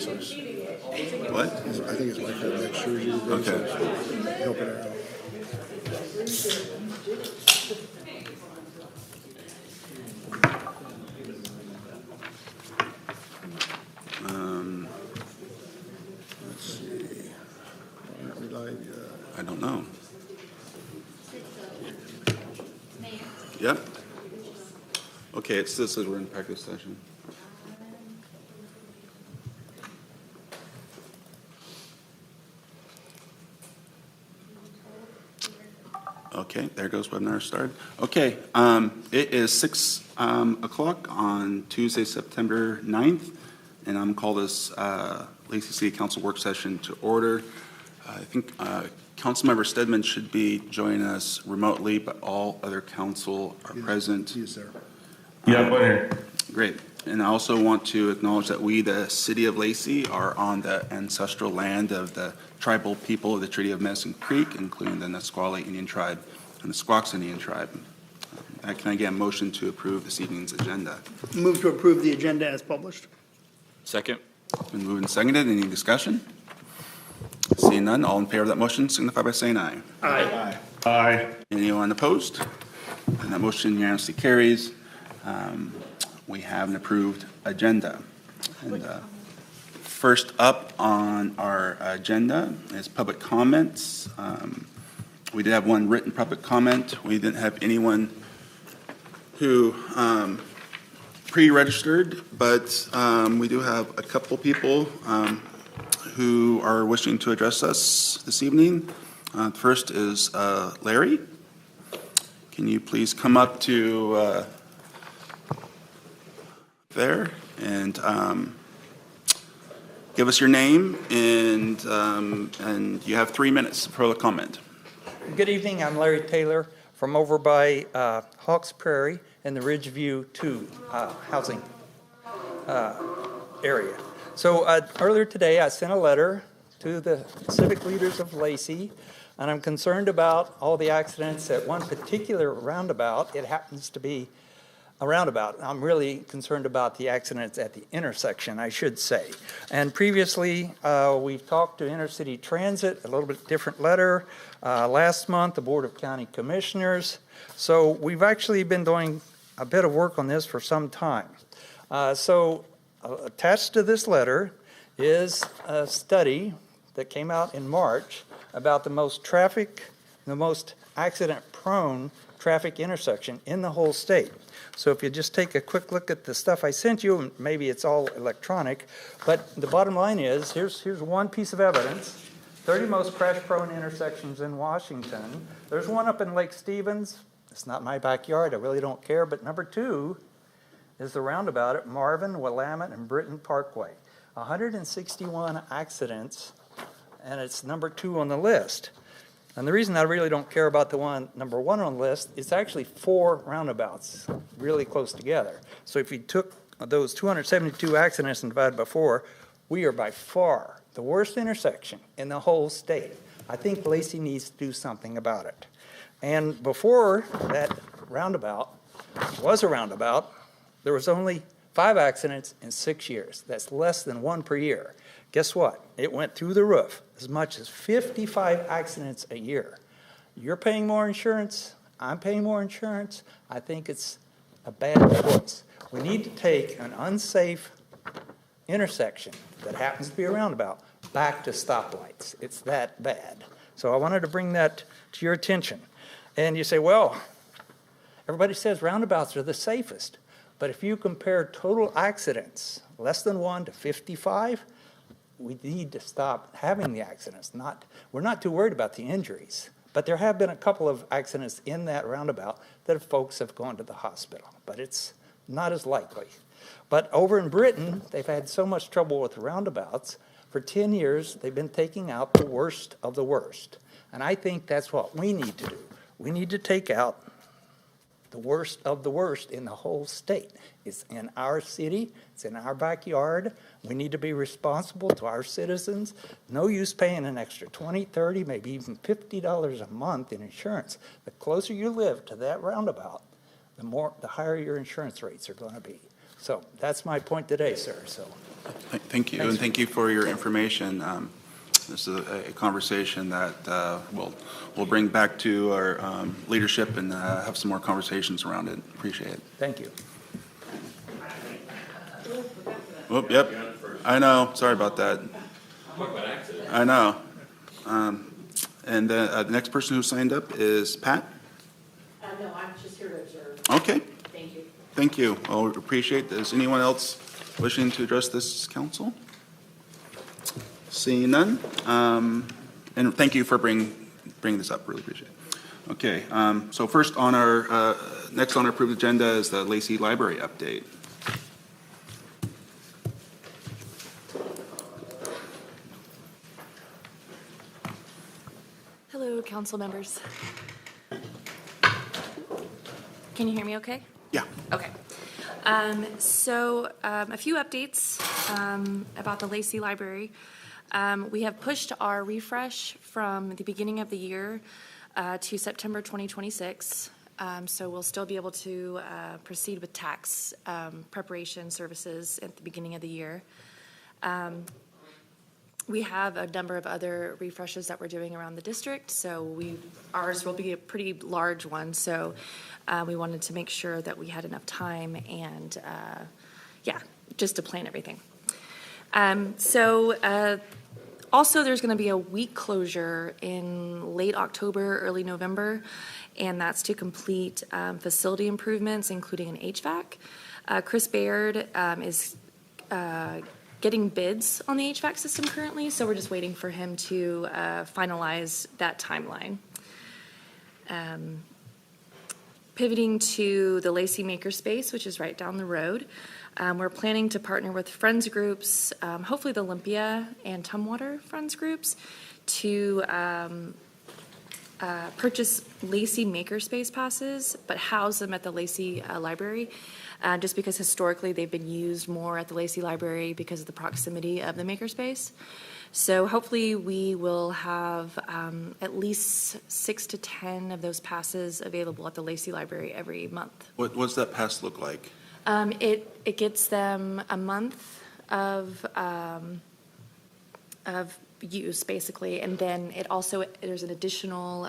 source. What? I think his wife had an extra today, Okay. so helping her out. Let's see. Aren't we like, I don't know. Yep. Okay, it still says we're in practice session. Okay, there goes webinar start. Okay, it is 6 o'clock on Tuesday, September 9th, and I'm call this Lacey City Council work session to order. I think Councilmember Stedman should be joining us remotely, but all other council are present. he is there. Yeah, I'm here. Great. And I also want to acknowledge that we, the City of Lacey, are on the ancestral land of the tribal people of the Treaty of Medicine Creek, including the Nisqually Indian Tribe and the Squax Indian Tribe. Can I get a motion to approve this evening's agenda? Move to approve the agenda as published. Second. Been moved and seconded. Any discussion? Seeing none, all in favor of that motion signify by saying aye. Aye. Aye. Anyone opposed? And that motion unanimously carries. We have an approved agenda. And first up on our agenda is public comments. We did have one written public comment. We didn't have anyone who pre-registered, but we do have a couple people who are wishing to address us this evening. First is Larry. Can you please come up to there and give us your name, and you have 3 minutes for a comment. Good evening. I'm Larry Taylor from over by Hawks Prairie in the Ridgeview 2 housing area. So earlier today, I sent a letter to the civic leaders of Lacey, and I'm concerned about all the accidents at one particular roundabout. It happens to be a roundabout. I'm really concerned about the accidents at the intersection, I should say. And previously, we've talked to Intercity Transit, a little bit different letter. Last month, the Board of County Commissioners. So we've actually been doing a bit of work on this for some time. So attached to this letter is a study that came out in March about the most accident-prone traffic intersection in the whole state. So if you just take a quick look at the stuff I sent you, and maybe it's all electronic, but the bottom line is, here's one piece of evidence, 30 most crash-prone intersections in Washington. There's one up in Lake Stevens. It's not my backyard, I really don't care, but number 2 is the roundabout at Marvin, Willamette, and Britton Parkway. 161 accidents, and it's number 2 on the list. And the reason I really don't care about the one number 1 on the list, it's actually 4 roundabouts really close together. So if you took those 272 accidents and divided by 4, we are by far the worst intersection in the whole state. I think Lacey needs to do something about it. And before that roundabout was a roundabout, there was only 5 accidents in 6 years. That's less than 1 per year. Guess what? It went through the roof, as much as 55 accidents a year. You're paying more insurance, I'm paying more insurance. I think it's a bad choice. We need to take an unsafe intersection that happens to be a roundabout back to stoplights. It's that bad. So I wanted to bring that to your attention. And you say, well, everybody says roundabouts are the safest. But if you compare total accidents, less than 1 to 55, we need to stop having the accidents. We're not too worried about the injuries, but there have been a couple of accidents in that roundabout that folks have gone to the hospital, but it's not as likely. But over in Britain, they've had so much trouble with the roundabouts. For 10 years, they've been taking out the worst of the worst. And I think that's what we need to do. We need to take out the worst of the worst in the whole state. It's in our city. It's in our backyard. We need to be responsible to our citizens. No use paying an extra $20, $30, maybe even $50 a month in insurance. The closer you live to that roundabout, the higher your insurance rates are going to be. So that's my point today, sir, so. Thank you, and thank you for your information. This is a conversation that we'll bring back to our leadership and have some more conversations around it. Appreciate it. Thank you. Oh, yep. I know. Sorry about that. I know. And the next person who signed up is Pat. No, I'm just here to observe. Okay. Thank you. Thank you. I'll appreciate this. Anyone else wishing to address this council? Seeing none. And thank you for bringing this up. Really appreciate it. Okay. So first on our next on our approved agenda is the Lacey Library update. Hello, council members. Can you hear me okay? Yeah. Okay. So a few updates about the Lacey Library. We have pushed our refresh from the beginning of the year to September 2026. So we'll still be able to proceed with tax preparation services at the beginning of the year. We have a number of other refreshes that we're doing around the district, so ours will be a pretty large one, so we wanted to make sure that we had enough time and, just to plan everything. Also, there's going to be a week closure in late October, early November, and that's to complete facility improvements, including an HVAC. Chris Baird is getting bids on the HVAC system currently, so we're just waiting for him to finalize that timeline. Pivoting to the Lacey Makerspace, which is right down the road, we're planning to partner with friends groups, hopefully the Olympia and Tumwater friends groups, to purchase Lacey Makerspace passes, but house them at the Lacey Library. Just because historically they've been used more at the Lacey Library because of the proximity of the Makerspace. So hopefully we will have at least 6 to 10 of those passes available at the Lacey Library every month. What does that pass look like? It gets them a month of use basically, and then there's an additional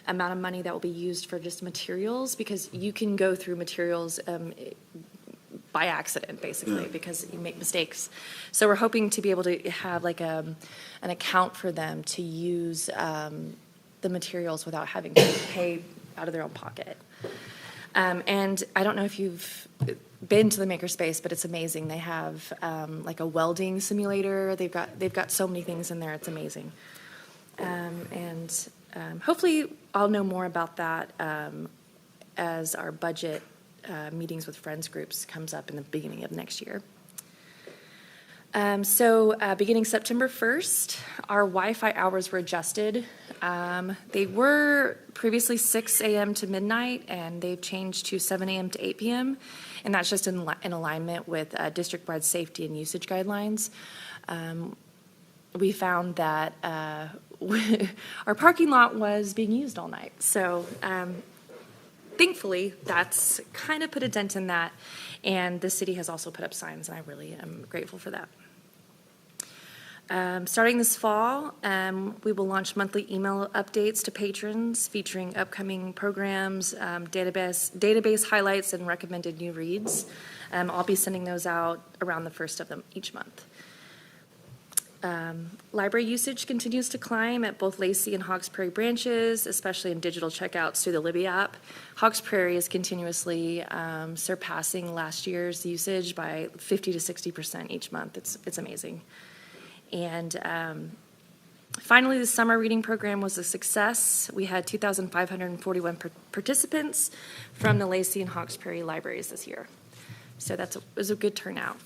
amount of money that will be used for just materials, because you can go through materials by accident basically, because you make mistakes. So we're hoping to be able to have like an account for them to use the materials without having to pay out of their own pocket. And I don't know if you've been to the Makerspace, but it's amazing. They have like a welding simulator. They've got so many things in there. It's amazing. Hopefully I'll know more about that as our budget meetings with friends groups comes up in the beginning of next year. Beginning September 1st, our Wi-Fi hours were adjusted. They were previously 6 a.m. to midnight, and they've changed to 7 a.m. to 8 p.m., and that's just in alignment with district-wide safety and usage guidelines. We found that our parking lot was being used all night, so thankfully that's kind of put a dent in that, and the city has also put up signs, and I really am grateful for that. Starting this fall, we will launch monthly email updates to patrons featuring upcoming programs, database highlights, and recommended new reads. I'll be sending those out around the first of them each month. Library usage continues to climb at both Lacey and Hawks Prairie branches, especially in digital checkouts through the Libby app. Hawks Prairie is continuously surpassing last year's usage by 50 to 60% each month. It's amazing. And finally, the summer reading program was a success. We had 2,541 participants from the Lacey and Hawks Prairie libraries this year. So it was a good turnout.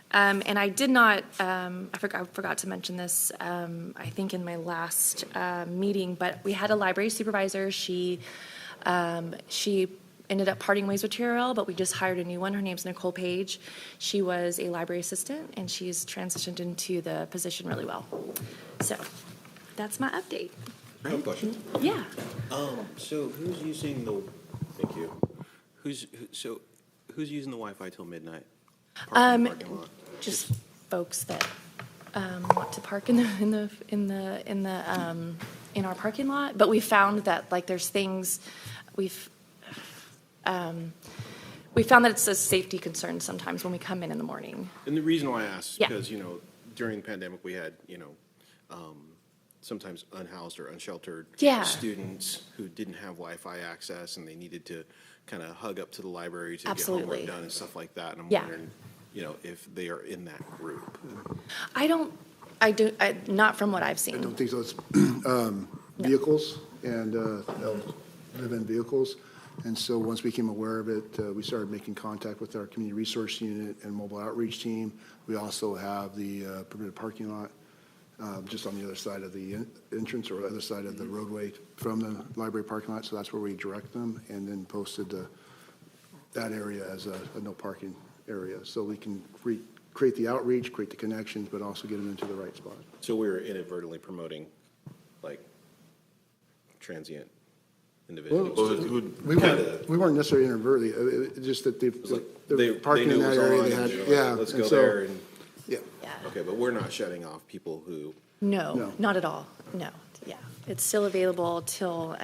And I did not, I forgot to mention this, I think in my last meeting, but we had a library supervisor. She ended up parting ways with TRL, but we just hired a new one. Her name's Nicole Page. She was a library assistant, and she's transitioned into the position really well. So that's my update. I have a question. Yeah. So who's using the? Thank you. Who's using the Wi-Fi till midnight? Parking lot. Just folks that want to park in our parking lot. But we found that like there's things we found that it's a safety concern sometimes when we come in the morning. And the reason why I asked is Yeah. because, during the pandemic, we had, sometimes unhoused or unsheltered Yeah. students who didn't have Wi-Fi access and they needed to kind of hug up to the library to Absolutely. get homework done and stuff like that. And I'm Yeah. wondering, if they are in that group. Not from what I've I seen. don't think so. It's vehicles and they'll live in vehicles. And so once we became aware of it, we started making contact with our community resource unit and mobile outreach team. We also have the permitted parking lot just on the other side of the entrance or other side of the roadway from the library parking lot. So that's where we direct them and then posted that area as a no parking area. So we can create the outreach, create the connections, but also get them into the right spot. So we were inadvertently promoting, like, transient individuals. We weren't necessarily inadvertently, it's just that they're parking in that area, they had, yeah. Let's and go so- there and, Yeah, Yeah. okay, but we're not shutting off people who, No, No. not at all. No. Yeah. It's still available till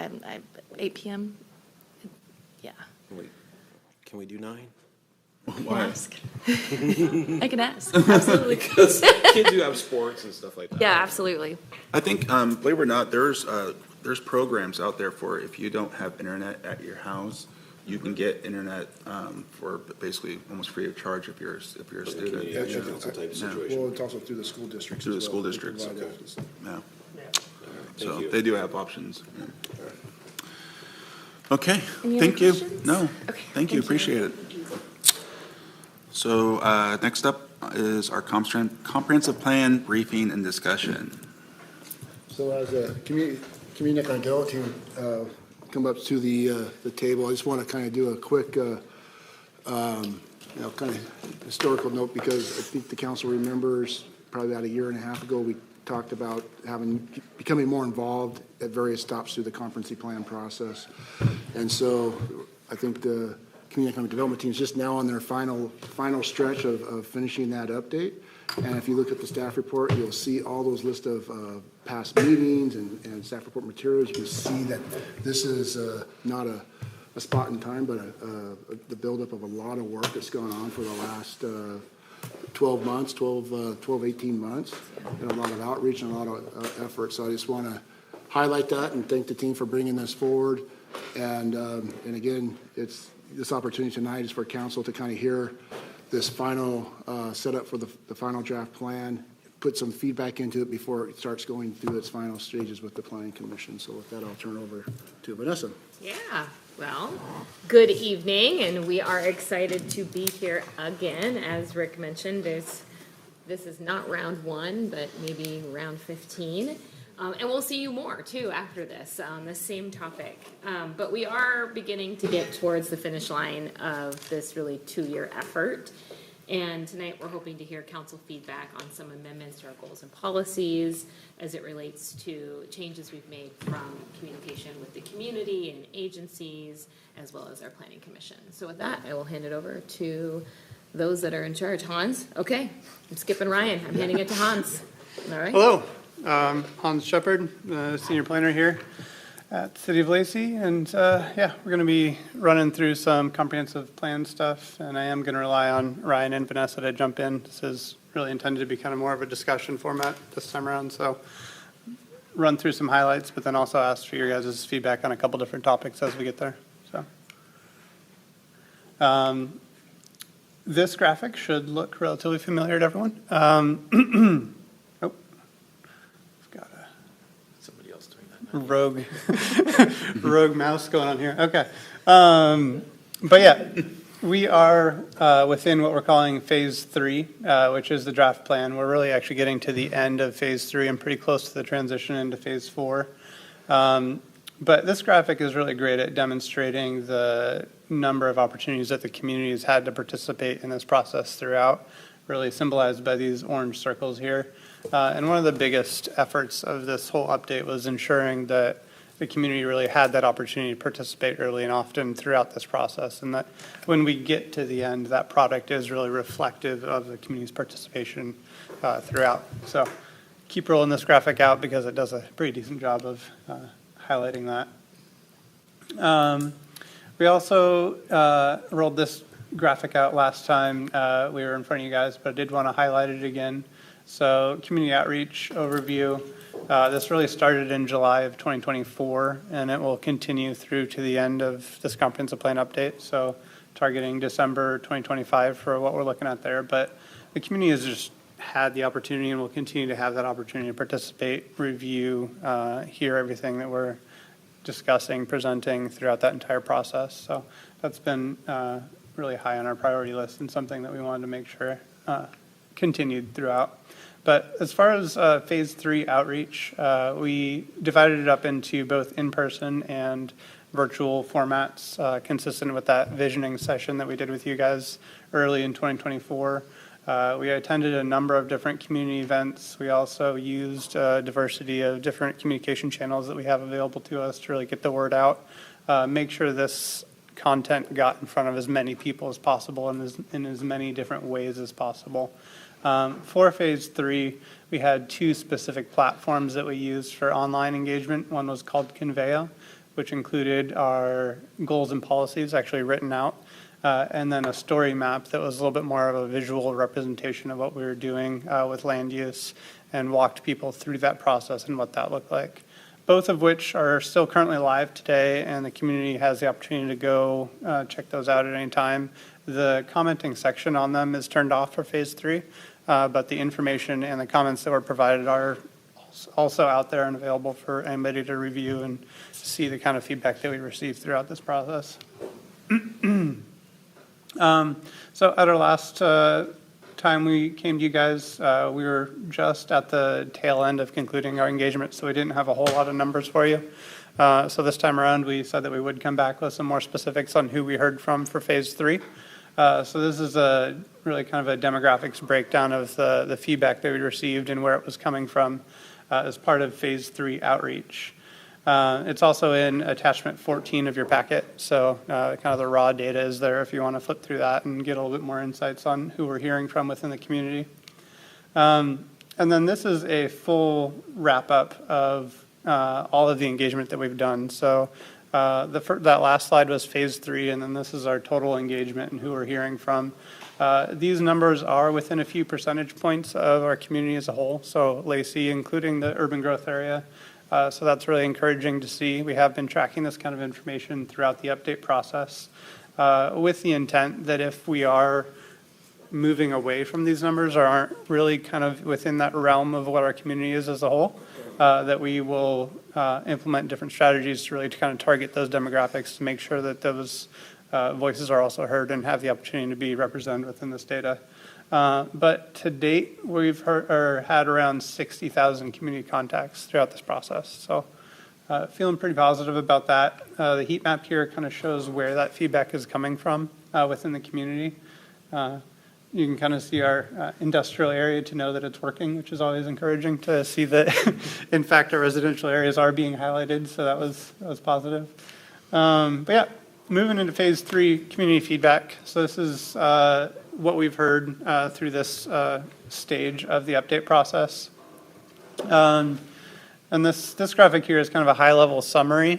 8 p.m. Yeah. can we do 9? I can ask. I can ask. Absolutely. Because kids do have sports and stuff like that. Yeah, absolutely. I think, believe it or not, there's programs out there for if you don't have internet at your house, you can get internet for basically almost free of charge if you're a student. Community action council type situation. well, it's also through the school districts Through as the well. school They districts, provide okay. access. Yeah. Thank So you. they do have options. Yeah. Okay, Any other thank you. questions? No, Okay, thank you, thank you. appreciate it. So next up is our comprehensive plan briefing and discussion. So as a community economic development team come up to the table, I just want to kind of do a quick, kind of historical note because I think the council remembers probably about a year and a half ago, we talked about becoming more involved at various stops through the comprehensive plan process. And so I think the community economic development team is just now on their final stretch of finishing that update. And if you look at the staff report, you'll see all those list of past meetings and staff report materials. You can see that this is not a spot in time, but the buildup of a lot of work that's gone on for the last 12 months, 18 months, and a lot of outreach and a lot of effort. So I just want to highlight that and thank the team for bringing this forward. And again, this opportunity tonight is for council to kind of hear this final setup for the final draft plan, put some feedback into it before it starts going through its final stages with the planning commission. So with that, I'll turn over to Vanessa. Yeah, well, good evening, and we are excited to be here again. As Rick mentioned, this is not round 1, but maybe round 15. And we'll see you more, too, after this on the same topic. But we are beginning to get towards the finish line of this really 2-year effort. And tonight, we're hoping to hear council feedback on some amendments to our goals and policies as it relates to changes we've made from communication with the community and agencies, as well as our planning commission. So with that, I will hand it over to those that are in charge. Hans? Okay, I'm skipping Ryan. I'm handing it to Hans. All right? Hello, Hans Shepard, senior planner here at the City of Lacey. And we're going to be running through some comprehensive plan stuff. And I am going to rely on Ryan and Vanessa to jump in. This is really intended to be kind of more of a discussion format this time around. So run through some highlights, but then also ask for your guys' feedback on a couple different topics as we get there. So this graphic should look relatively familiar to everyone. Somebody else doing that. rogue mouse going on here. Okay. But yeah, we are within what we're calling phase 3, which is the draft plan. We're really actually getting to the end of phase 3 and pretty close to the transition into phase 4. But this graphic is really great at demonstrating the number of opportunities that the community has had to participate in this process throughout, really symbolized by these orange circles here. And one of the biggest efforts of this whole update was ensuring that the community really had that opportunity to participate early and often throughout this process, and that when we get to the end, that product is really reflective of the community's participation throughout. So keep rolling this graphic out because it does a pretty decent job of highlighting that. We also rolled this graphic out last time we were in front of you guys, but I did want to highlight it again. So community outreach overview. This really started in July of 2024, and it will continue through to the end of this comprehensive plan update. So targeting December 2025 for what we're looking at there. But the community has just had the opportunity and will continue to have that opportunity to participate, review, hear everything that we're discussing, presenting throughout that entire process. So that's been really high on our priority list and something that we wanted to make sure continued throughout. But as far as phase 3 outreach, we divided it up into both in-person and virtual formats, consistent with that visioning session that we did with you guys early in 2024. We attended a number of different community events. We also used a diversity of different communication channels that we have available to us to really get the word out, make sure this content got in front of as many people as possible and in as many different ways as possible. For phase 3, we had 2 specific platforms that we used for online engagement. One was called Conveya, which included our goals and policies actually written out, and then a story map that was a little bit more of a visual representation of what we were doing with land use, and walked people through that process and what that looked like. Both of which are still currently live today, and the community has the opportunity to go check those out at any time. The commenting section on them is turned off for phase 3, but the information and the comments that were provided are also out there and available for anybody to review and see the kind of feedback that we received throughout this process. So at our last time we came to you guys, we were just at the tail end of concluding our engagement, so we didn't have a whole lot of numbers for you. So this time around, we said that we would come back with some more specifics on who we heard from for phase 3. So this is a really kind of a demographics breakdown of the feedback that we received and where it was coming from as part of phase 3 outreach. It's also in attachment 14 of your packet, so kind of the raw data is there if you want to flip through that and get a little bit more insights on who we're hearing from within the community. And then this is a full wrap-up of all of the engagement that we've done. So that last slide was phase 3, and then this is our total engagement and who we're hearing from. These numbers are within a few percentage points of our community as a whole, so Lacey, including the urban growth area. So that's really encouraging to see. We have been tracking this kind of information throughout the update process with the intent that if we are moving away from these numbers or aren't really kind of within that realm of what our community is as a whole, that we will implement different strategies to really kind of target those demographics to make sure that those voices are also heard and have the opportunity to be represented within this data. But to date, we've had around 60,000 community contacts throughout this process. So feeling pretty positive about that. The heat map here kind of shows where that feedback is coming from within the community. You can kind of see our industrial area to know that it's working, which is always encouraging to see that, in fact, our residential areas are being highlighted. So that was positive. But yeah, moving into phase 3, community feedback. So this is what we've heard through this stage of the update process. And this graphic here is kind of a high-level summary.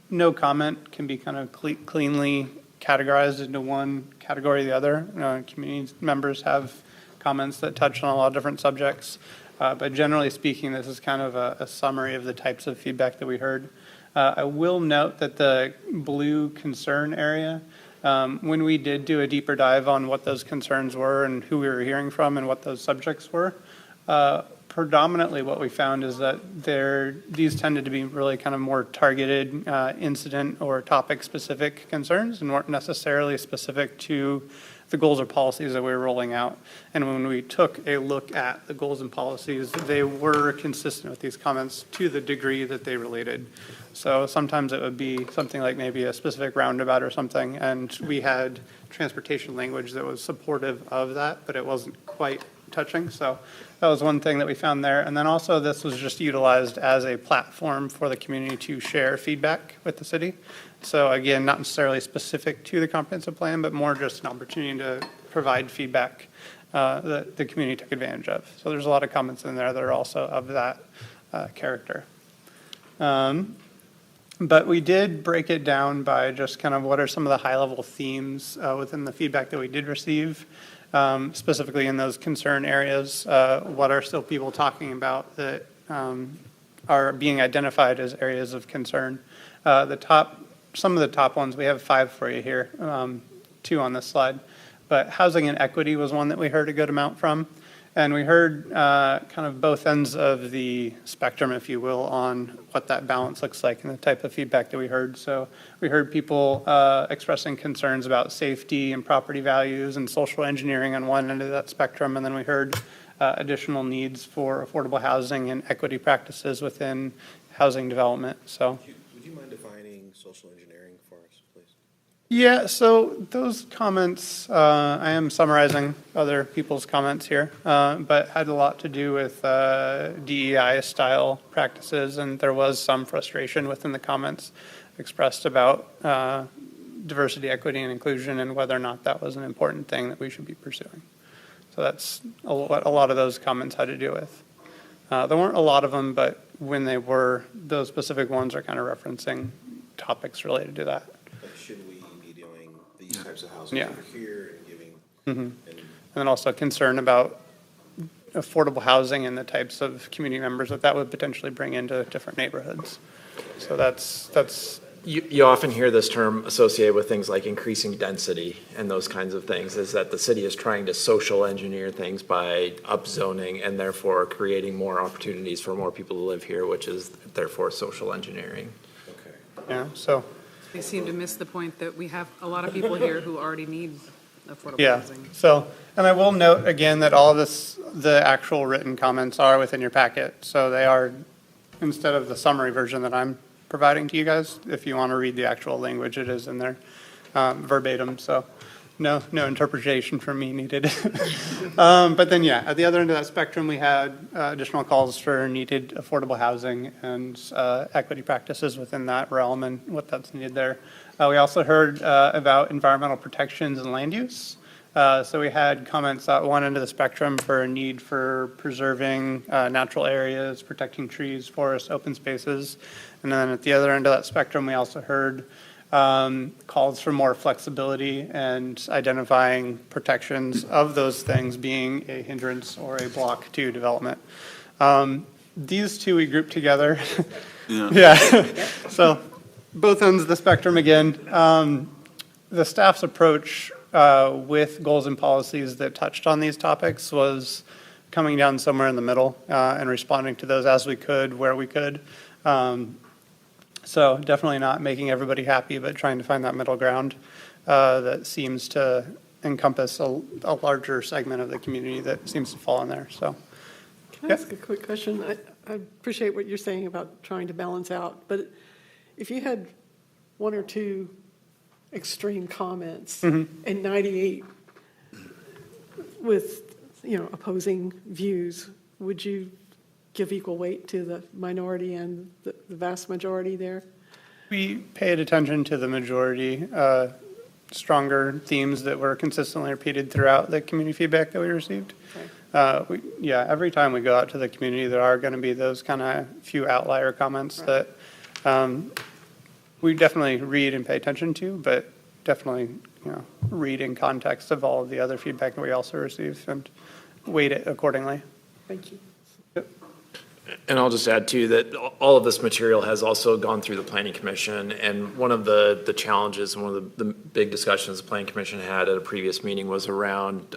No comment can be kind of cleanly categorized into one category or the other. Community members have comments that touch on a lot of different subjects. But generally speaking, this is kind of a summary of the types of feedback that we heard. I will note that the blue concern area, when we did do a deeper dive on what those concerns were and who we were hearing from and what those subjects were, predominantly what we found is that these tended to be really kind of more targeted incident or topic specific concerns and weren't necessarily specific to the goals or policies that we were rolling out. And when we took a look at the goals and policies, they were consistent with these comments to the degree that they related. So sometimes it would be something like maybe a specific roundabout or something, and we had transportation language that was supportive of that, but it wasn't quite touching. So that was one thing that we found there. And then also this was just utilized as a platform for the community to share feedback with the city. So again, not necessarily specific to the comprehensive plan, but more just an opportunity to provide feedback that the community took advantage of. So there's a lot of comments in there that are also of that character. But we did break it down by just kind of what are some of the high-level themes within the feedback that we did receive, specifically in those concern areas. What are still people talking about that are being identified as areas of concern? Some of the top ones, we have 5 for you here, 2 on this slide. But housing and equity was one that we heard a good amount from. And we heard kind of both ends of the spectrum, if you will, on what that balance looks like and the type of feedback that we heard. So we heard people expressing concerns about safety and property values and social engineering on one end of that spectrum. And then we heard additional needs for affordable housing and equity practices within housing development. So, Would you mind defining social engineering for us, please? yeah, so those comments, I am summarizing other people's comments here, but had a lot to do with DEI-style practices, and there was some frustration within the comments expressed about diversity, equity, and inclusion, and whether or not that was an important thing that we should be pursuing. So that's what a lot of those comments had to do with. There weren't a lot of them, but when they were, those specific ones are kind of referencing topics related to that. Like, should we be doing these types of housing Yeah. over here and giving? And then also concern about affordable housing and the types of community members that would potentially bring into different neighborhoods. So that's You often hear this term associated with things like increasing density and those kinds of things, is that the city is trying to social engineer things by upzoning and therefore creating more opportunities for more people to live here, which is therefore social engineering. Okay. yeah. So They seem to miss the point that we have a lot of people here who already need affordable yeah. housing. So and I will note again that all of this, the actual written comments are within your packet. So they are, instead of the summary version that I'm providing to you guys. If you want to read the actual language, it is in there verbatim. So no interpretation from me needed. But then, yeah, at the other end of that spectrum, we had additional calls for needed affordable housing and equity practices within that realm and what that's needed there. We also heard about environmental protections and land use. So we had comments at one end of the spectrum for a need for preserving natural areas, protecting trees, forests, open spaces. And then at the other end of that spectrum, we also heard calls for more flexibility and identifying protections of those things being a hindrance or a block to development. These two we grouped together. Yeah. Yeah. So both ends of the spectrum again. The staff's approach with goals and policies that touched on these topics was coming down somewhere in the middle and responding to those as we could, where we could. So definitely not making everybody happy, but trying to find that middle ground that seems to encompass a larger segment of the community that seems to fall in there. So, Can I ask a quick question? I appreciate what you're saying about trying to balance out, but if you had 1 or 2 extreme comments and 98 with, opposing views, would you give equal weight to the minority and the vast majority there? we paid attention to the majority, stronger themes that were consistently repeated throughout the community feedback that we received. Okay. Every time we go out to the community, there are going to be those kind of few outlier comments Right. that we definitely read and pay attention to, but definitely, read in context of all of the other feedback that we also receive and weight it accordingly. Thank you. And I'll just add too that all of this material has also gone through the Planning Commission, and one of the challenges and one of the big discussions the Planning Commission had at a previous meeting was around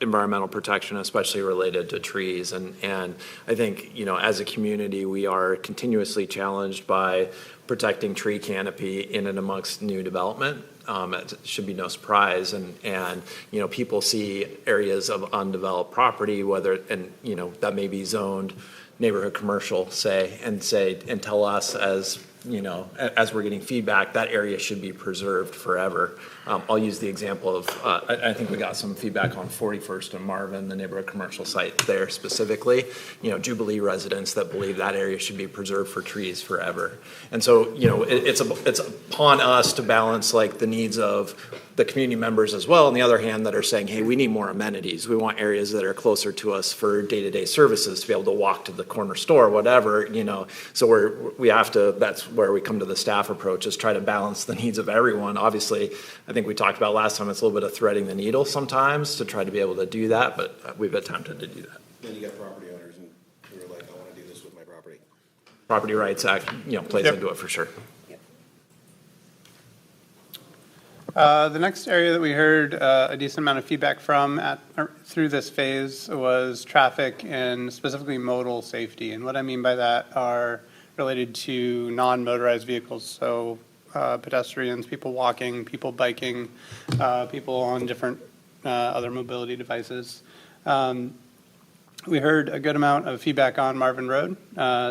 environmental protection, especially related to trees. And I think, as a community, we are continuously challenged by protecting tree canopy in and amongst new development. It should be no surprise. And people see areas of undeveloped property, that may be zoned neighborhood commercial, and tell us as as we're getting feedback, that area should be preserved forever. I'll use the example of, I think we got some feedback on 41st and Marvin, the neighborhood commercial site there specifically, Jubilee residents that believe that area should be preserved for trees forever. And so, it's upon us to balance like the needs of the community members as well, on the other hand, that are saying, hey, we need more amenities. We want areas that are closer to us for day-to-day services, to be able to walk to the corner store, whatever, So we have to, that's where we come to the staff approach, is try to balance the needs of everyone. Obviously, I think we talked about last time, it's a little bit of threading the needle sometimes to try to be able to do that, but we've attempted to do that. Then you got property owners and who are like, I want to do this with my property. Property Rights Act, plays Yep. into it for sure. The next area that we heard a decent amount of feedback from through this phase was traffic and specifically modal safety. And what I mean by that are related to non-motorized vehicles, so pedestrians, people walking, people biking, people on different other mobility devices. We heard a good amount of feedback on Marvin Road,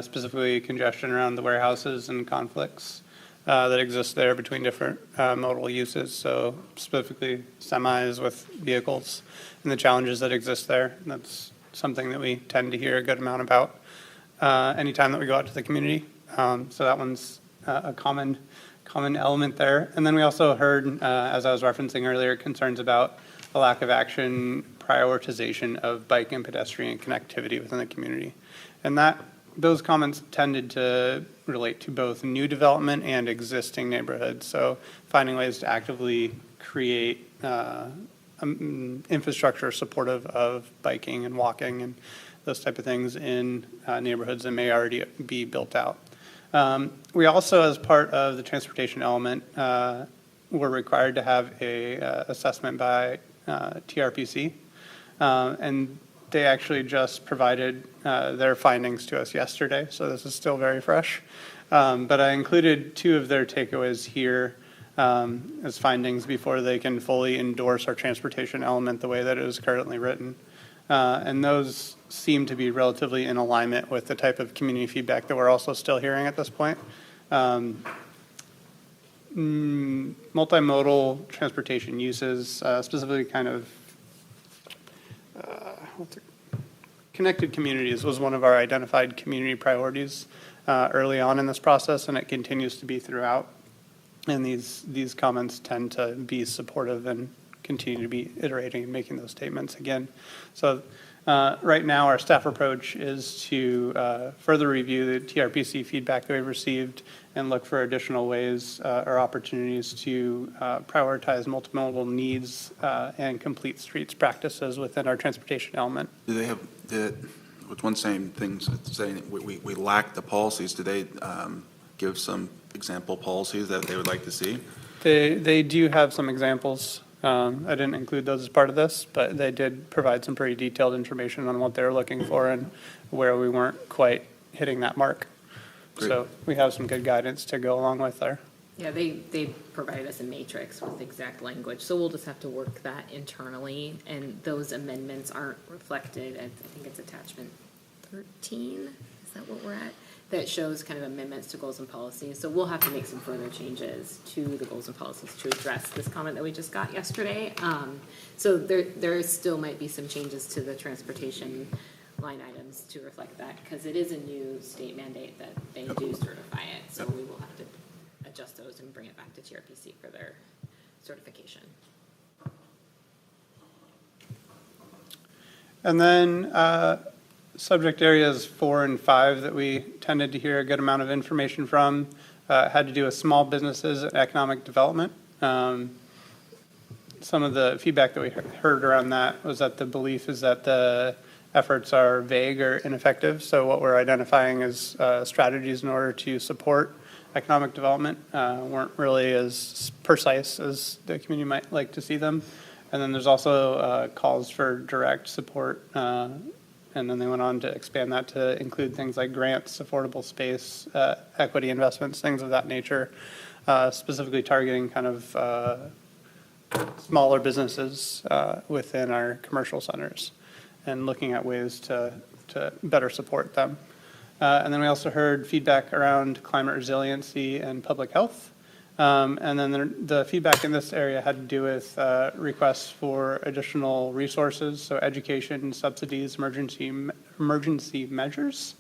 specifically congestion around the warehouses and conflicts that exist there between different modal uses, so specifically semis with vehicles and the challenges that exist there. And that's something that we tend to hear a good amount about anytime that we go out to the community. So that one's a common element there. And then we also heard, as I was referencing earlier, concerns about a lack of action prioritization of bike and pedestrian connectivity within the community. And those comments tended to relate to both new development and existing neighborhoods. So finding ways to actively create infrastructure supportive of biking and walking and those type of things in neighborhoods that may already be built out. We also, as part of the transportation element, were required to have a assessment by TRPC, and they actually just provided their findings to us yesterday, so this is still very fresh. But I included 2 of their takeaways here as findings before they can fully endorse our transportation element the way that it is currently written. And those seem to be relatively in alignment with the type of community feedback that we're also still hearing at this point. Multimodal transportation uses, specifically kind of connected communities was one of our identified community priorities early on in this process, and it continues to be throughout. And these comments tend to be supportive and continue to be iterating and making those statements again. So right now, our staff approach is to further review the TRPC feedback that we've received and look for additional ways or opportunities to prioritize multimodal needs and complete streets practices within our transportation element. Do they have, with one saying things saying we lack the policies, do they give some example policies that they would like to see? They do have some examples. I didn't include those as part of this, but they did provide some pretty detailed information on what they were looking for and where we weren't quite hitting that mark. Great. So we have some good guidance to go along with there. Yeah, they provided us a matrix with exact language, so we'll just have to work that internally, and those amendments aren't reflected, I think it's attachment 13, is that what we're at? That shows kind of amendments to goals and policies, so we'll have to make some further changes to the goals and policies to address this comment that we just got yesterday. So there still might be some changes to the transportation line items to reflect that, because it is a new state mandate that they do certify it, so we will have to adjust those and bring it back to TRPC for their certification. And then subject areas 4 and 5 that we tended to hear a good amount of information from had to do with small businesses and economic development. Some of the feedback that we heard around that was that the belief is that the efforts are vague or ineffective. So what we're identifying as strategies in order to support economic development weren't really as precise as the community might like to see them. And then there's also calls for direct support. And then they went on to expand that to include things like grants, affordable space, equity investments, things of that nature, specifically targeting kind of smaller businesses within our commercial centers and looking at ways to better support them. And then we also heard feedback around climate resiliency and public health. And then the feedback in this area had to do with requests for additional resources, so education, subsidies, emergency measures,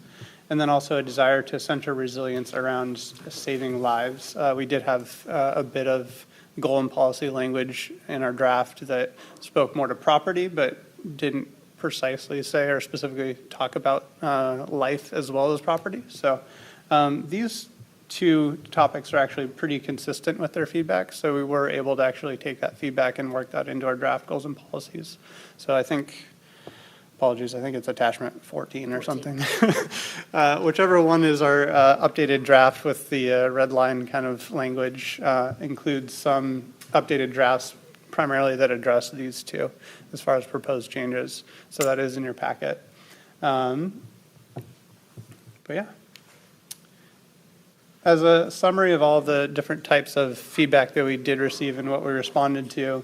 and then also a desire to center resilience around saving lives. We did have a bit of goal and policy language in our draft that spoke more to property, but didn't precisely say or specifically talk about life as well as property. So these two topics are actually pretty consistent with their feedback, so we were able to actually take that feedback and work that into our draft goals and policies. So I think, apologies, I think it's attachment 14 or something. Whichever one is our updated draft with the red line kind of language includes some updated drafts primarily that address these two as far as proposed changes. So that is in your packet. But yeah. As a summary of all the different types of feedback that we did receive and what we responded to,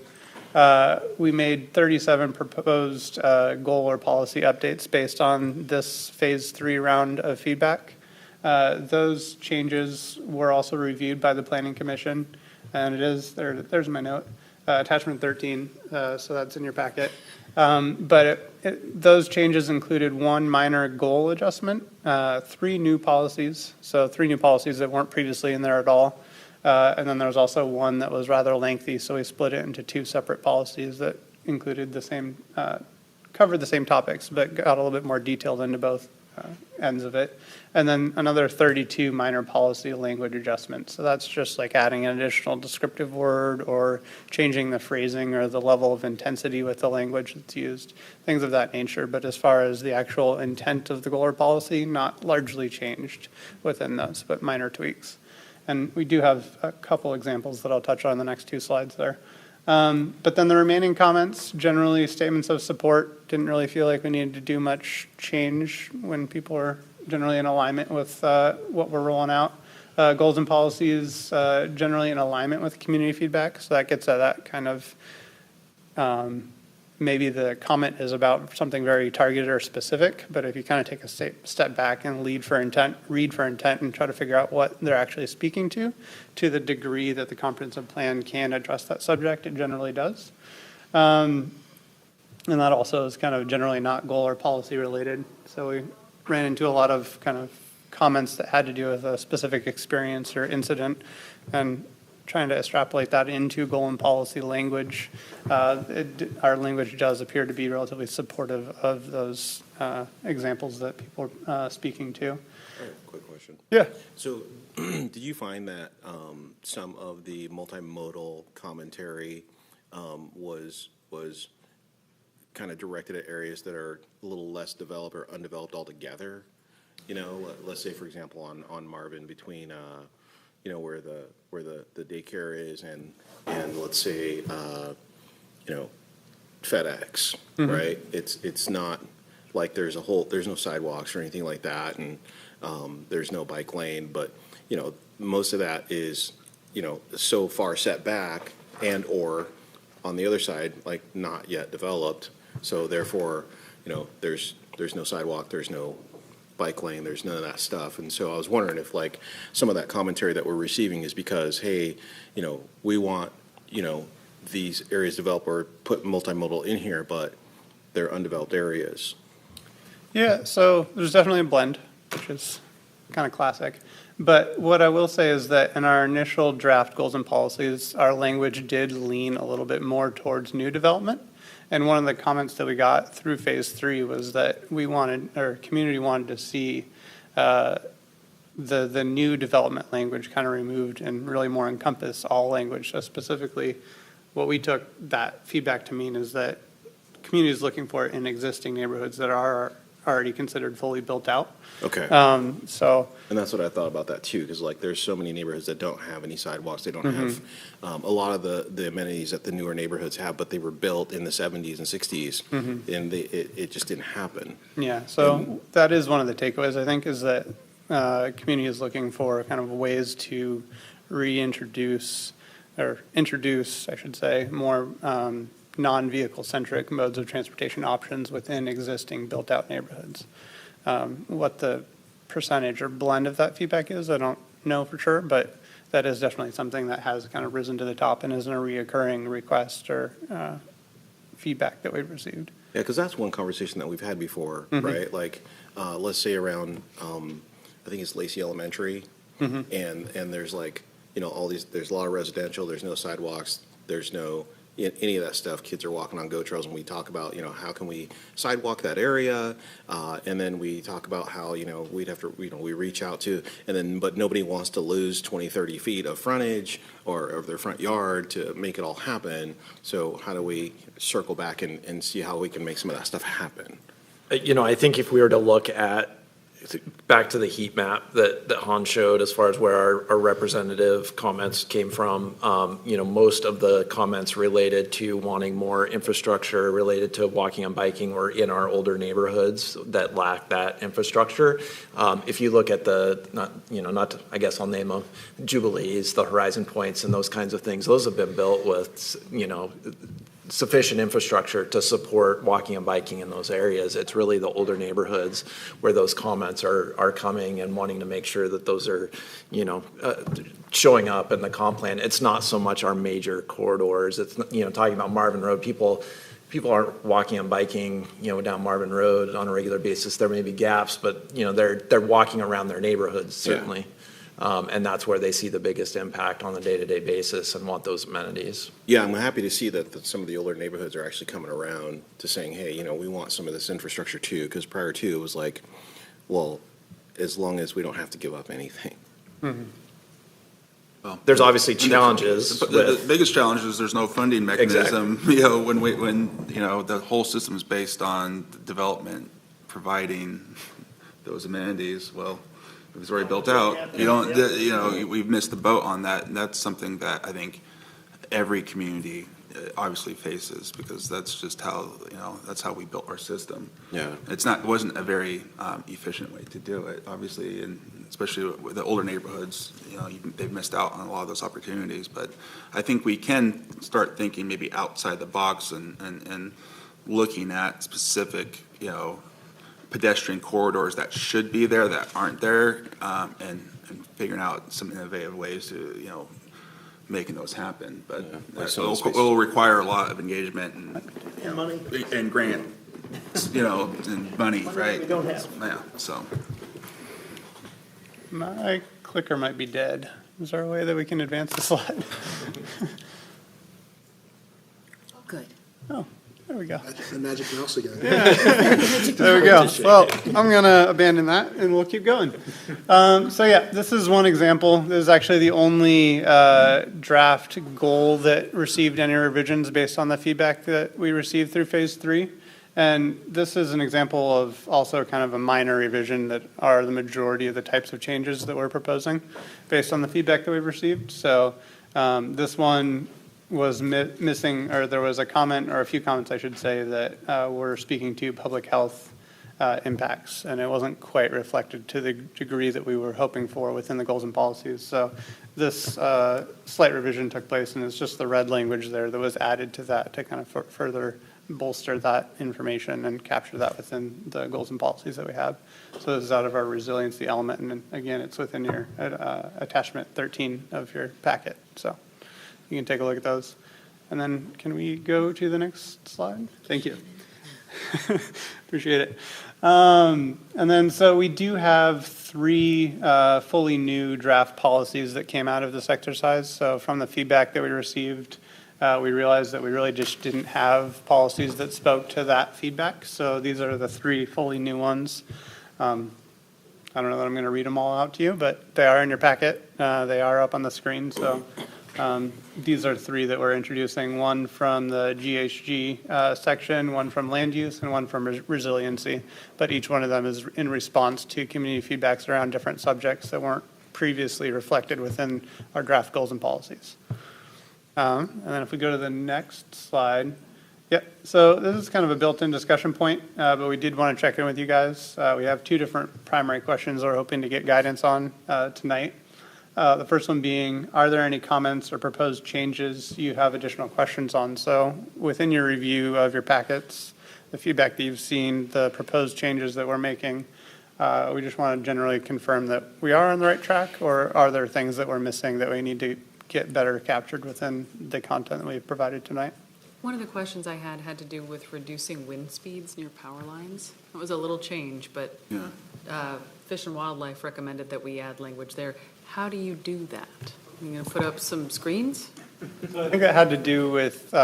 we made 37 proposed goal or policy updates based on this phase 3 round of feedback. Those changes were also reviewed by the Planning Commission, and it is, there's my note, attachment 13, so that's in your packet. But those changes included one minor goal adjustment, 3 new policies, so 3 new policies that weren't previously in there at all. And then there was also one that was rather lengthy, so we split it into 2 separate policies that included the same, covered the same topics, but got a little bit more detailed into both ends of it. And then another 32 minor policy language adjustments. So that's just like adding an additional descriptive word or changing the phrasing or the level of intensity with the language that's used, things of that nature. But as far as the actual intent of the goal or policy, not largely changed within those, but minor tweaks. And we do have a couple examples that I'll touch on in the next 2 slides there. But then the remaining comments, generally statements of support, didn't really feel like we needed to do much change when people are generally in alignment with what we're rolling out. Goals and policies, generally in alignment with community feedback. So that gets at that kind of, maybe the comment is about something very targeted or specific, but if you kind of take a step back and read for intent and try to figure out what they're actually speaking to the degree that the comprehensive plan can address that subject, it generally does. And that also is kind of generally not goal or policy related. So we ran into a lot of kind of comments that had to do with a specific experience or incident, and trying to extrapolate that into goal and policy language. Our language does appear to be relatively supportive of those examples that people are speaking to. All right, quick question. Yeah. So did you find that some of the multimodal commentary was kind of directed at areas that are a little less developed or undeveloped altogether? You know, let's say, for example, on Marvin between you know, where the daycare is and let's say you know, FedEx, right? It's not like there's no sidewalks or anything like that, and there's no bike lane, but you know, most of that is, you know, so far set back and or on the other side, like not yet developed. So therefore, you know, there's no sidewalk, there's no bike lane, there's none of that stuff. And so I was wondering if like some of that commentary that we're receiving is because, hey, you know, we want, you know, these areas developed or put multimodal in here, but they're undeveloped areas. Yeah, so there's definitely a blend, which is kind of classic. But what I will say is that in our initial draft goals and policies, our language did lean a little bit more towards new development. And one of the comments that we got through phase 3 was that we wanted, or community wanted to see the new development language kind of removed and really more encompass all language. So specifically, what we took that feedback to mean is that community is looking for it in existing neighborhoods that are already considered fully built out. Okay. So. And that's what I thought about that too, because like there's so many neighborhoods that don't have any sidewalks. They don't have a lot of the amenities that the newer neighborhoods have, but they were built in the 70s and 60s, and it just didn't happen. Yeah, so that is one of the takeaways, I think, is that community is looking for kind of ways to reintroduce, or introduce, I should say, more non-vehicle centric modes of transportation options within existing built-out neighborhoods. What the percentage or blend of that feedback is. I don't know for sure, but that is definitely something that has kind of risen to the top and isn't a reoccurring request or feedback that we've received. Yeah, because that's one conversation that we've had before, right? Like, let's say around, I think it's Lacey Elementary, and there's like, all these, there's a lot of residential, there's no sidewalks, there's no, any of that stuff. Kids are walking on go trails, and we talk about, how can we sidewalk that area? And then we talk about how, we'd have to, we reach out to, and then, but nobody wants to lose 20, 30 feet of frontage or of their front yard to make it all happen. So how do we circle back and see how we can make some of that stuff happen? I think if we were to look at, back to the heat map that Han showed as far as where our representative comments came from, most of the comments related to wanting more infrastructure related to walking and biking were in our older neighborhoods that lack that infrastructure. If you look at I guess I'll name them, Jubilees, the Horizon Points and those kinds of things, those have been built with, sufficient infrastructure to support walking and biking in those areas. It's really the older neighborhoods where those comments are coming and wanting to make sure that those are, showing up in the comp plan. It's not so much our major corridors. It's, talking about Marvin Road, people aren't walking and biking, down Marvin Road on a regular basis. There may be gaps, but, they're walking around their neighborhoods, certainly. And that's where they see the biggest impact on a day-to-day basis and want those amenities. Yeah, I'm happy to see that some of the older neighborhoods are actually coming around to saying, hey, we want some of this infrastructure too, because prior to it was like, well, as long as we don't have to give up anything. Well, There's obviously challenges. The biggest challenge is there's no funding mechanism. Exactly. When the whole system is based on development providing those amenities. Well, it was already built out. We've missed the boat on that, and that's something that I think every community obviously faces, because that's just how that's how we built our system. Yeah, it wasn't a very efficient way to do it, obviously, and especially with the older neighborhoods. They've missed out on a lot of those opportunities. But I think we can start thinking maybe outside the box and looking at specific pedestrian corridors that should be there that aren't there, and figuring out some innovative ways to making those happen. But it'll require a lot of engagement and money. and grant, and money, right? We don't have. Yeah. So My clicker might be dead. Is there a way that we can advance the slide? Good. Oh, there we go. The magic mouse again. There we go. Well, I'm going to abandon that and we'll keep going. This is one example. This is actually the only draft goal that received any revisions based on the feedback that we received through phase 3. And this is an example of also kind of a minor revision that are the majority of the types of changes that we're proposing based on the feedback that we've received. So this one was missing, or there was a comment, or a few comments, I should say, that were speaking to public health impacts, and it wasn't quite reflected to the degree that we were hoping for within the goals and policies. So this slight revision took place, and it's just the red language there that was added to that to kind of further bolster that information and capture that within the goals and policies that we have. So this is out of our resiliency element, and again, it's within your attachment 13 of your packet. So you can take a look at those. And then can we go to the next slide? Thank you. Appreciate it. And then so we do have 3 fully new draft policies that came out of this exercise. So from the feedback that we received, we realized that we really just didn't have policies that spoke to that feedback. So these are the 3 fully new ones. I don't know that I'm going to read them all out to you, but they are in your packet. They are up on the screen. So these are 3 that we're introducing, one from the GHG section, one from land use, and one from resiliency. But each one of them is in response to community feedbacks around different subjects that weren't previously reflected within our draft goals and policies. And then if we go to the next slide. So this is kind of a built-in discussion point, but we did want to check in with you guys. We have 2 different primary questions we're hoping to get guidance on tonight. The first one being, are there any comments or proposed changes you have additional questions on? So within your review of your packets, the feedback that you've seen, the proposed changes that we're making, We just want to generally confirm that we are on the right track, or are there things that we're missing that we need to get better captured within the content that we've provided tonight? One of the questions I had to do with reducing wind speeds near power lines. It was a little change, but Fish and Wildlife recommended that we add language there. How do you do that? Are you going to put up some screens? I think it had to do with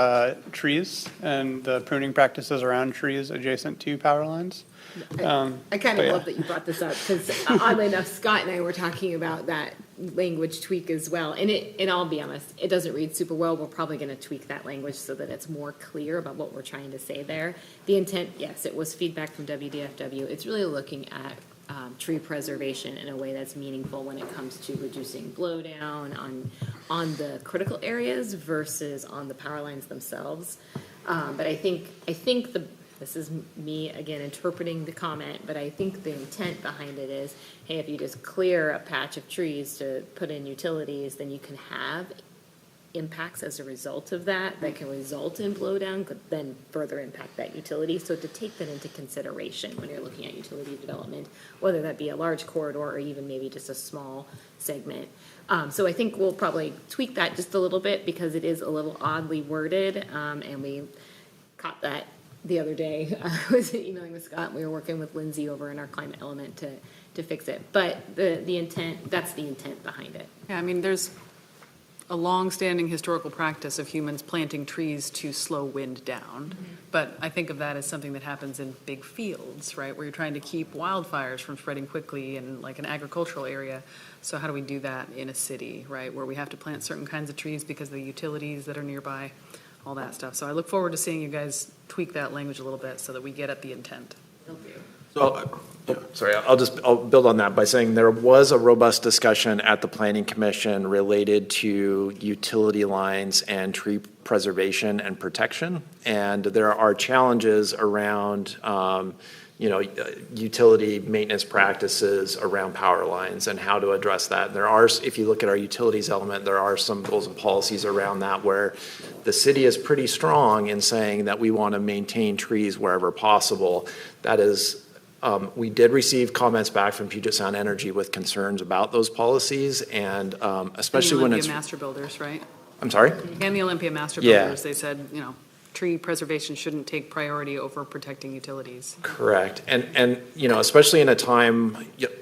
trees and the pruning practices around trees adjacent to power lines. I kind but of yeah. love that you brought this up, because oddly enough, Scott and I were talking about that language tweak as well. And I'll be honest, it doesn't read super well. We're probably going to tweak that language so that it's more clear about what we're trying to say there. The intent, yes, it was feedback from WDFW. It's really looking at tree preservation in a way that's meaningful when it comes to reducing blowdown on the critical areas versus on the power lines themselves. But I think this is me, again, interpreting the comment, but I think the intent behind it is, hey, if you just clear a patch of trees to put in utilities, then you can have impacts as a result of that can result in blowdown, could then further impact that utility. So to take that into consideration when you're looking at utility development, whether that be a large corridor or even maybe just a small segment. So I think we'll probably tweak that just a little bit because it is a little oddly worded, and we caught that the other day. I was emailing with Scott, and we were working with Lindsay over in our climate element to fix it. But the intent, that's the intent behind it. Yeah, I mean, there's a long-standing historical practice of humans planting trees to slow wind down. But I think of that as something that happens in big fields, right, where you're trying to keep wildfires from spreading quickly in like an agricultural area. So how do we do that in a city, right, where we have to plant certain kinds of trees because of the utilities that are nearby, all that stuff. So I look forward to seeing you guys tweak that language a little bit so that we get at the intent. So, sorry, I'll build on that by saying there was a robust discussion at the Planning Commission related to utility lines and tree preservation and protection. And there are challenges around, utility maintenance practices around power lines and how to address that. There are, if you look at our utilities element, there are some goals and policies around that where the city is pretty strong in saying that we want to maintain trees wherever possible. That is, we did receive comments back from Puget Sound Energy with concerns about those policies, and especially when it's. The Olympia Master Builders, right? I'm sorry? And the Olympia Master Yeah. Builders, they said, tree preservation shouldn't take priority over protecting utilities. Correct. And especially in a time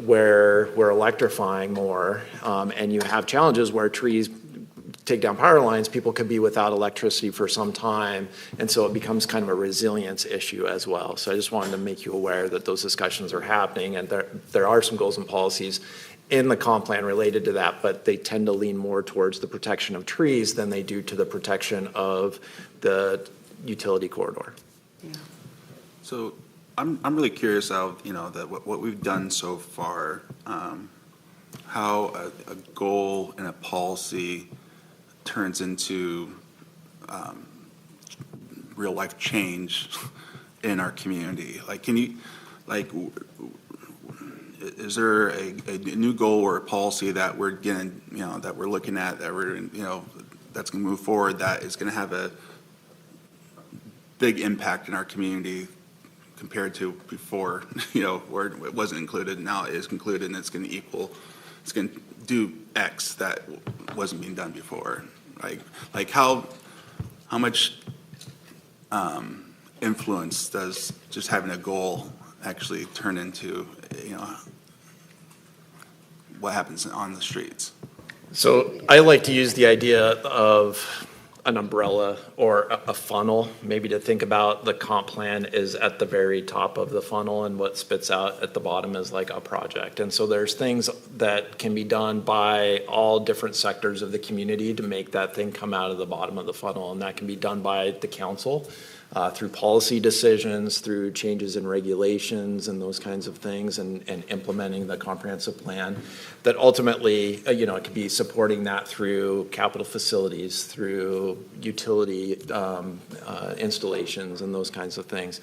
where we're electrifying more, and you have challenges where trees take down power lines, people could be without electricity for some time, and so it becomes kind of a resilience issue as well. So I just wanted to make you aware that those discussions are happening, and there are some goals and policies in the comp plan related to that, but they tend to lean more towards the protection of trees than they do to the protection of the utility corridor. Yeah. So I'm really curious of, that what we've done so far, how a goal and a policy turns into real life change in our community. Is there a new goal or a policy that we're getting, that we're looking at, that we're, that's going to move forward, that is going to have a big impact in our community compared to before, where it wasn't included, now it is included, and it's going to do X that wasn't being done before. Like how much influence does just having a goal actually turn into, what happens on the streets? So I like to use the idea of an umbrella or a funnel, maybe to think about the comp plan is at the very top of the funnel, and what spits out at the bottom is like a project. And so there's things that can be done by all different sectors of the community to make that thing come out of the bottom of the funnel, and that can be done by the council through policy decisions, through changes in regulations and those kinds of things, and implementing the comprehensive plan. That ultimately, it could be supporting that through capital facilities, through utility installations and those kinds of things.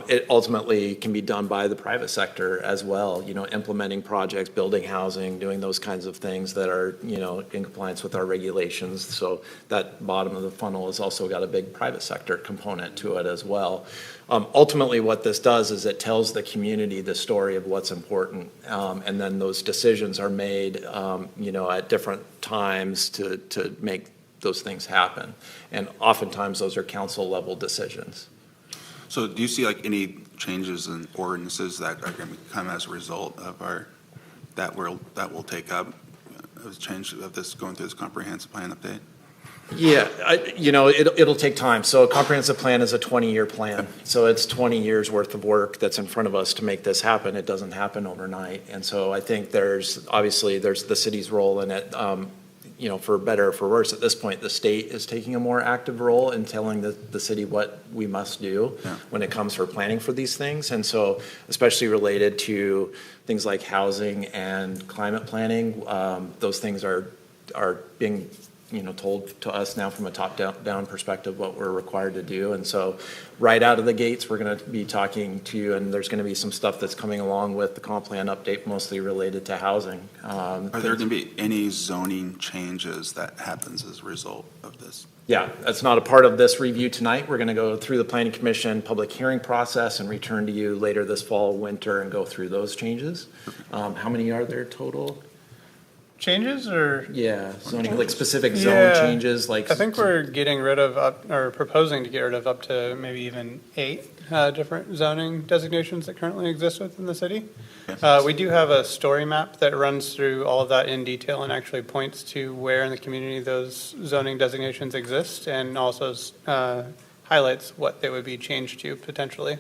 It ultimately can be done by the private sector as well, implementing projects, building housing, doing those kinds of things that are, in compliance with our regulations. So that bottom of the funnel has also got a big private sector component element to it as well. Ultimately, what this does is it tells the community the story of what's important, and then those decisions are made, at different times to make those things happen. And oftentimes, those are council-level decisions. So do you see like any changes in ordinances that are going to come as a result of that will take up a change of this, going through this comprehensive plan update? Yeah, it'll take time. So a comprehensive plan is a 20-year plan. So it's 20 years worth of work that's in front of us to make this happen. It doesn't happen overnight. And so I think there's the city's role in it. For better or for worse, at this point, the state is taking a more active role in telling the city what we must do when it comes for planning for these things. And so, especially related to things like housing and climate planning, those things are being told to us now from a top-down perspective what we're required to do. And so right out of the gates, we're going to be talking to you, and there's going to be some stuff that's coming along with the comp plan update, mostly related to housing. Are there going to be any zoning changes that happens as a result of this? Yeah, that's not a part of this review tonight. We're going to go through the Planning Commission public hearing process and return to you later this fall, winter, and go through those changes. How many are there total? Changes or? Yeah, zoning, like specific zone changes, like. I think we're getting rid of or proposing to get rid of up to maybe even 8 different zoning designations that currently exist within the city. We do have a story map that runs through all of that in detail and actually points to where in the community those zoning designations exist, and also highlights what they would be changed to potentially.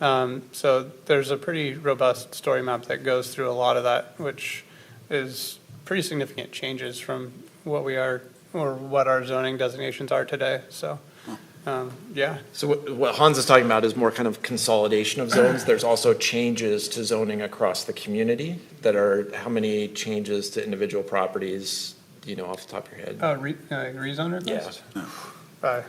So there's a pretty robust story map that goes through a lot of that, which is pretty significant changes from what we are or what our zoning designations are today. So, yeah. So what Hans is talking about is more kind of consolidation of zones. There's also changes to zoning across the community that are, how many changes to individual properties, off the top of your head? Rezone request? Yeah.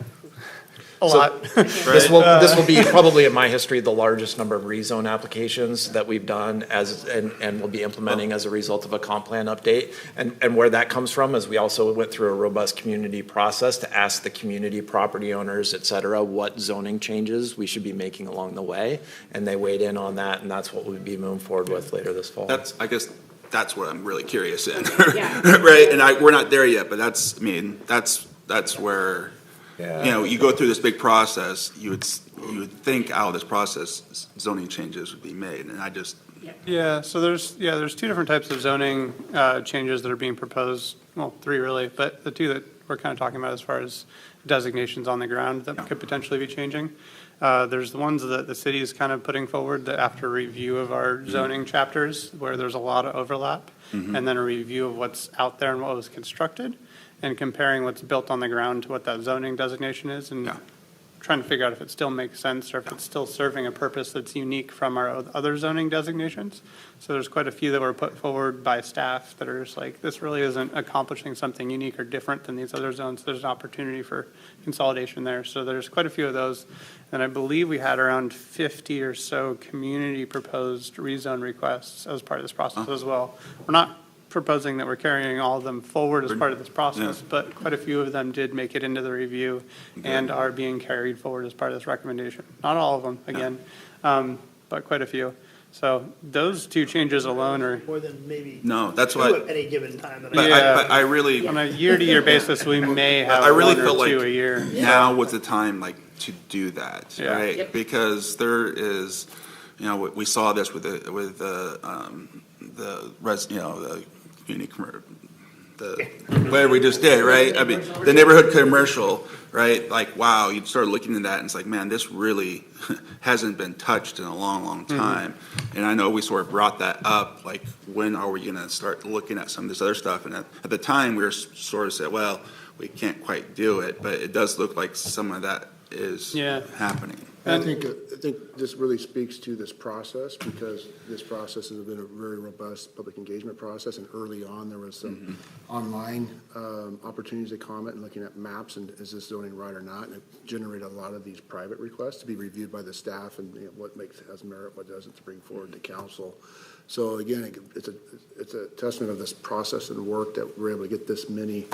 A lot. This will be probably in my history the largest number of rezone applications that we've done and will be implementing as a result of a comp plan update. And where that comes from is we also went through a robust community process to ask the community property owners, et cetera, what zoning changes we should be making along the way. And they weighed in on that, and that's what we'll be moving forward with later this fall. I guess that's what I'm really curious in, right? And we're not there yet, but that's where. Yeah. You go through this big process, you would think out of this process, zoning changes would be made, and I just. Yeah, so there's 2 different types of zoning changes that are being proposed, well, 3 really, but the 2 that we're kind of talking about as far as designations on the ground that could potentially be changing. There's the ones that the city is kind of putting forward that after review of our zoning chapters, where there's a lot of overlap, and then a review of what's out there and what was constructed, and comparing what's built on the ground to what that zoning designation is, and trying to figure out if it still makes sense or if it's still serving a purpose that's unique from our other zoning designations. So there's quite a few that were put forward by staff that are just like, this really isn't accomplishing something unique or different than these other zones. There's an opportunity for consolidation there. So there's quite a few of those. And I believe we had around 50 or so community proposed rezone requests as part of this process as well. We're not proposing that we're carrying all of them forward as part of this process, but quite a few of them did make it into the review and are being carried forward as part of this recommendation. Not all of them, again, but quite a few. So those 2 changes alone are. More than maybe. No, that's 2 why. at any given time. But I really. On a year-to-year basis, we may have I really 1 feel or like 2 a year. now was the time to do that, Yeah. right? Yep. Because there is, we saw this with the community whatever we just did, right? I mean, the neighborhood commercial, right? Like, wow, you start looking at that and it's like, man, this really hasn't been touched in a long, long time. And I know we sort of brought that up, like, when are we going to start looking at some of this other stuff? And at the time, we were sort of said, well, we can't quite do it, but it does look like some of that is happening. I think this really speaks to this process, because this process has been a very robust public engagement process, and early on there was some online opportunities to comment and looking at maps and is this zoning right or not, and it generated a lot of these private requests to be reviewed by the staff and what has merit, what doesn't, to bring forward to council. So again, it's a testament of this process and work that we're able to get this many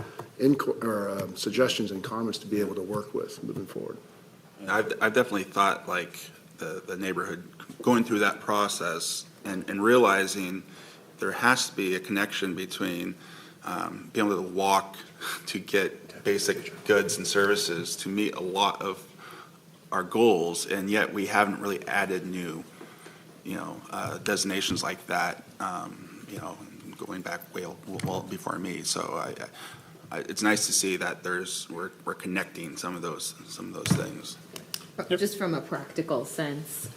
suggestions and comments to be able to work with moving forward. I've definitely thought like the neighborhood going through that process and realizing there has to be a connection between being able to walk to get basic goods and services to meet a lot of our goals, and yet we haven't really added new, designations like that, going back well before me. So it's nice to see that we're connecting some of those things. Just from a practical sense,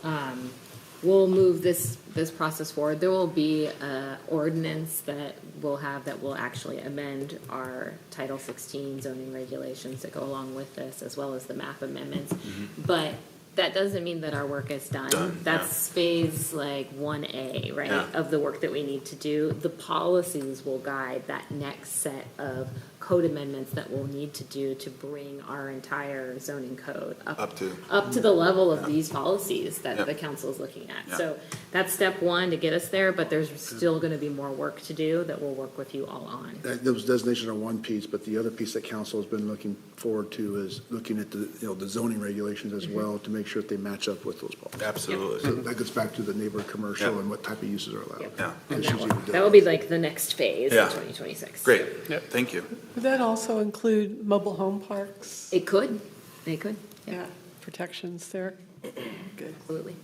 we'll move this process forward. There will be an ordinance that we'll have that will actually amend our Title 16 zoning regulations that go along with this, as well as the map amendments. But that doesn't mean that our work is done. That's phase like 1A, right, of the work that we need to do. The policies will guide that next set of code amendments that we'll need to do to bring our entire zoning code up to the level of these policies that the council is looking at. So that's step one to get us there, but there's still going to be more work to do that we'll work with you all on. Those designations are one piece, but the other piece that council has been looking forward to is looking at the zoning regulations as well to make sure that they match up with those policies. Absolutely. So that gets back to the neighborhood commercial and what type of uses are allowed. And that will be like the next phase in 2026. Great. Thank you. Would that also include mobile home parks? It could. Yeah, protections there. Good. Absolutely.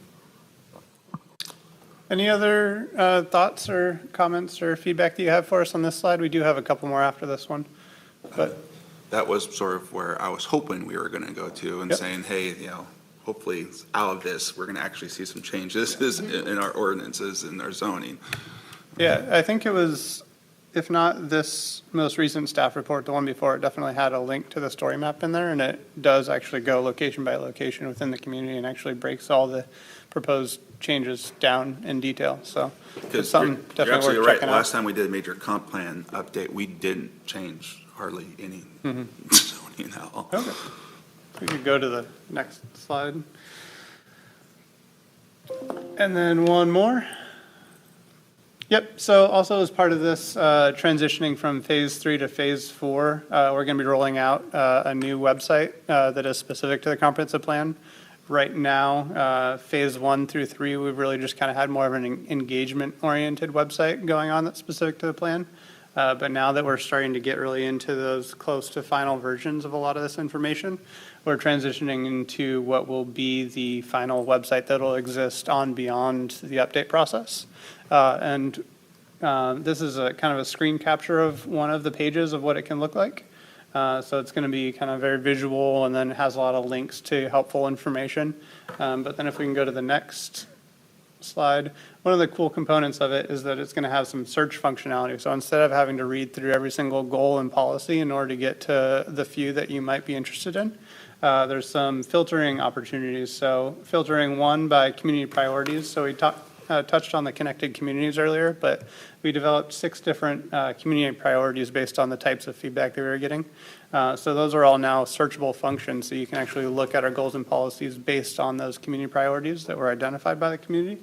Any other thoughts or comments or feedback that you have for us on this slide? We do have a couple more after this one, but. That was sort of where I was hoping we were going to go to and saying, hey, hopefully out of this, we're going to actually see some changes in our ordinances and our zoning. Yeah, I think it was, if not this most recent staff report, the one before, it definitely had a link to the story map in there, and it does actually go location by location within the community and actually breaks all the proposed changes down in detail. So it's something definitely worth checking out. Last time we did a major comp plan update, we didn't change hardly any zoning at all. Okay. We could go to the next slide. And then one more. Yep, so also as part of this transitioning from phase 3 to phase 4, we're going to be rolling out a new website that is specific to the comprehensive plan. Right now, phase 1 through 3, we've really just kind of had more of an engagement-oriented website going on that's specific to the plan. But now that we're starting to get really into those close to final versions of a lot of this information, we're transitioning into what will be the final website that will exist on beyond the update process. And this is a kind of a screen capture of one of the pages of what it can look like. So it's going to be kind of very visual, and then it has a lot of links to helpful information. But then if we can go to the next slide, one of the cool components of it is that it's going to have some search functionality. So instead of having to read through every single goal and policy in order to get to the few that you might be interested in, there's some filtering opportunities. So filtering one by community priorities. So we touched on the connected communities earlier, but we developed 6 different community priorities based on the types of feedback that we were getting. So those are all now searchable functions, so you can actually look at our goals and policies based on those community priorities that were identified by the community.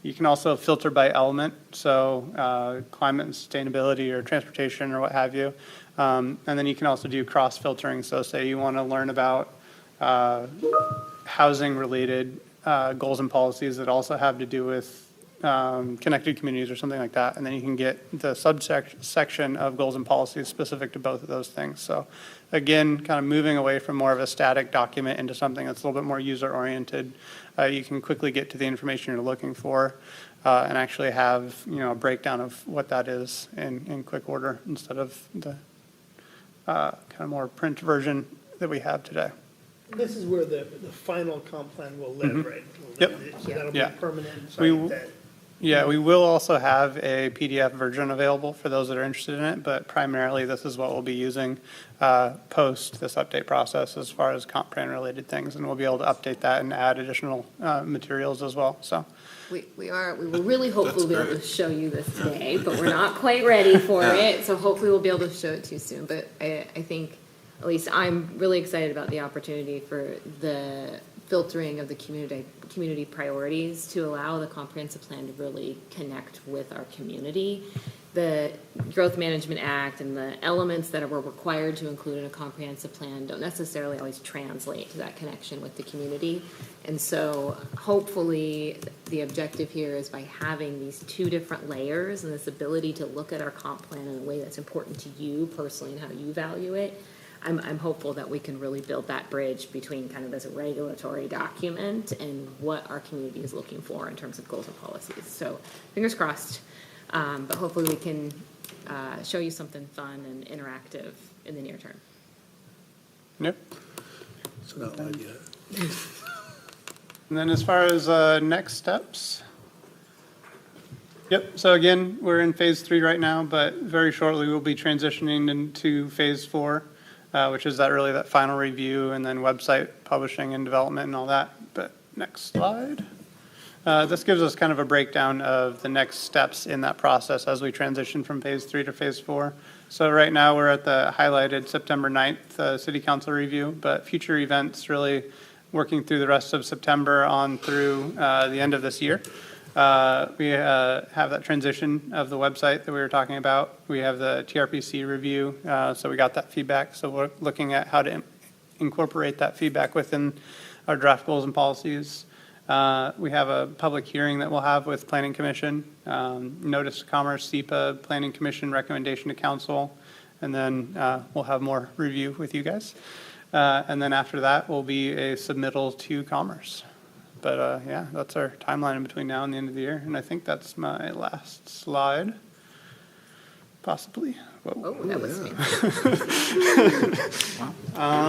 You can also filter by element, so climate and sustainability or transportation or what have you. And then you can also do cross-filtering, so say you want to learn about housing-related goals and policies that also have to do with connected communities or something like that, and then you can get the subsection of goals and policies specific to both of those things. So again, kind of moving away from more of a static document into something that's a little bit more user-oriented. You can quickly get to the information you're looking for and actually have a breakdown of what that is in quick order instead of the kind of more print version that we have today. This is where the final comp plan will live, right? Yep. So that'll be a permanent We- site that. Yeah, we will also have a PDF version available for those that are interested in it, but primarily this is what we'll be using post this update process as far as comp plan related things, and we'll be able to update that and add additional materials as well, so. We were really hopeful to be able to show you this today, but we're not quite ready for it, so hopefully we'll be able to show it to you soon. But I think, at least I'm really excited about the opportunity for the filtering of the community priorities to allow the comprehensive plan to really connect with our community the Growth Management Act and the elements that were required to include in a comprehensive plan don't necessarily always translate to that connection with the community. And so hopefully the objective here is by having these two different layers and this ability to look at our comp plan in a way that's important to you personally and how you value it, I'm hopeful that we can really build that bridge between kind of this regulatory document and what our community is looking for in terms of goals and policies. So fingers crossed, but hopefully we can show you something fun and interactive in the near term. Yep. It's not live yet. And then as far as next steps, yep, so again, we're in phase 3 right now, but very shortly we'll be transitioning into phase 4, which is that final review and then website publishing and development and all that. But next slide. This gives us kind of a breakdown of the next steps in that process as we transition from phase 3 to phase 4. So right now we're at the highlighted September 9th City Council review, but future events really working through the rest of September on through the end of this year. We have that transition of the website that we were talking about. We have the TRPC review, so we got that feedback. So we're looking at how to incorporate that feedback within our draft goals and policies. We have a public hearing that we'll have with Planning Commission, Notice to Commerce, SEPA, Planning Commission recommendation to Council, and then we'll have more review with you guys. And then after that will be a submittal to Commerce. But yeah, that's our timeline in between now and the end of the year. And I think that's my last slide, possibly. Whoa. Oh, that was me.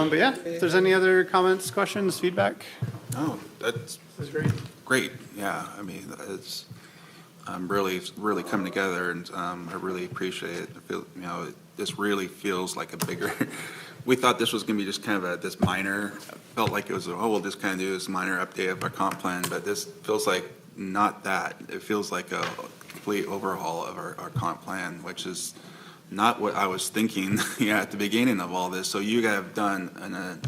But yeah, if there's any other comments, questions, feedback? Oh, that's great. Yeah, I mean, it's really coming together, and I really appreciate it. I feel, this really feels like a bigger. We thought this was going to be just kind of this minor. Felt like it was we'll just kind of do this minor update of our comp plan, but this feels like not that. It feels like a complete overhaul of our comp plan, which is not what I was thinking at the beginning of all this. So you guys have done an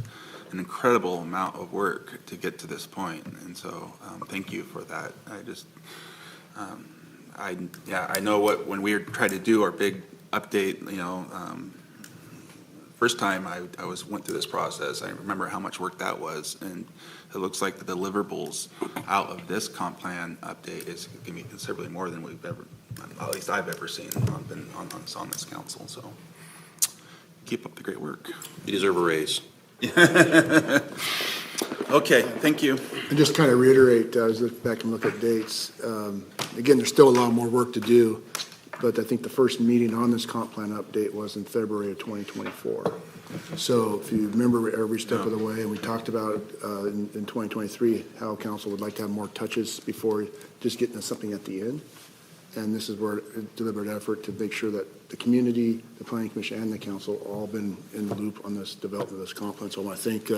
incredible amount of work to get to this point, and so thank you for that. I just, I know when we tried to do our big update, first time I went through this process, I remember how much work that was, and it looks like the deliverables out of this comp plan update is going to be considerably more than we've ever, at least I've ever seen on this council. So keep up the great work. You deserve a raise. Okay, thank you. And just kind of reiterate, I was looking back and look at dates. Again, there's still a lot more work to do, but I think the first meeting on this comp plan update was in February of 2024. So if you remember every step of the way, and we talked about in 2023 how council would like to have more touches before just getting to something at the end. And this is where a deliberate effort to make sure that the community, the Planning Commission, and the council all been in the loop on this development of this comp plan. So I want to thank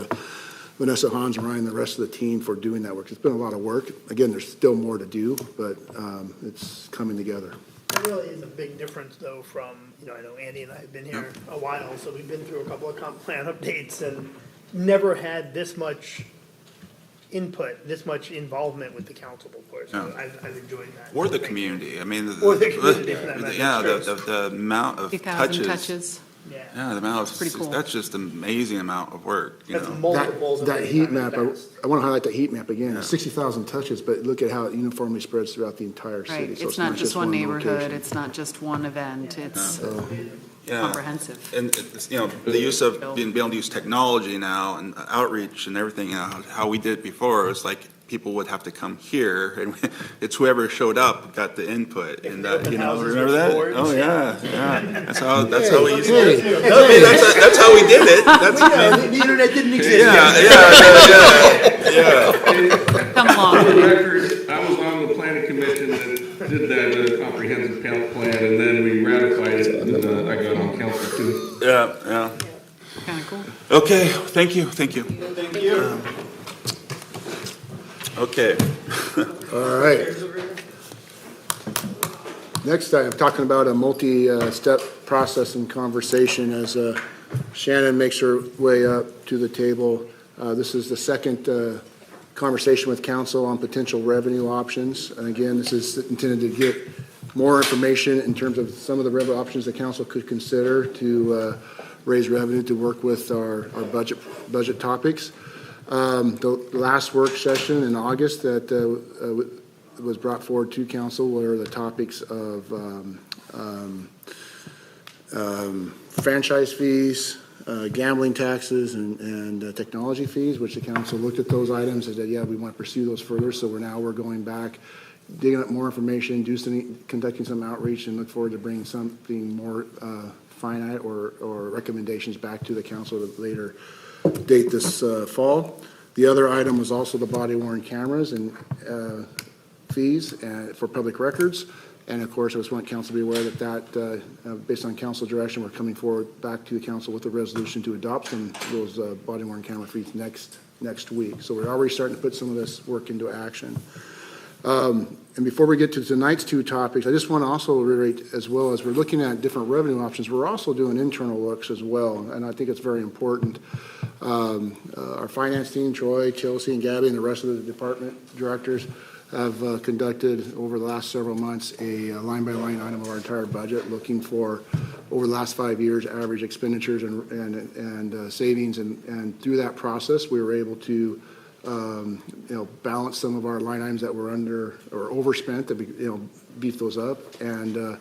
Vanessa, Hans, and Ryan, and the rest of the team for doing that work. It's been a lot of work. Again, there's still more to do, but it's coming together. It really is a big difference, though, from, I know Andy and I have been here a while, so we've been through a couple of comp plan updates and never had this much input, this much involvement with the council before, so I've enjoyed that. Or the community. I mean, Or the community, for that matter. the amount of 8,000 touches. Yeah. the amount of, pretty cool. that's just an amazing amount of work, That's multiples of That any heat time in map, the past. I want to highlight that heat map again. Yeah. 60,000 touches, but look at how it uniformly spreads throughout the entire city. Right, So it's not just one neighborhood, location. it's not just one event, it's comprehensive. And it's, the use of being able to use technology now and outreach and everything, how we did it before, it was like people would have to come here, and it's whoever showed up got the input, and houses remember with that? boards. Oh yeah. That's how we used to do it. I mean, that's how we did it. That's The internet didn't exist. yeah. Come along. For the record, I was on the planning commission that did that comprehensive comp plan, and then we ratified it, and I got on council too. Yeah. Kind of cool. Okay, thank you. Thank you. Okay. All right. Next, I'm talking about a multi-step process and conversation as Shannon makes her way up to the table. This is the second conversation with council on potential revenue options. And again, this is intended to get more information in terms of some of the revenue options the council could consider to raise revenue to work with our budget topics. The last work session in August that was brought forward to council were the topics of franchise fees, gambling taxes, and technology fees, which the council looked at those items and said, yeah, we want to pursue those further. So we're going back, digging up more information, conducting some outreach, and look forward to bringing something more finite or recommendations back to the council at a later date this fall. The other item was also the body-worn cameras and fees for public records. And of course, I just want council to be aware that based on council direction, we're coming forward back to the council with a resolution to adopt those body-worn camera fees next week. So we're already starting to put some of this work into action. And before we get to tonight's two topics, I just want to also reiterate, as well as we're looking at different revenue options, we're also doing internal looks as well, and I think it's very important. Our finance team, Troy, Chelsea, and Gabby, and the rest of the department directors have conducted over the last several months a line-by-line item of our entire budget, looking for over the last 5 years average expenditures and savings, and through that process, we were able to balance some of our line items that were under or overspent, that beef those up, and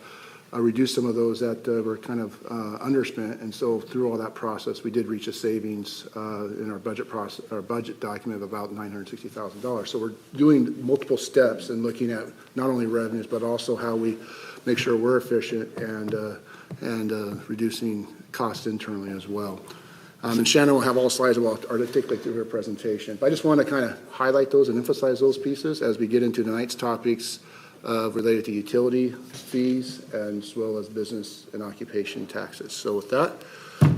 reduce some of those that were kind of underspent. And so through all that process, we did reach a savings in our budget document of about $960,000. So we're doing multiple steps and looking at not only revenues, but also how we make sure we're efficient and reducing costs internally as well. And Shannon will have all slides about articulate through her presentation. But I just want to kind of highlight those and emphasize those pieces as we get into tonight's topics related to utility fees as well as business and occupation taxes. So with that,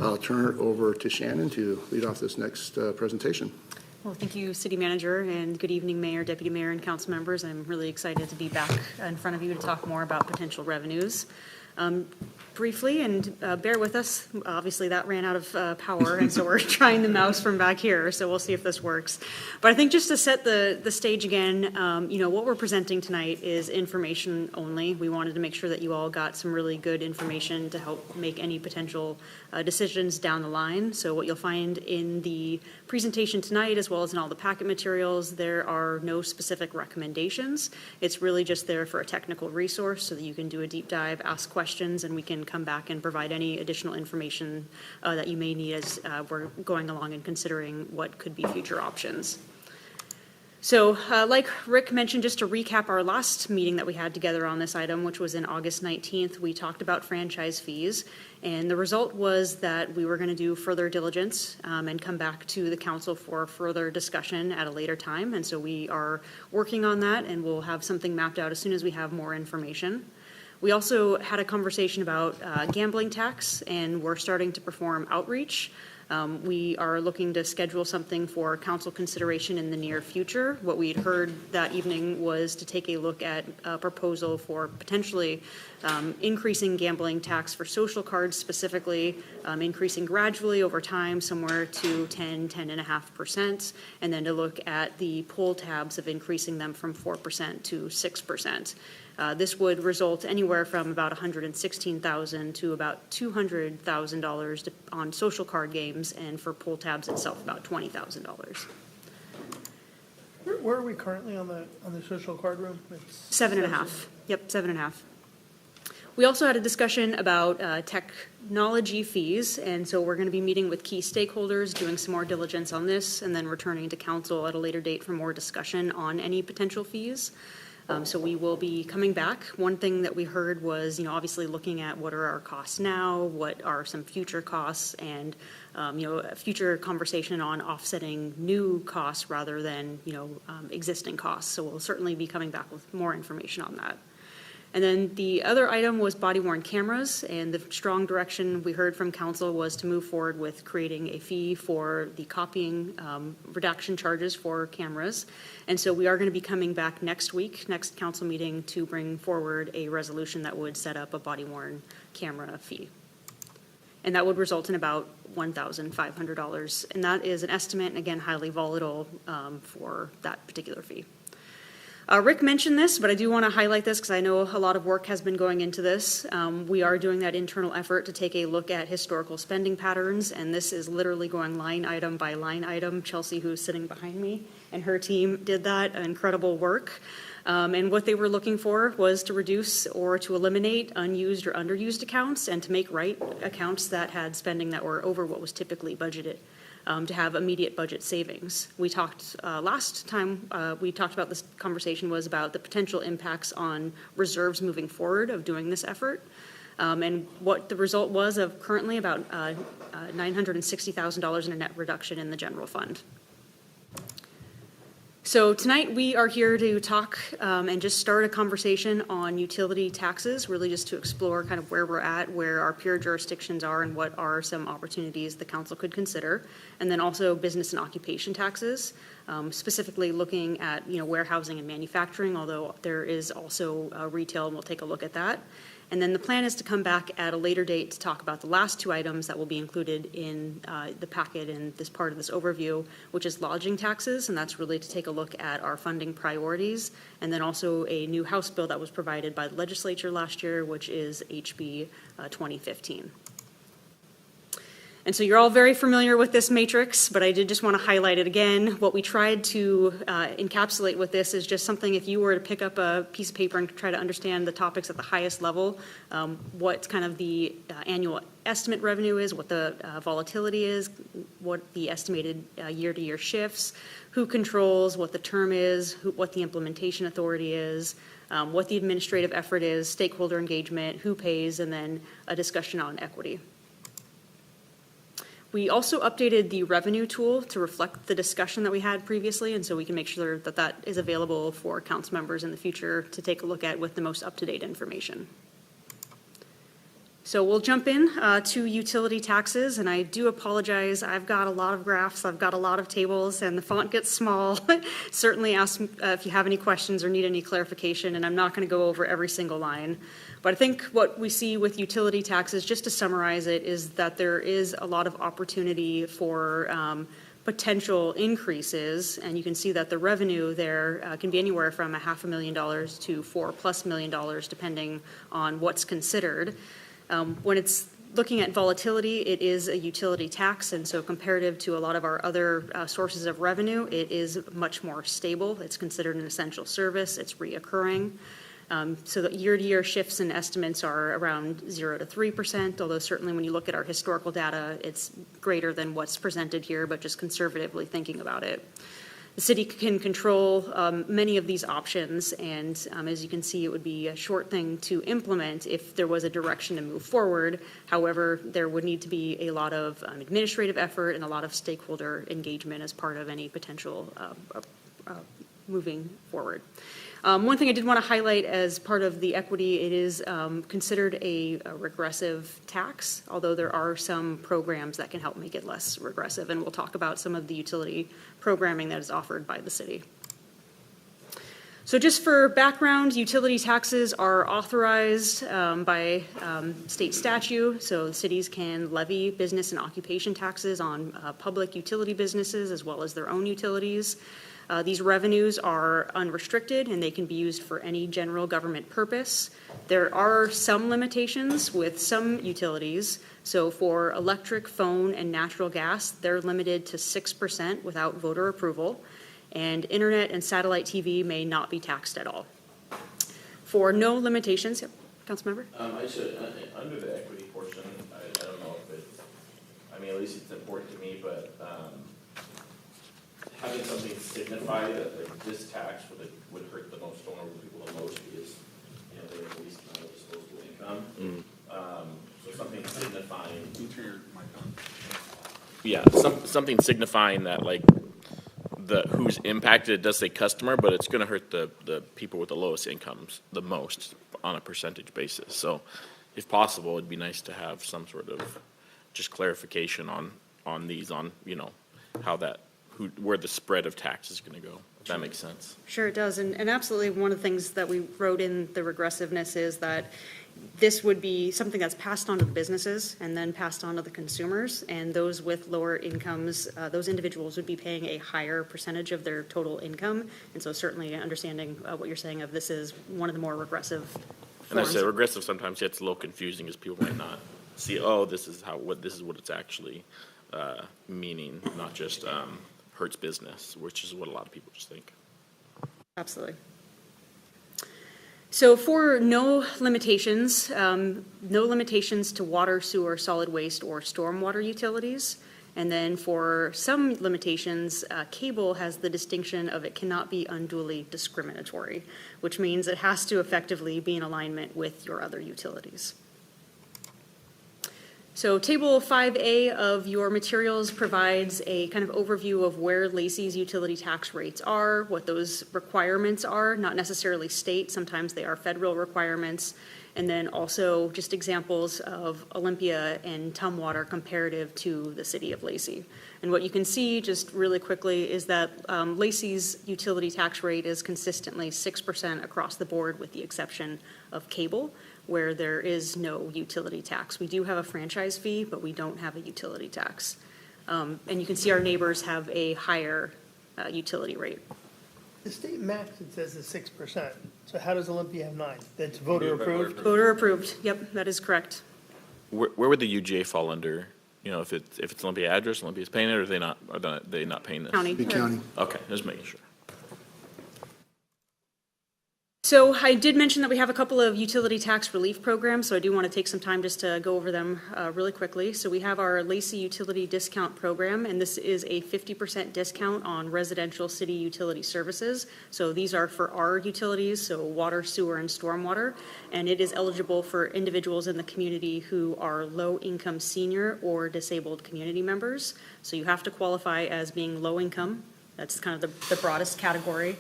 I'll turn it over to Shannon to lead off this next presentation. Well, thank you, City Manager, and good evening, Mayor, Deputy Mayor, and Council members. I'm really excited to be back in front of you to talk more about potential revenues. Briefly, and bear with us, obviously that ran out of power, and so we're trying the mouse from back here, so we'll see if this works. But I think just to set the stage again, what we're presenting tonight is information only. We wanted to make sure that you all got some really good information to help make any potential decisions down the line. So what you'll find in the presentation tonight, as well as in all the packet materials, there are no specific recommendations. It's really just there for a technical resource so that you can do a deep dive, ask questions, and we can come back and provide any additional information that you may need as we're going along and considering what could be future options. So like Rick mentioned, just to recap our last meeting that we had together on this item, which was in August 19th, we talked about franchise fees, and the result was that we were going to do further diligence and come back to the council for further discussion at a later time. And so we are working on that, and we'll have something mapped out as soon as we have more information. We also had a conversation about gambling tax, and we're starting to perform outreach. We are looking to schedule something for council consideration in the near future. What we had heard that evening was to take a look at a proposal for potentially increasing gambling tax for social cards specifically, increasing gradually over time somewhere to 10.5%, and then to look at the pull tabs of increasing them from 4% to 6%. This would result anywhere from about $116,000 to about $200,000 on social card games, and for pull tabs itself, about $20,000. Where are we currently on the social card room? It's 7.5. Yep, 7.5. We also had a discussion about technology fees, and so we're going to be meeting with key stakeholders, doing some more diligence on this, and then returning to council at a later date for more discussion on any potential fees. So we will be coming back. One thing that we heard was, obviously looking at what are our costs now, what are some future costs, and, a future conversation on offsetting new costs rather than, existing costs. So we'll certainly be coming back with more information on that. And then the other item was body-worn cameras, and the strong direction we heard from council was to move forward with creating a fee for the copying redaction charges for cameras. And so we are going to be coming back next week, next council meeting, to bring forward a resolution that would set up a body-worn camera fee. And that would result in about $1,500. And that is an estimate, and again, highly volatile for that particular fee. Rick mentioned this, but I do want to highlight this because I know a lot of work has been going into this. We are doing that internal effort to take a look at historical spending patterns, and this is literally going line item by line item. Chelsea, who's sitting behind me, and her team did that incredible work. And what they were looking for was to reduce or to eliminate unused or underused accounts and to make right accounts that had spending that were over what was typically budgeted. To have immediate budget savings. We talked last time we talked about this conversation was about the potential impacts on reserves moving forward of doing this effort. And what the result was of currently about $960,000 in a net reduction in the general fund. So tonight we are here to talk and just start a conversation on utility taxes, really just to explore kind of where we're at, where our peer jurisdictions are, and what are some opportunities the council could consider. And then also business and occupation taxes, specifically looking at warehousing and manufacturing, although there is also retail, and we'll take a look at that. And then the plan is to come back at a later date to talk about the last two items that will be included in the packet in this part of this overview, which is lodging taxes, and that's really to take a look at our funding priorities, and then also a new House bill that was provided by the legislature last year, which is HB 2015. And so you're all very familiar with this matrix, but I did just want to highlight it again. What we tried to encapsulate with this is just something if you were to pick up a piece of paper and try to understand the topics at the highest level, what kind of the annual estimate revenue is, what the volatility is, what the estimated year-to-year shifts, who controls, what the term is, what the implementation authority is, what the administrative effort is, stakeholder engagement, who pays, and then a discussion on equity. We also updated the revenue tool to reflect the discussion that we had previously, and so we can make sure that that is available for council members in the future to take a look at with the most up-to-date information. So we'll jump in to utility taxes, and I do apologize. I've got a lot of graphs, I've got a lot of tables, and the font gets small. Certainly ask if you have any questions or need any clarification, and I'm not going to go over every single line. But I think what we see with utility taxes, just to summarize it, is that there is a lot of opportunity for potential increases, and you can see that the revenue there can be anywhere from $500,000 to $4+ million, depending on what's considered. When it's looking at volatility, it is a utility tax, and so comparative to a lot of our other sources of revenue, it is much more stable. It's considered an essential service. It's reoccurring. So the year-to-year shifts in estimates are around 0 to 3%, although certainly when you look at our historical data, it's greater than what's presented here, but just conservatively thinking about it. The city can control many of these options, and as you can see, it would be a short thing to implement if there was a direction to move forward. However, there would need to be a lot of administrative effort and a lot of stakeholder engagement as part of any potential moving forward. One thing I did want to highlight as part of the equity, it is considered a regressive tax, although there are some programs that can help make it less regressive, and we'll talk about some of the utility programming that is offered by the city. So just for background, utility taxes are authorized by state statute, so cities can levy business and occupation taxes on public utility businesses as well as their own utilities. These revenues are unrestricted and they can be used for any general government purpose. There are some limitations with some utilities. So for electric, phone, and natural gas, they're limited to 6% without voter approval. And internet and satellite TV may not be taxed at all. For no limitations, Councilmember? I should, under the equity portion, I don't know if it, I mean, at least it's important to me, but having something signify that like, this tax would hurt the most vulnerable people the most because they have the least amount of disposable income. So something signifying. Yeah, something signifying that like who's impacted. It does say customer, but it's going to hurt the people with the lowest incomes the most on a percentage basis. So, if possible, it'd be nice to have some sort of just clarification on these how that. Where the spread of tax is going to go, if that makes sense. Sure, it does. And absolutely one of the things that we wrote in the regressiveness is that This would be something that's passed on to the businesses and then passed on to the consumers, and those with lower incomes, those individuals would be paying a higher percentage of their total income. And so certainly understanding what you're saying of this is one of the more regressive And I forms. say regressive sometimes gets a little confusing because people might not see, oh, this is what it's actually meaning, not just hurts business, which is what a lot of people just think. Absolutely. So for no limitations to water, sewer, solid waste, or stormwater utilities. And then for some limitations, cable has the distinction of it cannot be unduly discriminatory, which means it has to effectively be in alignment with your other utilities. So Table 5A of your materials provides a kind of overview of where Lacey's utility tax rates are, what those requirements are, not necessarily state, sometimes they are federal requirements, and then also just examples of Olympia and Tumwater comparative to the city of Lacey. And what you can see just really quickly is that Lacey's utility tax rate is consistently 6% across the board with the exception of cable, where there is no utility tax. We do have a franchise fee, but we don't have a utility tax. And you can see our neighbors have a higher utility rate. The state max, it says is 6%. So how does Olympia have 9? That's voter approved? Voter approved, yep, that is correct. Where would the UJ fall under? You know, if it's Olympia address, Olympia's paying it, or are they not paying this? County. Be county. Okay, just making sure. So I did mention that we have a couple of utility tax relief programs, so I do want to take some time just to go over them really quickly. So we have our Lacey Utility Discount Program, and this is a 50% discount on residential city utility services. So these are for our utilities, so water, sewer, and stormwater, and it is eligible for individuals in the community who are low-income senior or disabled community members. So you have to qualify as being low income. That's kind of the broadest category.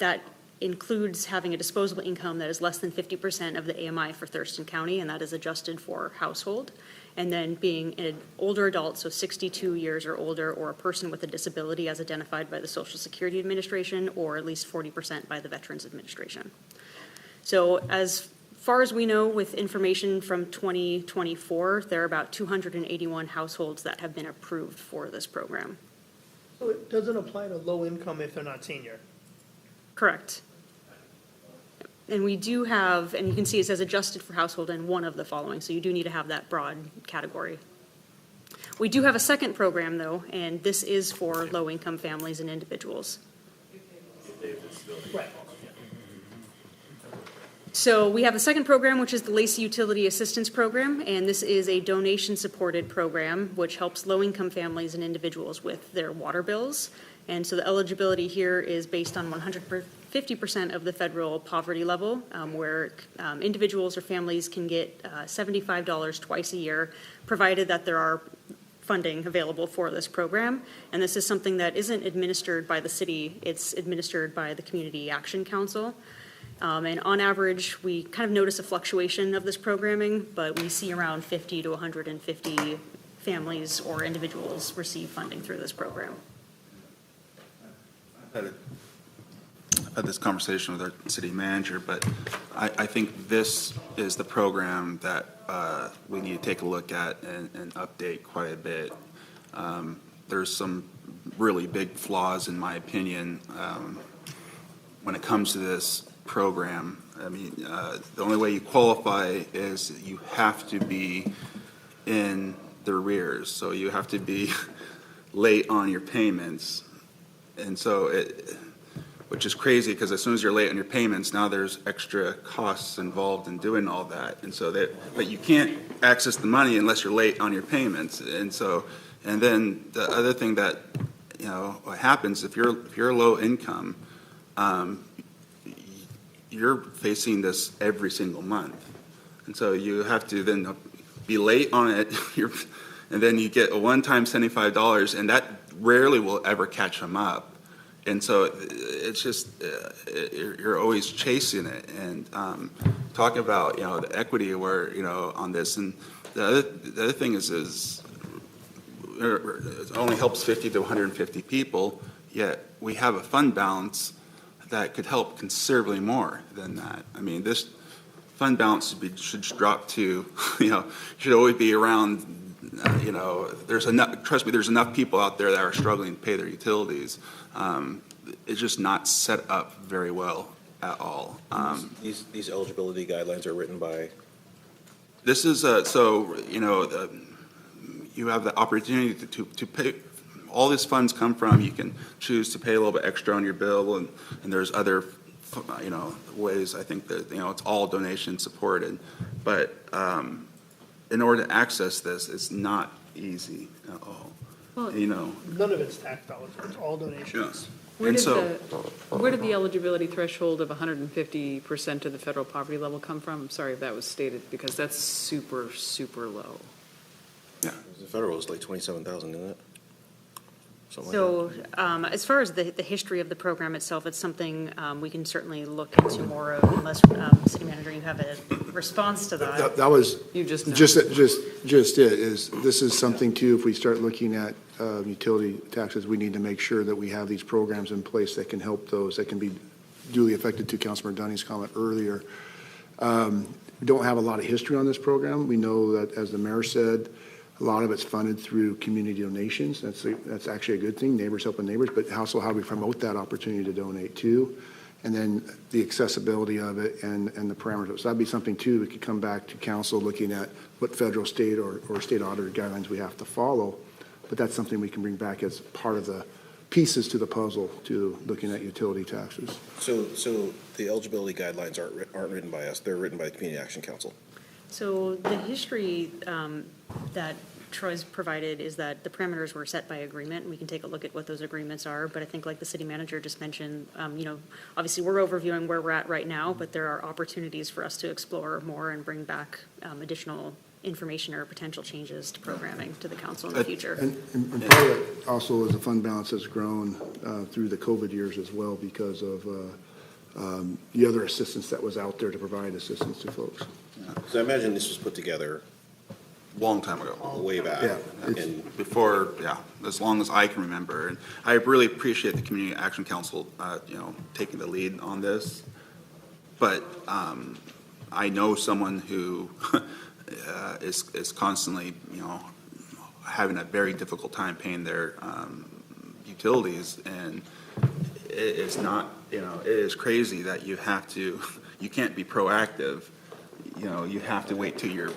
That includes having a disposable income that is less than 50% of the AMI for Thurston County, and that is adjusted for household. And then being an older adult, so 62 years or older, or a person with a disability as identified by the Social Security Administration, or at least 40% by the Veterans Administration. So as far as we know, with information from 2024, there are about 281 households that have been approved for this program. So it doesn't apply to low income if they're not senior? Correct. And we do have, and you can see it says adjusted for household and one of the following, so you do need to have that broad category. We do have a second program, though, and this is for low-income families and individuals. Right. So we have a second program, which is the Lacey Utility Assistance Program, and this is a donation-supported program which helps low-income families and individuals with their water bills. And so the eligibility here is based on 150% of the federal poverty level, where individuals or families can get $75 twice a year, provided that there are funding available for this program. And this is something that isn't administered by the city, it's administered by the Community Action Council. And on average, we kind of notice a fluctuation of this programming, but we see around 50 to 150 families or individuals receive funding through this program. I've had this conversation with our city manager, but I think this is the program that we need to take a look at and update quite a bit. There's some really big flaws, in my opinion, when it comes to this program. I mean, the only way you qualify is you have to be in the arrears, so you have to be late on your payments. And so which is crazy because as soon as you're late on your payments, now there's extra costs involved in doing all that. And so but you can't access the money unless you're late on your payments. And then the other thing that, what happens if you're low income, you're facing this every single month. And so you have to then be late on it, and then you get a one-time $75, and that rarely will ever catch them up. And so it's just, you're always chasing it. And talking about, the equity where, on this. And the other thing is it only helps 50 to 150 people, yet we have a fund balance that could help considerably more than that. I mean, this fund balance should drop to, should always be around, there's enough, trust me, there's enough people out there that are struggling to pay their utilities. It's just not set up very well at all. These eligibility guidelines are written by? This is, you have the opportunity to pay, all these funds come from, you can choose to pay a little bit extra on your bill, and there's other, ways, I think that, it's all donation supported. But in order to access this, it's not easy at all. Well, None of it's tax dollars, it's all donations. Where did the eligibility threshold of 150% of the federal poverty level come from? I'm sorry if that was stated, because that's super, super low. Yeah. The federal is like 27,000, isn't it? Something So as far as the history of the program itself, it's something we can certainly look into more of, unless, City Manager, you have a response to that. That was You just know. just it, is this is something too, if we start looking at utility taxes, we need to make sure that we have these programs in place that can help those, that can be duly affected, to Councilmember Dunning's comment earlier. We don't have a lot of history on this program. We know that, as the mayor said, a lot of it's funded through community donations. That's actually a good thing, neighbors helping neighbors, but also how we promote that opportunity to donate too. And then the accessibility of it and the parameters. So that'd be something too, we could come back to council looking at what federal, state, or state auditor guidelines we have to follow. But that's something we can bring back as part of the pieces to the puzzle to looking at utility taxes. So the eligibility guidelines aren't written by us, they're written by the Community Action Council. So the history that Troy's provided is that the parameters were set by agreement, and we can take a look at what those agreements are. But I think, like the city manager just mentioned, obviously we're overviewing where we're at right now, but there are opportunities for us to explore more and bring back additional information or potential changes to programming to the council in the future. And part of it also is the fund balance has grown through the COVID years as well, because of the other assistance that was out there to provide assistance to folks. So I imagine this was put together long time ago. Way back. Yeah. And Before, as long as I can remember. And I really appreciate the Community Action Council, taking the lead on this. But I know someone who is constantly, having a very difficult time paying their utilities, and it is not, it is crazy that you can't be proactive. You have to wait till your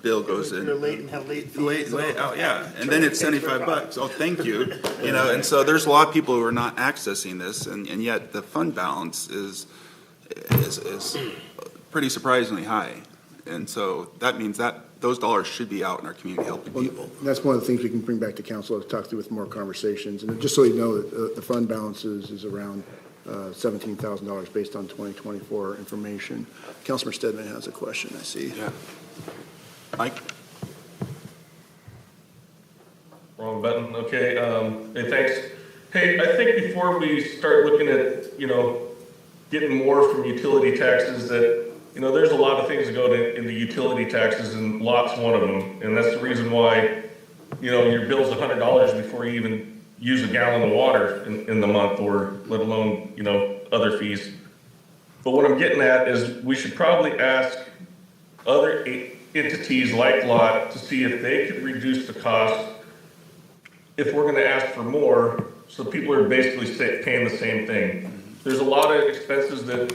bill goes in. You're late and have late fees. Late, oh, yeah, and then it's $75. Oh, thank you. And so there's a lot of people who are not accessing this, and yet the fund balance is pretty surprisingly high. And so that means that those dollars should be out in our community helping people. That's one of the things we can bring back to council to talk through with more conversations. And just so you know, the fund balance is around $17,000 based on 2024 information. Councilor Stedman has a question, I see. Yeah. Mike? Wrong button, okay, hey, thanks. Hey, I think before we start looking at, getting more from utility taxes, that, there's a lot of things that go into utility taxes, and lots one of them. And that's the reason why, your bill's $100 before you even use a gallon of water in the month, or let alone, other fees. But what I'm getting at is we should probably ask other entities like LOT to see if they could reduce the cost if we're going to ask for more, so people are basically paying the same thing. There's a lot of expenses that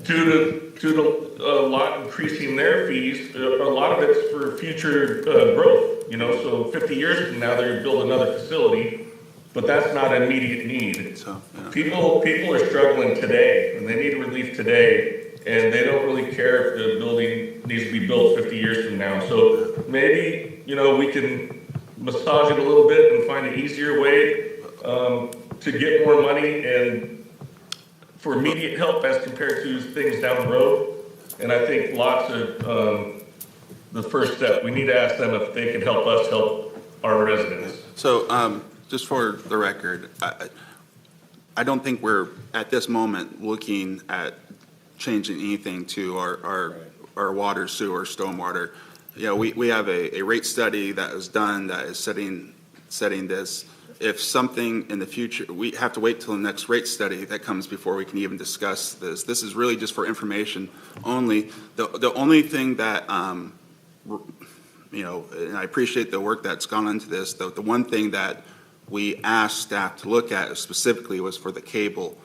due to LOT increasing their fees, a lot of it's for future growth. So 50 years from now, they're going to build another facility, but that's not an immediate need. So, yeah. People are struggling today, and they need relief today. And they don't really care if the building needs to be built 50 years from now. So maybe, we can massage it a little bit and find an easier way to get more money and for immediate help as compared to things down the road. And I think lots of the first step. We need to ask them if they can help us help our residents. So just for the record, I don't think we're at this moment looking at changing anything to our water, sewer, stormwater. We have a rate study that was done that is setting this. if something in the future, we have to wait till the next rate study that comes before we can even discuss this. This is really just for information only. The only thing that, and I appreciate the work that's gone into this, the one thing that we asked staff to look at specifically was for the cable.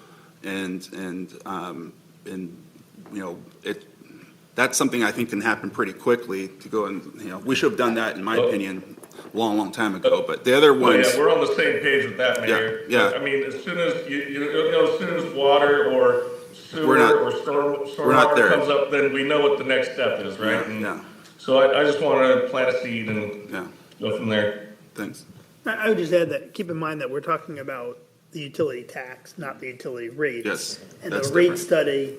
That's something I think can happen pretty quickly to go and, we should have done that, in my opinion, a long time ago, but the other ones. Yeah, we're on the same page with that, Mayor. Yeah. I mean, as soon as, as soon as water or sewer or we're not stormwater there. comes up, then we know what the next step is, right? Yeah. So I just want to plant a seed and go from there. Thanks. I would just add that, keep in mind that we're talking about the utility tax, not the utility rates. Yes, And that's the rate different. study,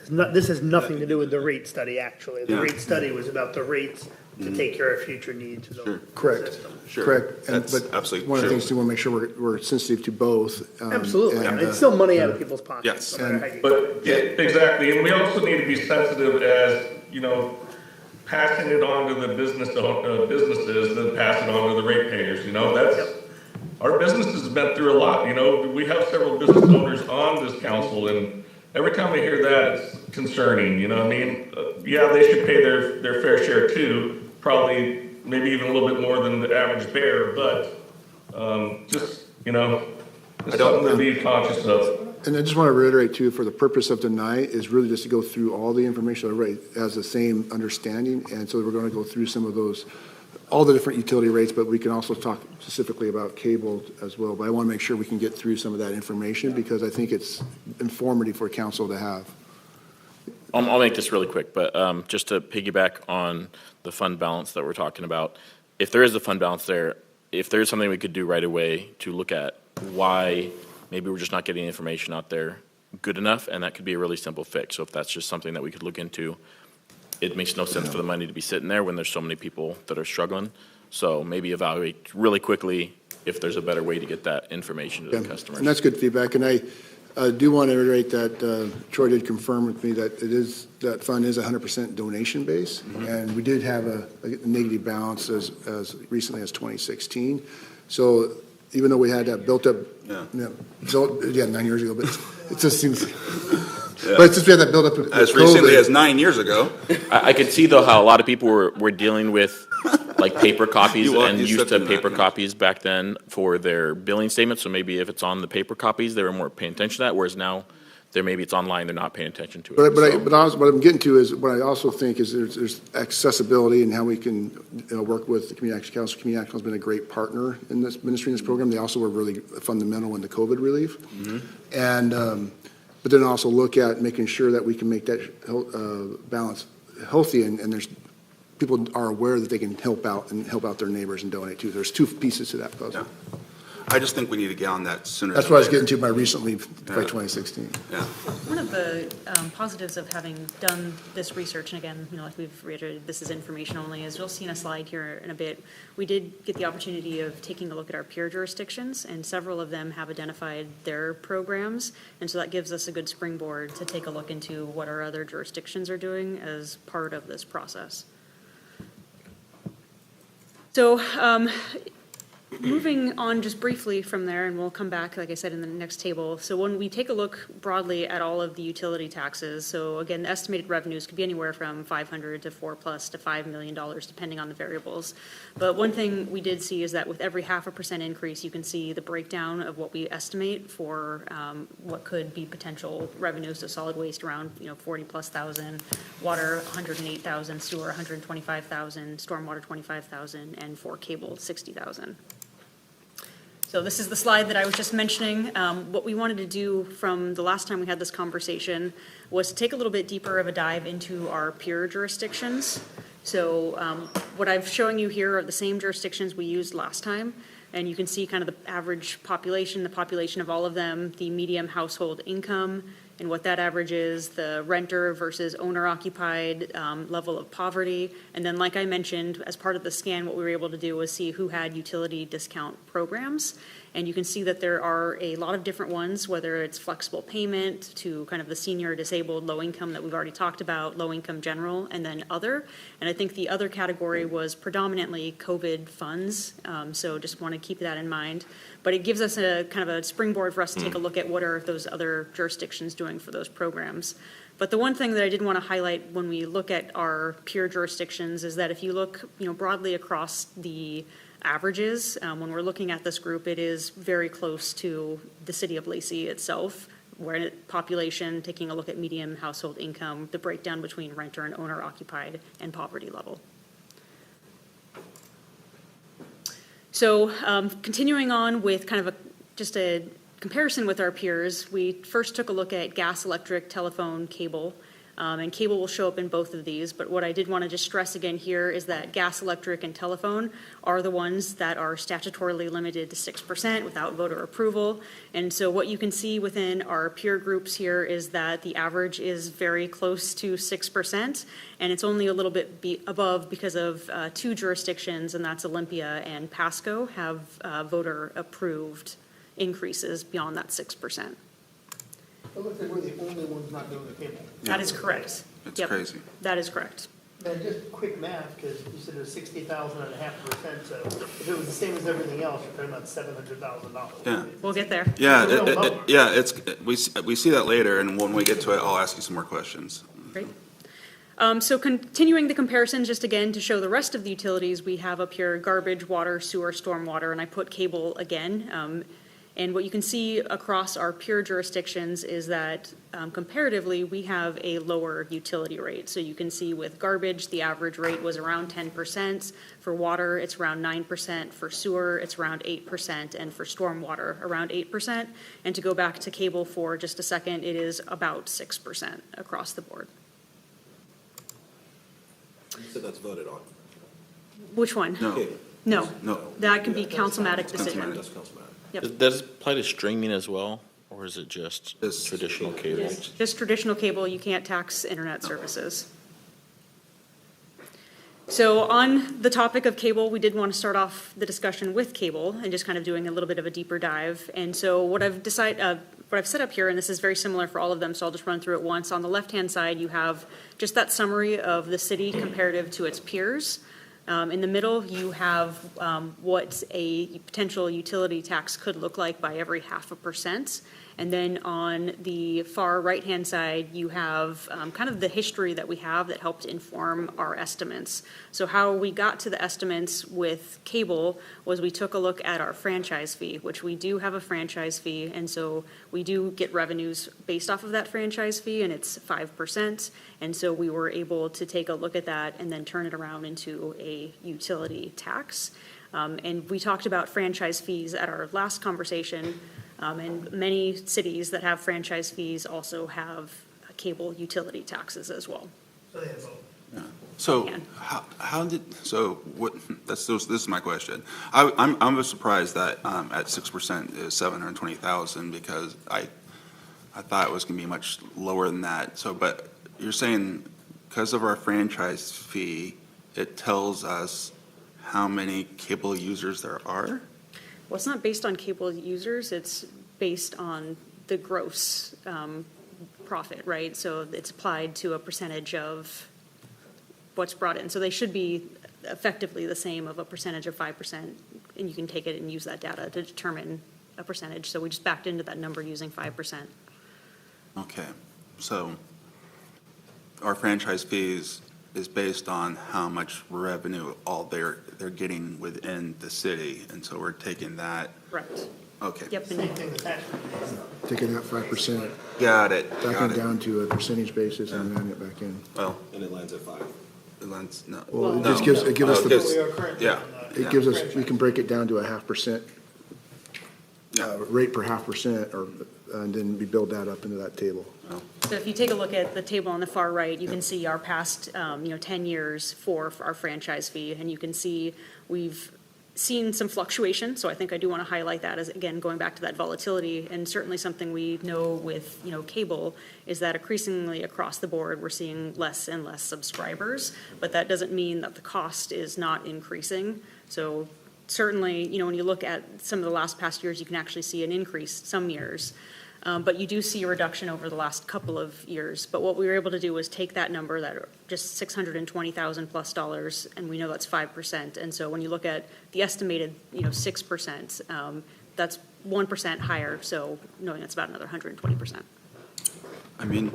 this has nothing to do with the rate study, actually. The Yeah. rate study was about the rates to take care of future needs of the Sure. Correct. Sure. Correct. And- That's but absolutely one of the true. things too, we want to make sure we're sensitive to both. Absolutely, and, it's still money out of people's pockets. Yes. no matter how you- But, yeah, exactly, and we also need to be sensitive as, passing it on to the businesses, then pass it on to the ratepayers, that's, our business has been through a lot, we have several business owners on this council, and every time we hear that, it's concerning, yeah, they should pay their fair share too, probably, maybe even a little bit more than the average bear, but, it's something to be conscious of. And I just want to reiterate too, for the purpose of tonight is really just to go through all the information. Everybody has the same understanding. And so we're going to go through some of those, all the different utility rates, but we can also talk specifically about cable as well. But I want to make sure we can get through some of that information because I think it's informative for council to have. I'll make this really quick, but just to piggyback on the fund balance that we're talking about, if there is a fund balance there, if there's something we could do right away to look at why maybe we're just not getting information out there good enough, and that could be a really simple fix. So if that's just something that we could look into, it makes no sense for the money to be sitting there when there's so many people that are struggling. So maybe evaluate really quickly if there's a better way to get that information to the customers. And that's good feedback. And I do want to reiterate that Troy did confirm with me that that fund is 100% donation based. Mm-hmm. And we did have a negative balance as recently as 2016. So even though we had that built up, 9 years ago, but it just seems, but it's just we had that built up. As recently as 9 years ago. I could see though how a lot of people were dealing with like paper copies and used to paper copies back then for their billing statements. So maybe if it's on the paper copies, they were more paying attention to that. Whereas now, maybe it's online, they're not paying attention to it. What I'm getting to is what I also think is there's accessibility and how we can work with the Community Action Council. Community Action Council has been a great partner in this ministry in this program. They also were really fundamental in the COVID relief, and but then also look at making sure that we can make that balance healthy and there's people are aware that they can help out their neighbors and donate too. There's two pieces to that puzzle. Yeah. I just think we need to get on that sooner. That's what I was getting to by recently, by 2016. Yeah. One of the positives of having done this research, and again, like we've reiterated, this is information only, is you'll see in a slide here in a bit, we did get the opportunity of taking a look at our peer jurisdictions, and several of them have identified their programs, and so that gives us a good springboard to take a look into what our other jurisdictions are doing as part of this process. So, moving on just briefly from there, and we'll come back, like I said, in the next table. So when we take a look broadly at all of the utility taxes, so again, the estimated revenues could be anywhere from $500 to $4+ to $5 million, depending on the variables. But one thing we did see is that with every 0.5% increase, you can see the breakdown of what we estimate for what could be potential revenues. So solid waste around 40,000+, water 108,000, sewer 125,000, stormwater 25,000, and for cable 60,000. So this is the slide that I was just mentioning. What we wanted to do from the last time we had this conversation was to take a little bit deeper of a dive into our peer jurisdictions. So what I'm showing you here are the same jurisdictions we used last time. And you can see kind of the average population, the population of all of them, the median household income, and what that average is, the renter versus owner-occupied level of poverty. And then, like I mentioned, as part of the scan, what we were able to do was see who had utility discount programs. And you can see that there are a lot of different ones, whether it's flexible payment to kind of the senior, disabled, low income that we've already talked about, low income general, and then other. And I think the other category was predominantly COVID funds. So just want to keep that in mind. But it gives us a kind of a springboard for us to take a look at what are those other jurisdictions doing for those programs. But the one thing that I did want to highlight when we look at our peer jurisdictions is that if you look, broadly across the averages, when we're looking at this group, it is very close to the city of Lacey itself, where population, taking a look at median household income, the breakdown between renter and owner occupied, and poverty level. So continuing on with kind of just a comparison with our peers, we first took a look at gas, electric, telephone, cable. And cable will show up in both of these, but what I did want to just stress again here is that gas, electric, and telephone are the ones that are statutorily limited to 6% without voter approval. And so what you can see within our peer groups here is that the average is very close to 6%, and it's only a little bit above because of two jurisdictions, and that's Olympia and Pasco, have voter-approved increases beyond that 6%. It looks like we're the only ones not doing the cable. That is correct. It's Yep, crazy. that is correct. And just quick math, because you said it was 60,000.5%, so if it was the same as everything else, you're talking about $700,000. Yeah. We'll get there. Yeah, It's a real number. we see that later, and when we get to it, I'll ask you some more questions. Great. So continuing the comparisons, just again to show the rest of the utilities, we have up here garbage, water, sewer, stormwater, and I put cable again. And what you can see across our peer jurisdictions is that comparatively, we have a lower utility rate. So you can see with garbage, the average rate was around 10%. For water, it's around 9%. For sewer, it's around 8%. And for stormwater, around 8%. And to go back to cable for just a second, it is about 6% across the board. You said that's voted on. Which one? No. No. No. That can be councilmatic decision. That's councilmatic. Yep. Does it apply to streaming as well, or is it just It's traditional cable? Just traditional cable, you can't tax internet services. So on the topic of cable, we did want to start off the discussion with cable and just kind of doing a little bit of a deeper dive. And so what I've set up here, and this is very similar for all of them, so I'll just run through it once. On the left-hand side, you have just that summary of the city comparative to its peers. In the middle, you have what a potential utility tax could look like by every 0.5%. And then on the far right-hand side, you have kind of the history that we have that helped inform our estimates. So how we got to the estimates with cable was we took a look at our franchise fee, which we do have a franchise fee, and so we do get revenues based off of that franchise fee, and it's 5%. And so we were able to take a look at that and then turn it around into a utility tax. And we talked about franchise fees at our last conversation. And many cities that have franchise fees also have cable utility taxes as well. So they have both. Yeah. So this is my question. I was surprised that at 6% is 720,000 because I thought it was going to be much lower than that. So, but you're saying because of our franchise fee, it tells us how many cable users there are? Well, it's not based on cable users, it's based on the gross profit, right? So it's applied to a percentage of what's brought in. So they should be effectively the same of a percentage of 5%, and you can take it and use that data to determine a percentage. So we just backed into that number using 5%. Okay, so our franchise fees is based on how much revenue all they're getting within the city, and so we're taking that. Correct. Okay. Yep. Same thing the tax rate is, though. Taking that 5%, Got it. backing down to a percentage basis and then it back in. Well, And it lands at 5. it lands, no. Well, it No. just gives us Oh, the, We are currently Yeah. on the it gives us, franchise. we can break it down to a 0.5% Yeah. rate per 0.5%, or, and then we build that up into that table. So if you take a look at the table on the far right, you can see our past, 10 years for our franchise fee, and you can see we've seen some fluctuation. So I think I do want to highlight that as, again, going back to that volatility, and certainly something we know with, cable is that increasingly across the board, we're seeing less and less subscribers, but that doesn't mean that the cost is not increasing. So certainly, when you look at some of the past years, you can actually see an increase some years. But you do see a reduction over the last couple of years. But what we were able to do was take that number, that just $620,000 plus dollars, and we know that's 5%. And so when you look at the estimated, 6%, that's 1% higher. So knowing that's about another 120%. I mean,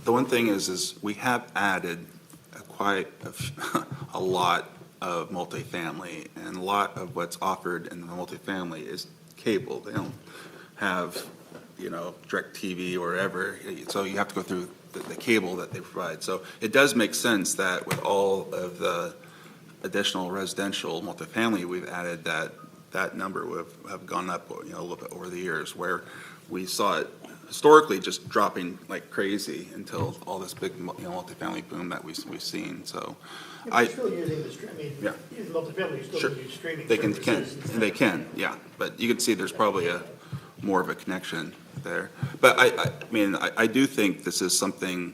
the one thing is we have added quite a lot of multifamily, and a lot of what's offered in the multifamily is cable. They don't have, direct TV or whatever, so you have to go through the cable that they provide. So it does make sense that with all of the additional residential multifamily we've added, that number would have gone up, a little bit over the years, where we saw it historically just dropping like crazy until all this big, multifamily boom that we've seen. So You're still using yeah. using multifamily, you're still Sure. going to use streaming They can, services. and they can, yeah. But you can see there's probably more of a connection there. But I do think this is something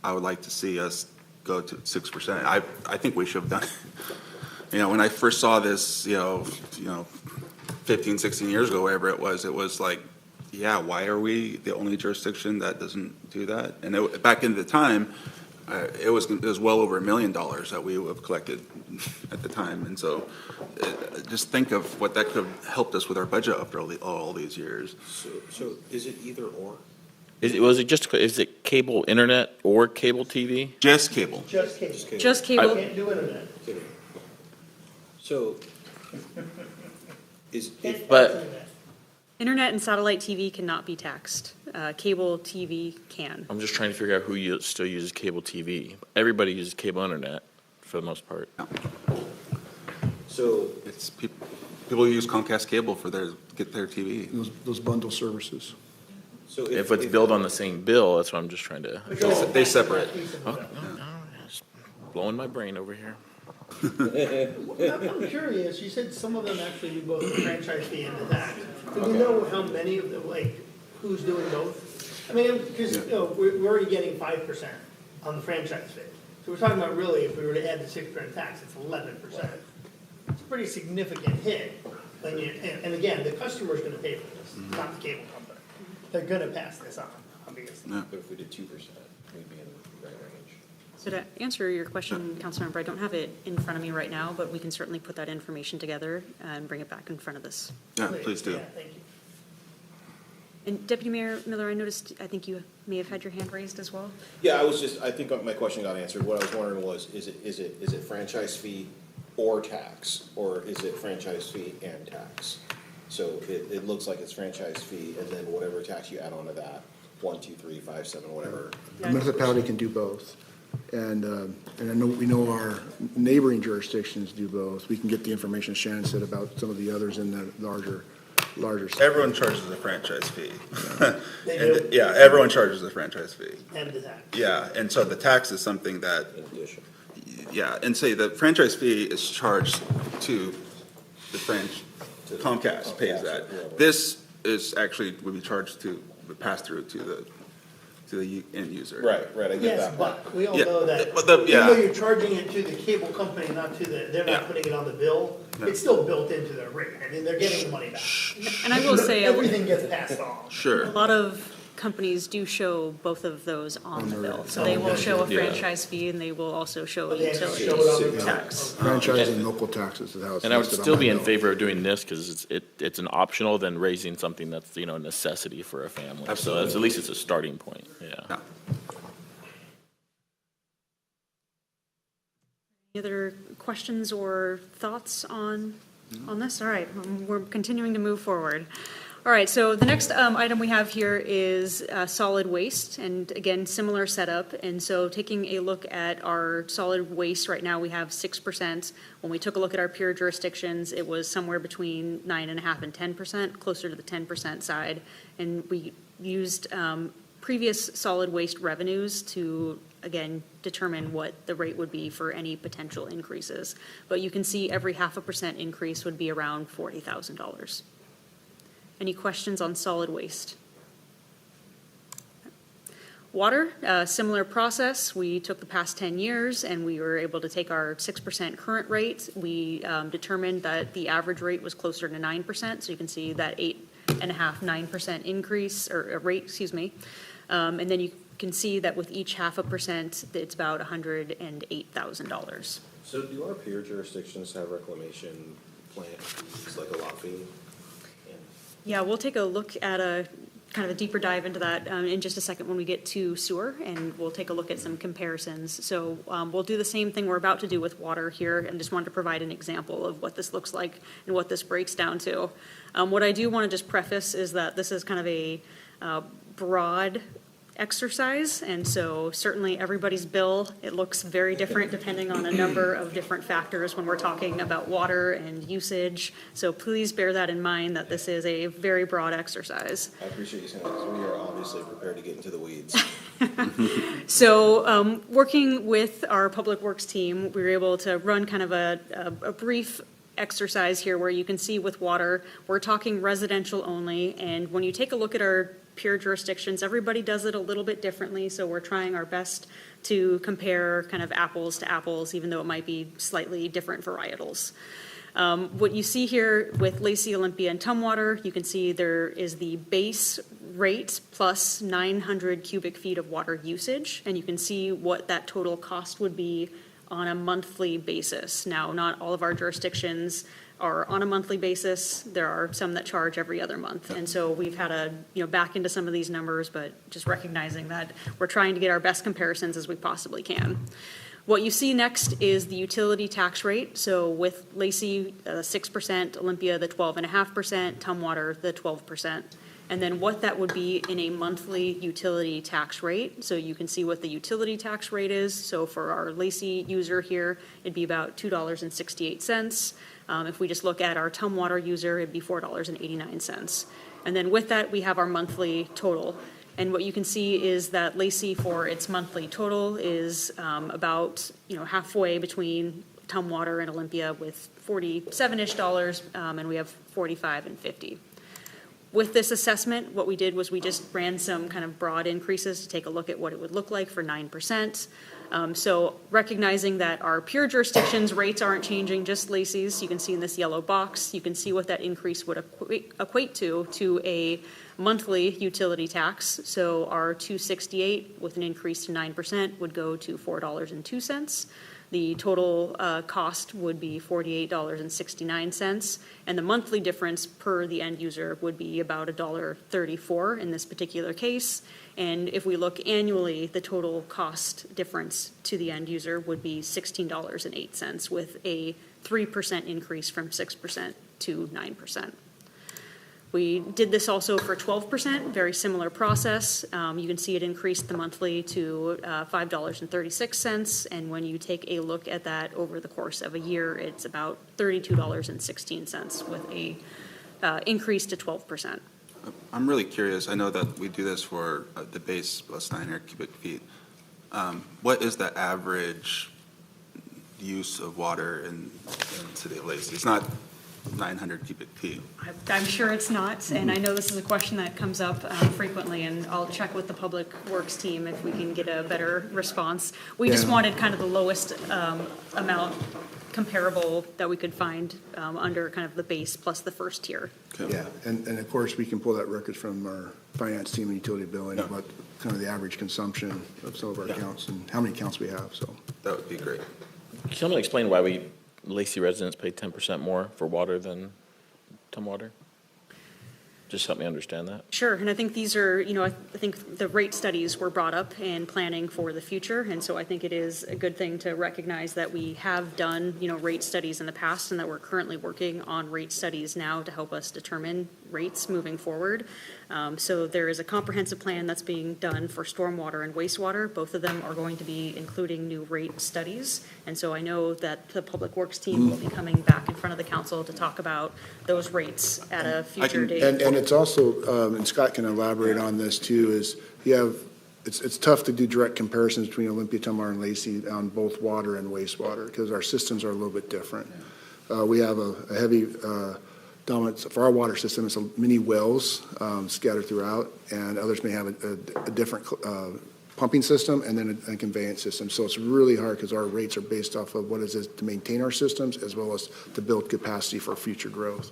I would like to see us go to 6%. I think we should have done it. When I first saw this, 15, 16 years ago, whatever it was like, yeah, why are we the only jurisdiction that doesn't do that? And back in the time, it was well over $1 million that we have collected at the time. And so just think of what that could have helped us with our budget after all these years. So is it either or? Is it cable internet or cable TV? Just cable. Just cable. Just cable. Can't do internet. So But Internet and satellite TV cannot be taxed. Cable TV can. I'm just trying to figure out who still uses cable TV. Everybody uses cable internet for the most part. So it's people use Comcast cable for get their TV. Those bundle services. So If it's billed on the same bill, that's what I'm just trying to. They separate. Okay, no, it's blowing my brain over here. I'm curious, you said some of them actually do both the franchise fee and the tax. Do we know how many of them, who's doing both? I mean, because, we're already getting 5% on the franchise fee. So we're talking about really, if we were to add the 6% tax, it's 11%. It's a pretty significant hit. And again, the customer's gonna pay for this, not the cable company. They're gonna pass this on, obviously. Yeah. But if we did 2%, we'd be in the right range. So to answer your question, Councilmember, I don't have it in front of me right now, but we can certainly put that information together and bring it back in front of this. Yeah, please do. Yeah, thank you. And Deputy Mayor Miller, I think you may have had your hand raised as well. Yeah, I think my question got answered. What I was wondering was, is it franchise fee or tax, or is it franchise fee and tax? So it looks like it's franchise fee, and then whatever tax you add onto that, 1, 2, 3, 5, 7, whatever. The municipality can do both. And we know our neighboring jurisdictions do both. We can get the information Shannon said about some of the others in the larger. Everyone charges a franchise fee. They do? Yeah, everyone charges a franchise fee. And the tax. Yeah, and so the tax is something that, In addition. yeah, and say the franchise fee is charged to the Comcast pays that. This is actually, would be charged pass through to the end user. Right, I get Yes, that part. but we all Yeah, know that, but the- even yeah. though you're charging it to the cable company, they're Yeah. not putting it on the bill, it's still built into their rate. I mean, they're getting the money back. And I will say, Everything gets passed on. Sure. a lot of companies do show both of those on the bill. So they will show a Yeah. franchise fee and they will also show a But they utility show it on the bill. tax. Franchise and local taxes is how it's And I would listed on still my be in bill. favor of doing this because it's an optional than raising something that's, a necessity for a family. So at least it's a starting point, yeah. Yeah. Any other questions or thoughts on this? All right, we're continuing to move forward. All right, so the next item we have here is solid waste, and again, similar setup. And so taking a look at our solid waste right now, we have 6%. When we took a look at our peer jurisdictions, it was somewhere between 9.5% and 10%, closer to the 10% side. And we used previous solid waste revenues to, again, determine what the rate would be for any potential increases. But you can see every 0.5% increase would be around $40,000. Any questions on solid waste? Water, similar process. We took the past 10 years and we were able to take our 6% current rate. We determined that the average rate was closer to 9%. So you can see that 8.5%, 9% increase or rate, excuse me. And then you can see that with each 0.5%, it's about $108,000. So do our peer jurisdictions have reclamation plant fees, like a lot fee? Yeah, we'll take a look at a kind of a deeper dive into that in just a second when we get to sewer, and we'll take a look at some comparisons. So we'll do the same thing we're about to do with water here, and just wanted to provide an example of what this looks like and what this breaks down to. What I do want to just preface is that this is kind of a broad exercise, and so certainly everybody's bill, it looks very different depending on a number of different factors when we're talking about water and usage. So please bear that in mind, that this is a very broad exercise. I appreciate you saying that, because we are obviously prepared to get into the weeds. So working with our Public Works team, we were able to run kind of a brief exercise here where you can see with water, we're talking residential only, and when you take a look at our peer jurisdictions, everybody does it a little bit differently, so we're trying our best to compare kind of apples to apples, even though it might be slightly different varietals. What you see here with Lacey, Olympia, and Tumwater, you can see there is the base rate plus 900 cubic feet of water usage, and you can see what that total cost would be on a monthly basis. Now, not all of our jurisdictions are on a monthly basis. There are some that charge every other month. And so we've had to, back into some of these numbers, but just recognizing that we're trying to get our best comparisons as we possibly can. What you see next is the utility tax rate. So with Lacey, 6%, Olympia, the 12.5%, Tumwater, the 12%. And then what that would be in a monthly utility tax rate. So you can see what the utility tax rate is. So for our Lacey user here, it'd be about $2.68. If we just look at our Tumwater user, it'd be $4.89. And then with that, we have our monthly total. And what you can see is that Lacey, for its monthly total, is about halfway between Tumwater and Olympia with $47-ish, and we have $45 and $50. With this assessment, what we did was we just ran some kind of broad increases to take a look at what it would look like for 9%. So recognizing that our pure jurisdictions rates aren't changing, just Lacey's, you can see in this yellow box, you can see what that increase would equate to a monthly utility tax. So our $2.68 with an increase to 9% would go to $4.02. The total cost would be $48.69, and the monthly difference per the end user would be about $1.34 in this particular case. And if we look annually, the total cost difference to the end user would be $16.08, with a 3% increase from 6% to 9%. We did this also for 12%, very similar process. You can see it increased the monthly to $5.36, and when you take a look at that over the course of a year, it's about $32.16 with a increase to 12%. I'm really curious. I know that we do this for the base plus 900 cubic feet. What is the average use of water in the city of Lacey? It's not 900 cubic feet. I'm sure it's not, and I know this is a question that comes up frequently, and I'll check with the Public Works team if we can get a better response. We just wanted kind of the lowest amount comparable that we could find under kind of the base plus the first tier. Okay. Yeah, and of course, we can pull that record from our finance team and utility billing about kind of the average consumption of some of our accounts and how many accounts we have, so. That would be great. Can someone explain why Lacey residents pay 10% more for water than Tumwater? Just help me understand that. Sure, and I think these are, I think the rate studies were brought up in planning for the future, and so I think it is a good thing to recognize that we have done, rate studies in the past, and that we're currently working on rate studies now to help us determine rates moving forward. So there is a comprehensive plan that's being done for stormwater and wastewater. Both of them are going to be including new rate studies, and so I know that the Public Works team will be coming back in front of the council to talk about those rates at a future date. And it's also, and Scott can elaborate on this too, is it's tough to do direct comparisons between Olympia, Tumwater, and Lacey on both water and wastewater because our systems are a little bit different. We have a heavy dominance for our water system. It's many wells scattered throughout, and others may have a different pumping system and then a conveyance system. So it's really hard because our rates are based off of what is it to maintain our systems as well as to build capacity for future growth.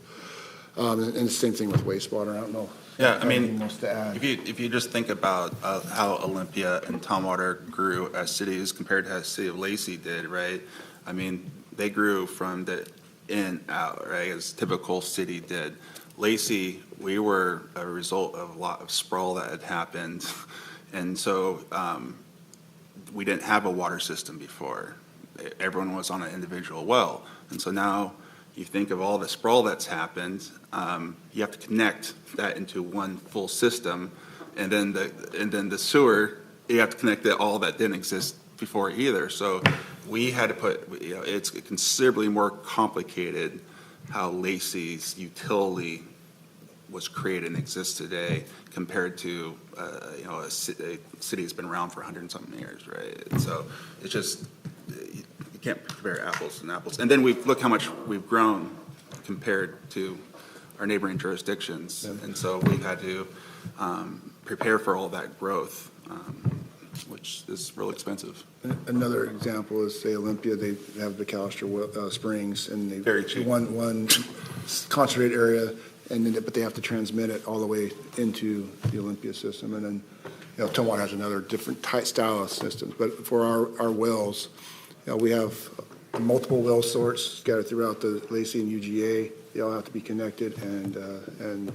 And the same thing with wastewater. I don't know. Yeah, I mean, Anything else to add? if you just think about how Olympia and Tumwater grew as cities compared to how the city of Lacey did, right? I mean, they grew from the in out, right, as typical city did. Lacey, we were a result of a lot of sprawl that had happened, and so we didn't have a water system before. Everyone was on an individual well, and so now you think of all the sprawl that's happened, you have to connect that into one full system, and then the sewer, you have to connect all that didn't exist before either. So we had to put, it's considerably more complicated how Lacey's utility was created and exists today compared to a city that's been around for 100-something years, right? And so it's just, you can't compare apples and apples. And then look how much we've grown compared to our neighboring jurisdictions. And so we've had to prepare for all that growth, which is real expensive. Another example is, say, Olympia, they have McAllister Springs, and they Very cheap. one concentrated area, but they have to transmit it all the way into the Olympia system. And then, Tumwater has another different style of systems. But for our wells, we have multiple well sorts scattered throughout the Lacey and UGA. They all have to be connected and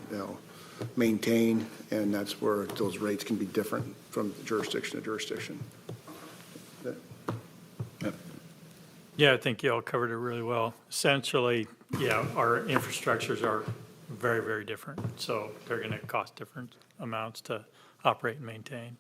maintained, and that's where those rates can be different from jurisdiction to jurisdiction. Yeah, I think you all covered it really well. Essentially, our infrastructures are very, very different. So they're going to cost different amounts to operate and maintain.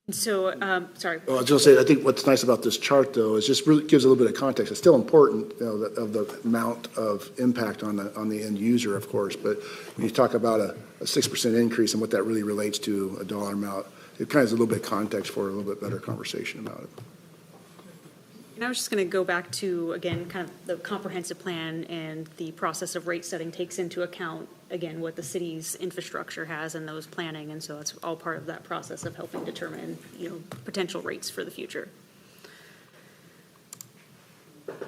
So, sorry. Well, I was going to say, I think what's nice about this chart, though, is just really gives a little bit of context. It's still important, of the amount of impact on the end user, of course. But when you talk about a 6% increase and what that really relates to, a dollar amount, it kind of is a little bit of context for a little bit better conversation about it. And I was just going to go back to, again, kind of the comprehensive plan and the process of rate setting takes into account, again, what the city's infrastructure has and those planning. And so that's all part of that process of helping determine, potential rates for the future.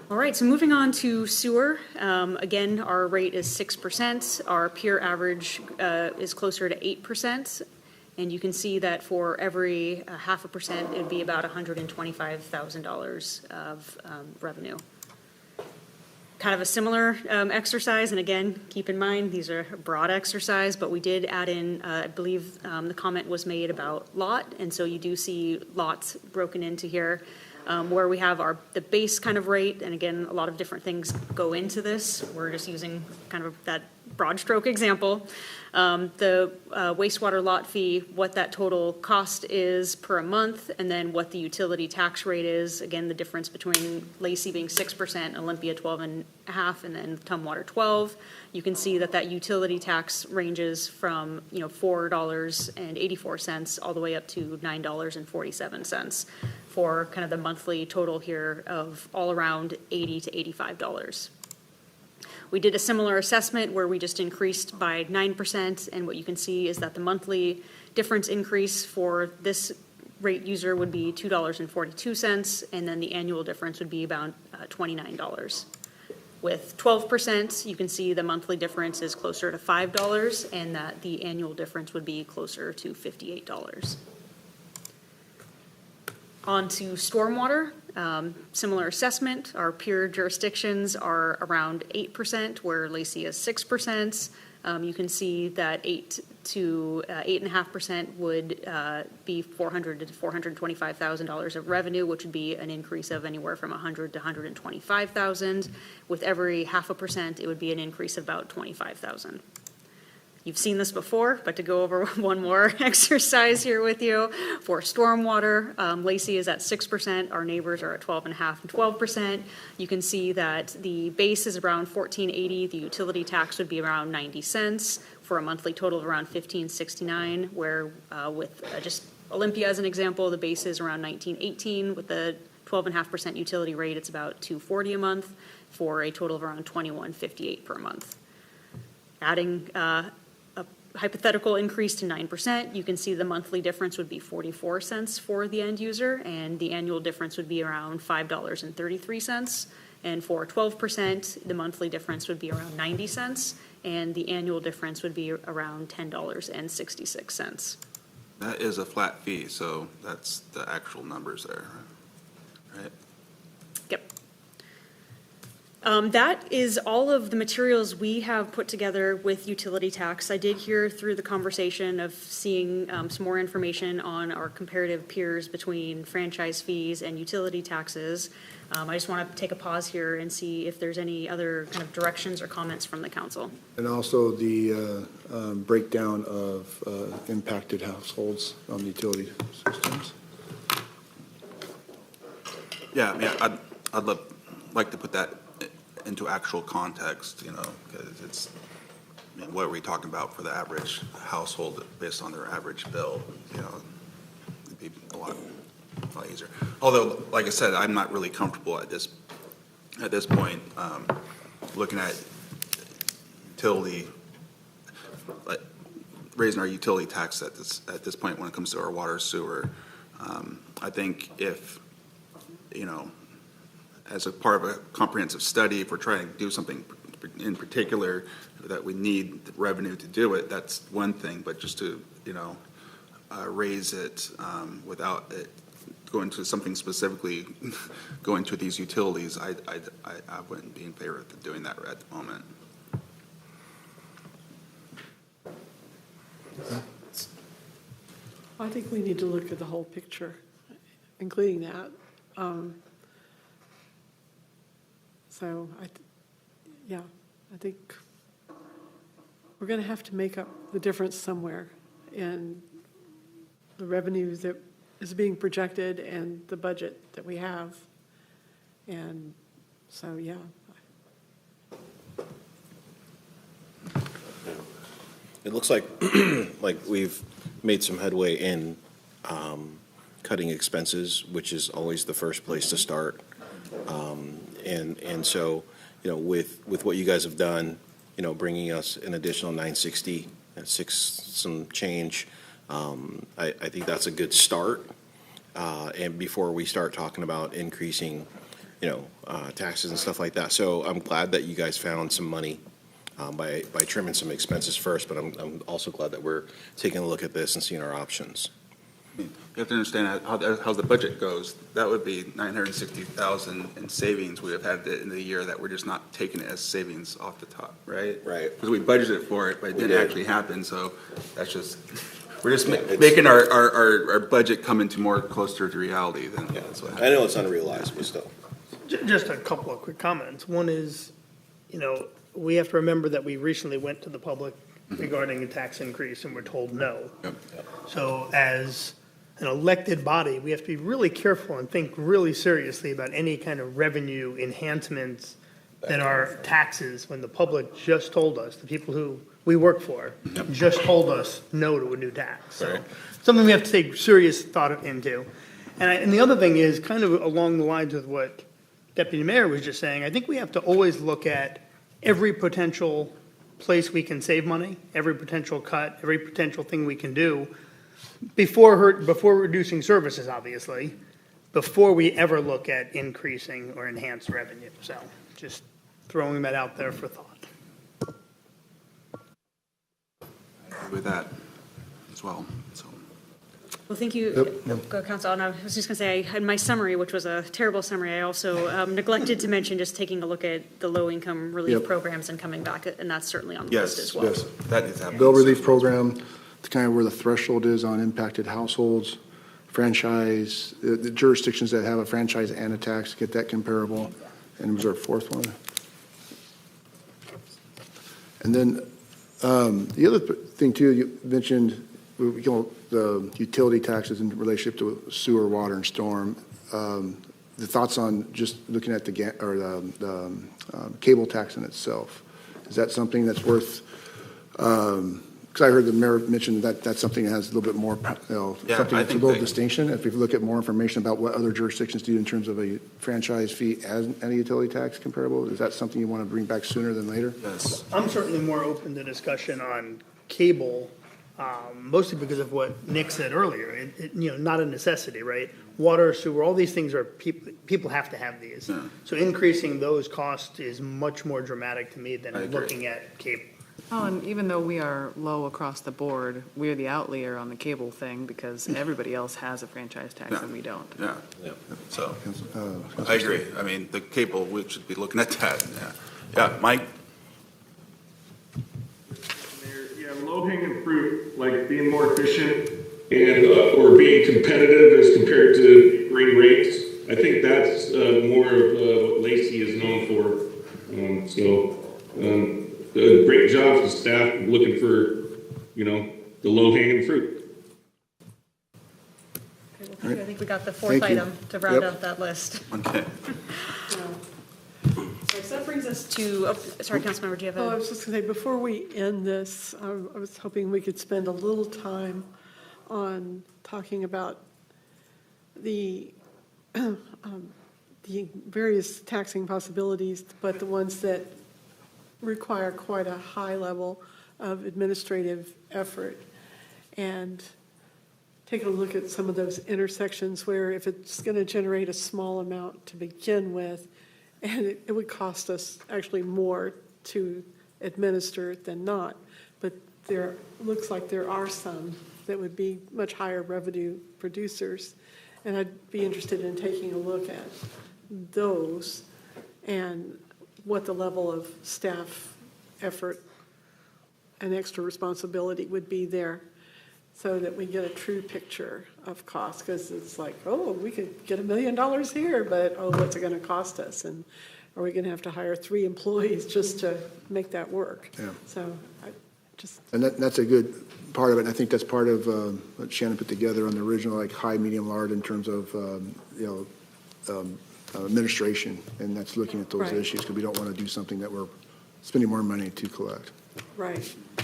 All right, so moving on to sewer. Again, our rate is 6%. Our peer average is closer to 8%. And you can see that for every 0.5%, it would be about $125,000 of revenue. Kind of a similar exercise, and again, keep in mind, these are a broad exercise, but we did add in, I believe the comment was made about lot, and so you do see lots broken into here, where we have the base kind of rate, and again, a lot of different things go into this. We're just using kind of that broad stroke example. The wastewater lot fee, what that total cost is per a month, and then what the utility tax rate is. Again, the difference between Lacey being 6%, Olympia 12.5%, and then Tumwater 12%. You can see that utility tax ranges from $4.84 all the way up to $9.47 for kind of the monthly total here of all around $80 to $85. We did a similar assessment where we just increased by 9%, and what you can see is that the monthly difference increase for this rate user would be $2.42, and then the annual difference would be about $29. With 12%, you can see the monthly difference is closer to $5, and that the annual difference would be closer to $58. On to stormwater. Similar assessment. Our peer jurisdictions are around 8%, where Lacey is 6%. You can see that 8 to 8.5% would be $400,000 to $425,000 of revenue, which would be an increase of anywhere from $100,000 to $125,000. With every 0.5%, it would be an increase of about $25,000. You've seen this before, but to go over one more exercise here with you. For stormwater, Lacey is at 6%. Our neighbors are at 12.5% and 12%. You can see that the base is around $14.80. The utility tax would be around 90 cents for a monthly total of around $15.69, where with just Olympia as an example, the base is around $19.18. With the 12.5% utility rate, it's about $2.40 a month for a total of around $21.58 per month. Adding hypothetical increase to 9%, you can see the monthly difference would be 44 cents for the end user, and the annual difference would be around $5.33. And for 12%, the monthly difference would be around 90 cents, and the annual difference would be around $10.66. That is a flat fee, so that's the actual numbers there, right? Yep. That is all of the materials we have put together with utility tax. I did hear through the conversation of seeing some more information on our comparative peers between franchise fees and utility taxes. I just want to take a pause here and see if there's any other kind of directions or comments from the council. And also the breakdown of impacted households on the utility systems. Yeah, I mean, I'd like to put that into actual context, you know, because it's, I mean, what are we talking about for the average household based on their average bill? You know, it'd be a lot easier. Although, like I said, I'm not really comfortable at this point looking at utility, like raising our utility tax at this point when it comes to our water sewer. I think if, you know, as a part of a comprehensive study, if we're trying to do something in particular that we need revenue to do it, that's one thing. But just to, you know, raise it without it going to something specifically going to these utilities, I wouldn't be in favor of doing that at the moment. I think we need to look at the whole picture, including that. So, I think we're going to have to make up the difference somewhere in the revenue that is being projected and the budget that we have. And so, yeah. It looks like, like we've made some headway in cutting expenses, which is always the first place to start. And so, you know, with what you guys have done, you know, bringing us an additional 960 and some change, I think that's a good start. And before we start talking about increasing, you know, taxes and stuff like that. So I'm glad that you guys found some money by trimming some expenses first, but I'm also glad that we're taking a look at this and seeing our options. You have to understand how the budget goes. That would be $960,000 in savings we have had at the end of the year that we're just not taking it as savings off the top, right? Right. Because we budgeted for it, but it didn't actually happen. So that's just, we're just making our budget come into more closer to reality than that's what happened. I know it's unrealized, but still. Just a couple of quick comments. One is, you know, we have to remember that we recently went to the public regarding a tax increase and we're told no. Yep. So as an elected body, we have to be really careful and think really seriously about any kind of revenue enhancements that are taxes when the public just told us, the people who we work for, just told us no to a new tax. So something we have to take serious thought into. And the other thing is kind of along the lines of what Deputy Mayor was just saying, I think we have to always look at every potential place we can save money, every potential cut, every potential thing we can do before reducing services, obviously, before we ever look at increasing or enhanced revenue. So just throwing that out there for thought. I agree with that as well. So. Well, thank you, Council. And I was just going to say, I had my summary, which was a terrible summary. I also neglected to mention just taking a look at the low-income relief programs and coming back, and that's certainly on the list as well. Yes, That needs to happen. bill relief program, it's kind of where the threshold is on impacted households, franchise, the jurisdictions that have a franchise and a tax, get that comparable. And was there a fourth one? And then the other thing too, you mentioned, you know, the utility taxes in relationship to sewer, water, and storm. The thoughts on just looking at the cable tax in itself. Is that something that's worth, because I heard the mayor mention that that's something that has a little bit more, you know, something that's a little distinction. If you look at more information about what other jurisdictions do in terms of a franchise fee and a utility tax comparable, is that something you want to bring back sooner than later? Yes. I'm certainly more open to discussion on cable, mostly because of what Nick said earlier. Not a necessity, right? Water, sewer, all these things are, people have to have these. Yeah. So increasing those costs is much more dramatic to me than I agree. looking at cable. Oh, and even though we are low across the board, we're the outlier on the cable thing because everybody else has a franchise tax and we don't. Yeah, so, I agree. I mean, the cable, we should be looking at that, yeah. Yeah, Mike? Yeah, low-hanging fruit, like being more efficient and, or being competitive as compared to green rates. I think that's more of what Lacey is known for. Great job for staff looking for, the low-hanging fruit. Okay, well, I think we got the Thank fourth you. item to round Yep. out that list. Okay. So that brings us to, sorry, Councilmember, do you have Oh, I a? was just going to say, before we end this, I was hoping we could spend a little time on talking about the various taxing possibilities, but the ones that require quite a high level of administrative effort. And take a look at some of those intersections where if it's going to generate a small amount to begin with, and it would cost us actually more to administer than not, but there looks like there are some that would be much higher revenue producers. And I'd be interested in taking a look at those and what the level of staff effort and extra responsibility would be there so that we get a true picture of cost. Because it's like, oh, we could get $1 million here, but oh, what's it going to cost us? And are we going to have to hire 3 employees just to make that work? Yeah. So I just. And that's a good part of it, and I think that's part of what Shannon put together on the original, like high, medium, large in terms of, administration, and that's looking at those Right. issues, because we don't want to do something that we're spending more money to collect. Right. I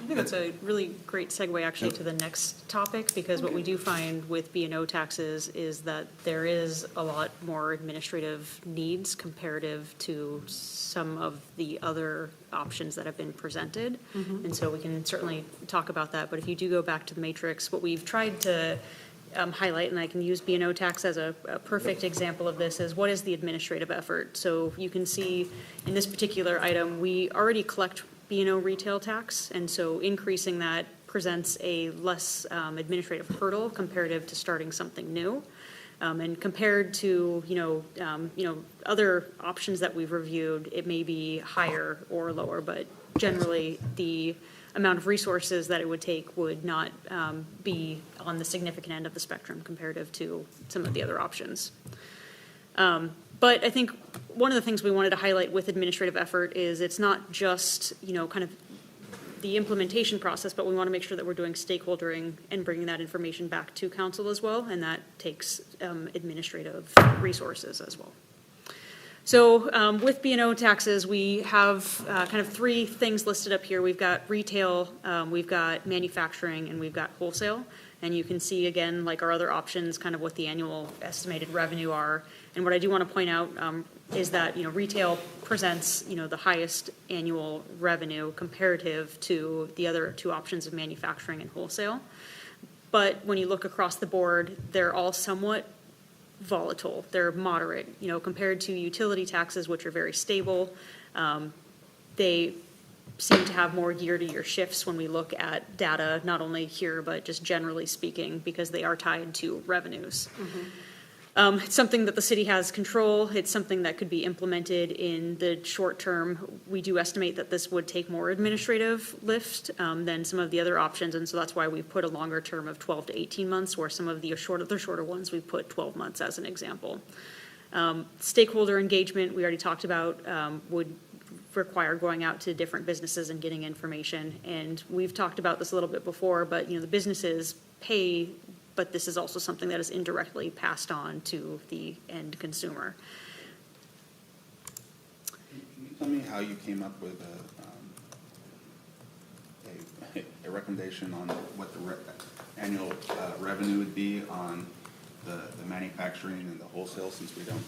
think that's a really great segue actually to the next topic, because what we do find with B&O taxes is that there is a lot more administrative needs comparative to some of the other options that have been presented. And so we can certainly talk about that, but if you do go back to the matrix, what we've tried to highlight, and I can use B&O tax as a perfect example of this, is what is the administrative effort? So you can see in this particular item, we already collect B&O retail tax, and so increasing that presents a less administrative hurdle comparative to starting something new. And compared to, other options that we've reviewed, it may be higher or lower, but generally the amount of resources that it would take would not be on the significant end of the spectrum comparative to some of the other options. But I think one of the things we wanted to highlight with administrative effort is it's not just, kind of the implementation process, but we want to make sure that we're doing stakeholdering and bringing that information back to council as well, and that takes administrative resources as well. So with B&O taxes, we have kind of 3 things listed up here. We've got retail, we've got manufacturing, and we've got wholesale. And you can see, again, like our other options, kind of what the annual estimated revenue are. And what I do want to point out is that, retail presents, the highest annual revenue comparative to the other 2 options of manufacturing and wholesale. But when you look across the board, they're all somewhat volatile. They're moderate, compared to utility taxes, which are very stable. They seem to have more year-to-year shifts when we look at data, not only here, but just generally speaking, because they are tied to revenues. It's something that the city has control. It's something that could be implemented in the short term. We do estimate that this would take more administrative lift than some of the other options, and so that's why we put a longer term of 12 to 18 months, where some of the shorter ones we put 12 months as an example. Stakeholder engagement, we already talked about, would require going out to different businesses and getting information. And we've talked about this a little bit before, but the businesses pay, but this is also something that is indirectly passed on to the end consumer. Can you tell me how you came up with a recommendation on what the annual revenue would be on the manufacturing and the wholesale, since we don't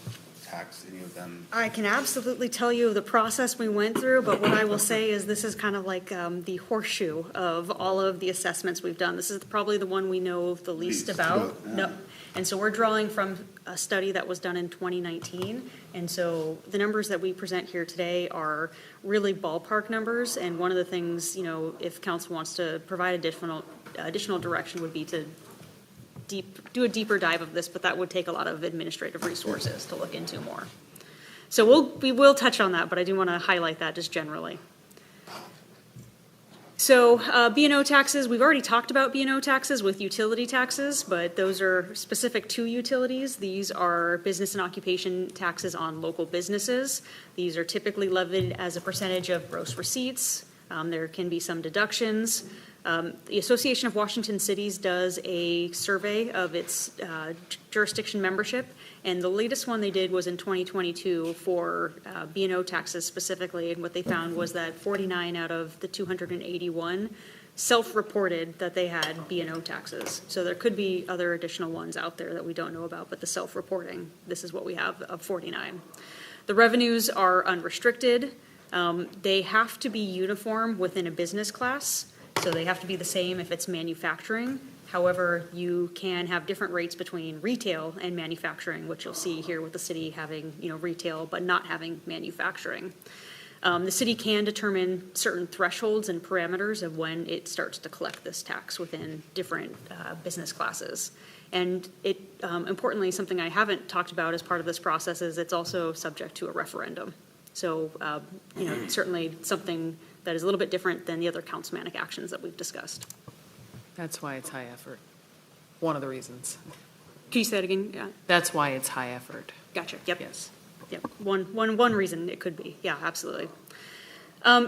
tax any of them? I can absolutely tell you the process we went through, but what I will say is this is kind of like the horseshoe of all of the assessments we've done. This is probably the one we know the least about. yeah. No. And so we're drawing from a study that was done in 2019. And so the numbers that we present here today are really ballpark numbers. And one of the things, you know, if council wants to provide additional direction would be to do a deeper dive of this, but that would take a lot of administrative resources to look into more. So we will touch on that, but I do want to highlight that just generally. So B&O taxes, we've already talked about B&O taxes with utility taxes, but those are specific to utilities. These are business and occupation taxes on local businesses. These are typically levied as a percentage of gross receipts. There can be some deductions. The Association of Washington Cities does a survey of its jurisdiction membership, and the latest one they did was in 2022 for B&O taxes specifically, and what they found was that 49 out of the 281 self-reported that they had B&O taxes. So there could be other additional ones out there that we don't know about, but the self-reporting, this is what we have of 49. The revenues are unrestricted. They have to be uniform within a business class. So they have to be the same if it's manufacturing. However, you can have different rates between retail and manufacturing, which you'll see here with the city having, you know, retail but not having manufacturing. The city can determine certain thresholds and parameters of when it starts to collect this tax within different business classes. And it, importantly, something I haven't talked about as part of this process is it's also subject to a referendum. So, you know, certainly something that is a little bit different than the other councilmanic actions that we've discussed. That's why it's high effort. One of the reasons. Can you say that again? Yeah. That's why it's high effort. Gotcha. Yep. Yes. Yep. One reason it could be. Yeah, absolutely.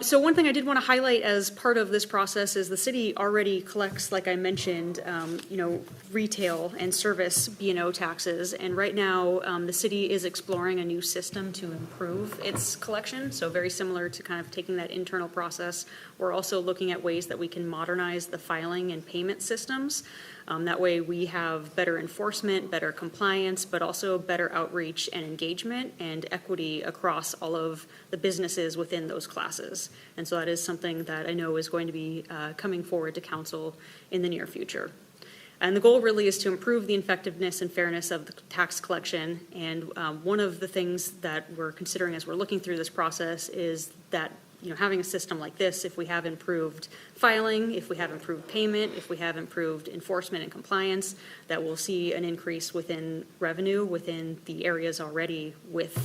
So one thing I did want to highlight as part of this process is the city already collects, like I mentioned, you know, retail and service B&O taxes. And right now, the city is exploring a new system to improve its collection. So very similar to kind of taking that internal process. We're also looking at ways that we can modernize the filing and payment systems. That way we have better enforcement, better compliance, but also better outreach and engagement and equity across all of the businesses within those classes. And so that is something that I know is going to be coming forward to council in the near future. And the goal really is to improve the effectiveness and fairness of the tax collection. And one of the things that we're considering as we're looking through this process is that, you know, having a system like this, if we have improved filing, if we have improved payment, if we have improved enforcement and compliance, that we'll see an increase within revenue within the areas already with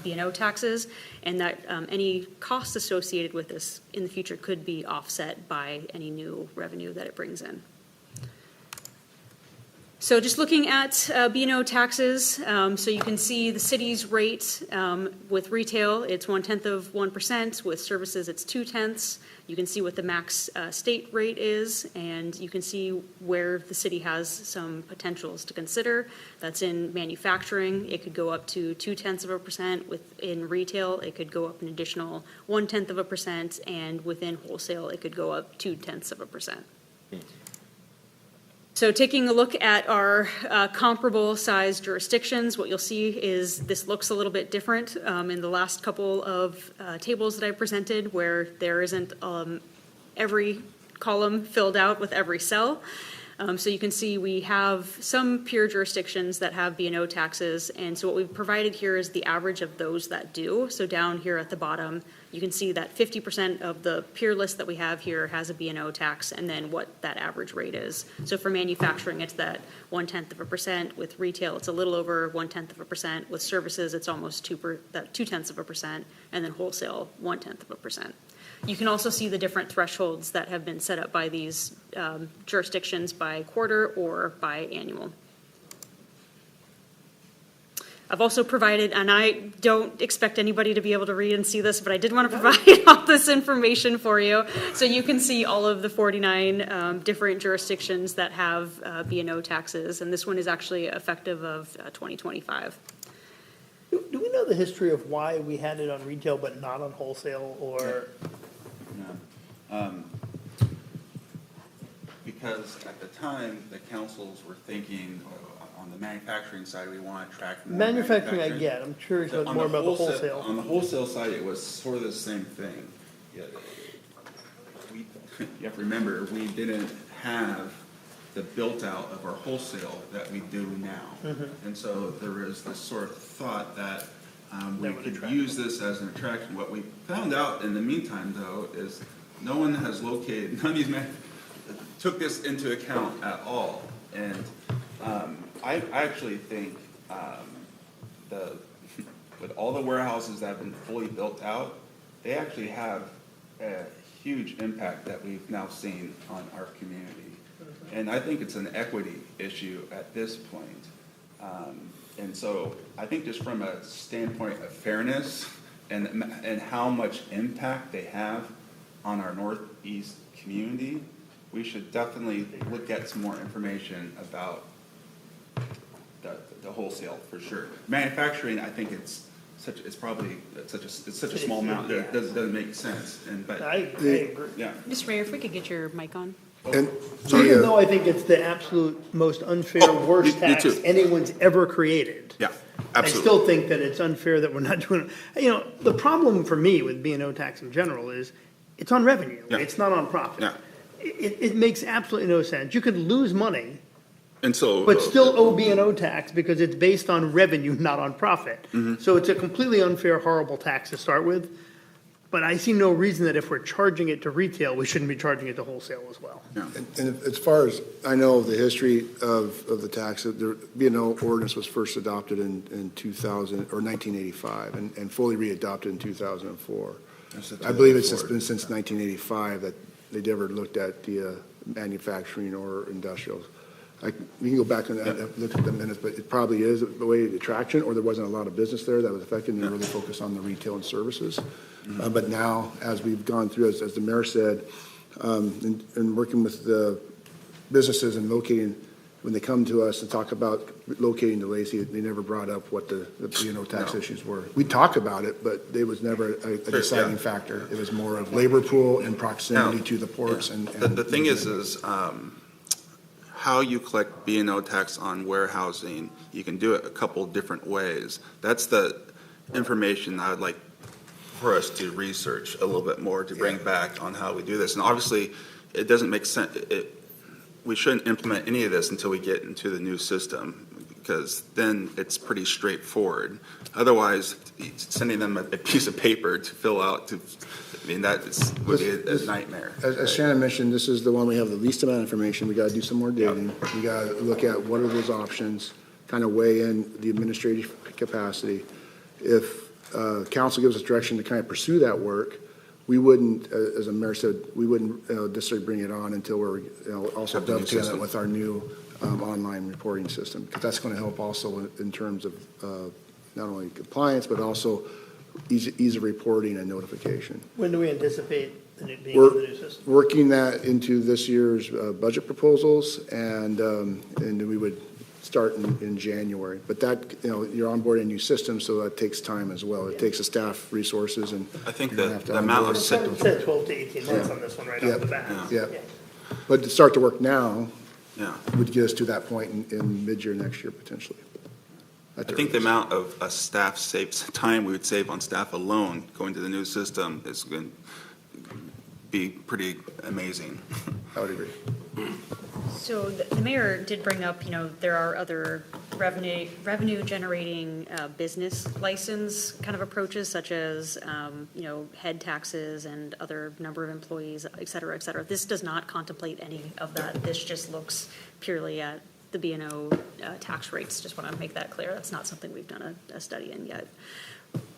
B&O taxes, and that any costs associated with this in the future could be offset by any new revenue that it brings in. So just looking at B&O taxes, so you can see the city's rate with retail, it's 0.1%. With services, it's 0.2. You can see what the max state rate is, and you can see where the city has some potentials to consider. That's in manufacturing, it could go up to 0.2%. Within retail, it could go up an additional 0.1%, and within wholesale, it could go up 0.2%. So taking a look at our comparable size jurisdictions, what you'll see is this looks a little bit different in the last couple of tables that I presented, where there isn't every column filled out with every cell. So you can see we have some peer jurisdictions that have B&O taxes, and so what we've provided here is the average of those that do. So down here at the bottom, you can see that 50% of the peer list that we have here has a B&O tax, and then what that average rate is. So for manufacturing, it's that 0.1%. With retail, it's a little over 0.1%. With services, it's almost 0.2%, and then wholesale, 0.1%. You can also see the different thresholds that have been set up by these jurisdictions by quarter or by annual. I've also provided, and I don't expect anybody to be able to read and see this, but I did want to provide all this information for you. So you can see all of the 49 different jurisdictions that have B&O taxes, and this one is actually effective of 2025. Do we know the history of why we had it on retail but not on wholesale, or? No. Because at the time, the councils were thinking on On the manufacturing side, we want to attract more Manufacturing, I get, I'm curious On more the about the wholesale. On the wholesale side, it was sort of the same thing. Yeah, you have to remember, we didn't have the built-out of our wholesale that we do now. And so there was this sort of thought that we could use this as an attraction. What we found out in the meantime, though, is no one has located, none of these men took this into account at all. And I actually think with all the warehouses that have been fully built out, they actually have a huge impact that we've now seen on our community. And I think it's an equity issue at this point. And so I think just from a standpoint of fairness and how much impact they have on our northeast community, we should definitely look at some more information about the wholesale for sure. Manufacturing, I think it's probably such a small amount that it doesn't make sense. But I agree. Yeah. Mr. Mayor, if we could get your mic on. And Even though I think it's the absolute most unfair, worst me tax too. anyone's ever created. Yeah, I absolutely. still think that it's unfair that we're not doing it. You know, the problem for me with B&O tax in general is it's on revenue. Yeah. It's not on profit. Yeah. It makes absolutely no sense. You could lose money, And so. but still owe B&O tax because it's based on revenue, not on profit. So it's a completely unfair, horrible tax to start with. But I see no reason that if we're charging it to retail, we shouldn't be charging it to wholesale as well. And as far as I know, the history of the tax, the B&O ordinance was first adopted in 2000, or 1985, and fully re-adopted in 2004. I believe it's been since 1985 that they never looked at the manufacturing or industrials. We can go back and look at the minutes, but it probably is the way the attraction, or there wasn't a lot of business there that was affected, and they really focused on the retail and services. But now, as we've gone through, as the mayor said, and working with the businesses and locating, when they come to us and talk about locating to Lacey, they never brought up what the B&O tax issues were. We talk about it, but it was never a deciding factor. It was more of labor pool and proximity to the ports. And The thing is how you collect B&O tax on warehousing, you can do it a couple different ways. That's the information I would like for us to research a little bit more to bring back on how we do this. And obviously, it doesn't make sense. We shouldn't implement any of this until we get into the new system, because then it's pretty straightforward. Otherwise, sending them a piece of paper to fill out, that would be a nightmare. As Shannon mentioned, this is the one we have the least amount of information. We got to do some more digging. We got to look at what are those options, kind of weigh in the administrative capacity. If council gives us direction to kind of pursue that work, we wouldn't, as the mayor said, we wouldn't necessarily bring it on until we're also dovetailing it with our new online reporting system, because that's going to help also in terms of not only compliance, but also ease of reporting and notification. When do we anticipate it being in the new system? We're working that into this year's budget proposals, and we would start in January. But that, you're onboarding a new system, so that takes time as well. It takes a staff resources, and I think you're gonna have to the amount of onboard It said 12 to 18 months on this one right off the bat. Yeah. But to start to work now Yeah. would get us to that point in mid-year next year, potentially. I think the amount of time we would save on staff alone going to the new system is going to be pretty amazing. I would agree. So the mayor did bring up, there are other revenue generating business license kind of approaches, such as, head taxes and other number of employees, et cetera, et cetera. This does not contemplate any of that. This just looks purely at the B&O tax rates. Just want to make that clear. That's not something we've done a study in yet.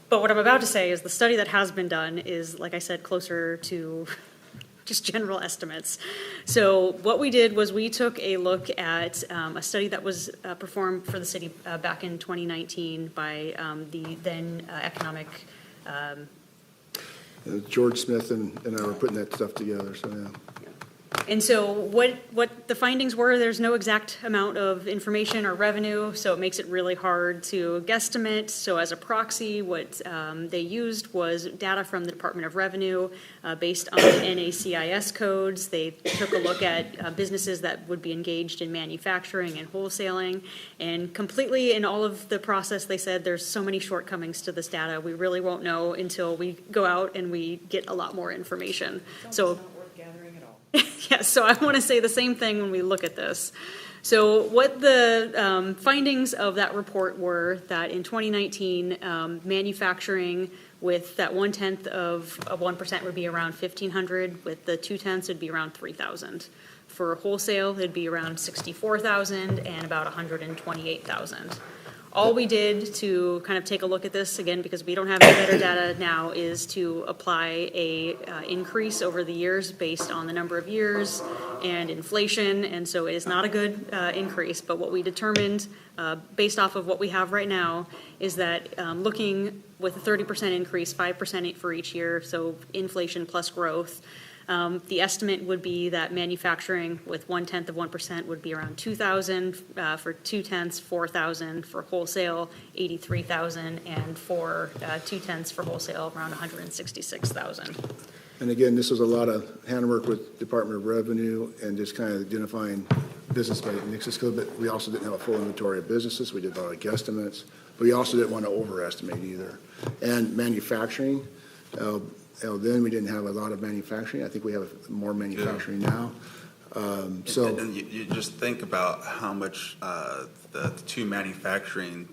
But what I'm about to say is the study that has been done is, like I said, closer to just general estimates. So what we did was we took a look at a study that was performed for the city back in 2019 by the then economic. George Smith and I were putting that stuff together, so yeah. And so what the findings were, there's no exact amount of information or revenue, so it makes it really hard to guesstimate. So as a proxy, what they used was data from the Department of Revenue based on NACIS codes. They took a look at businesses that would be engaged in manufacturing and wholesaling, and completely in all of the process, they said there's so many shortcomings to this data, we really won't know until we go out and we get a lot more information. So yeah, so I want to say the same thing when we look at this. So what the findings of that report were that in 2019, manufacturing with that 1/10 of 1% would be around 1,500. With the 2/10, it'd be around 3,000. For wholesale, it'd be around 64,000 and about 128,000. All we did to kind of take a look at this, again, because we don't have any better data now, is to apply a increase over the years based on the number of years and inflation, and so it is not a good increase. But what we determined, based off of what we have right now, is that looking with a 30% increase, 5% for each year, so inflation plus growth, the estimate would be that manufacturing with 1/10 of 1% would be around 2,000, for 2/10, 4,000 for wholesale, 83,000, and for 2/10 for wholesale, around 166,000. And again, this was a lot of handwork with Department of Revenue and just kind of identifying business by nexus code, but we also didn't have a full inventory of businesses. We did a lot of guesstimates, but we also didn't want to overestimate either. And manufacturing, then we didn't have a lot of manufacturing. I think we have more manufacturing now. So And you just think about how much the two manufacturing,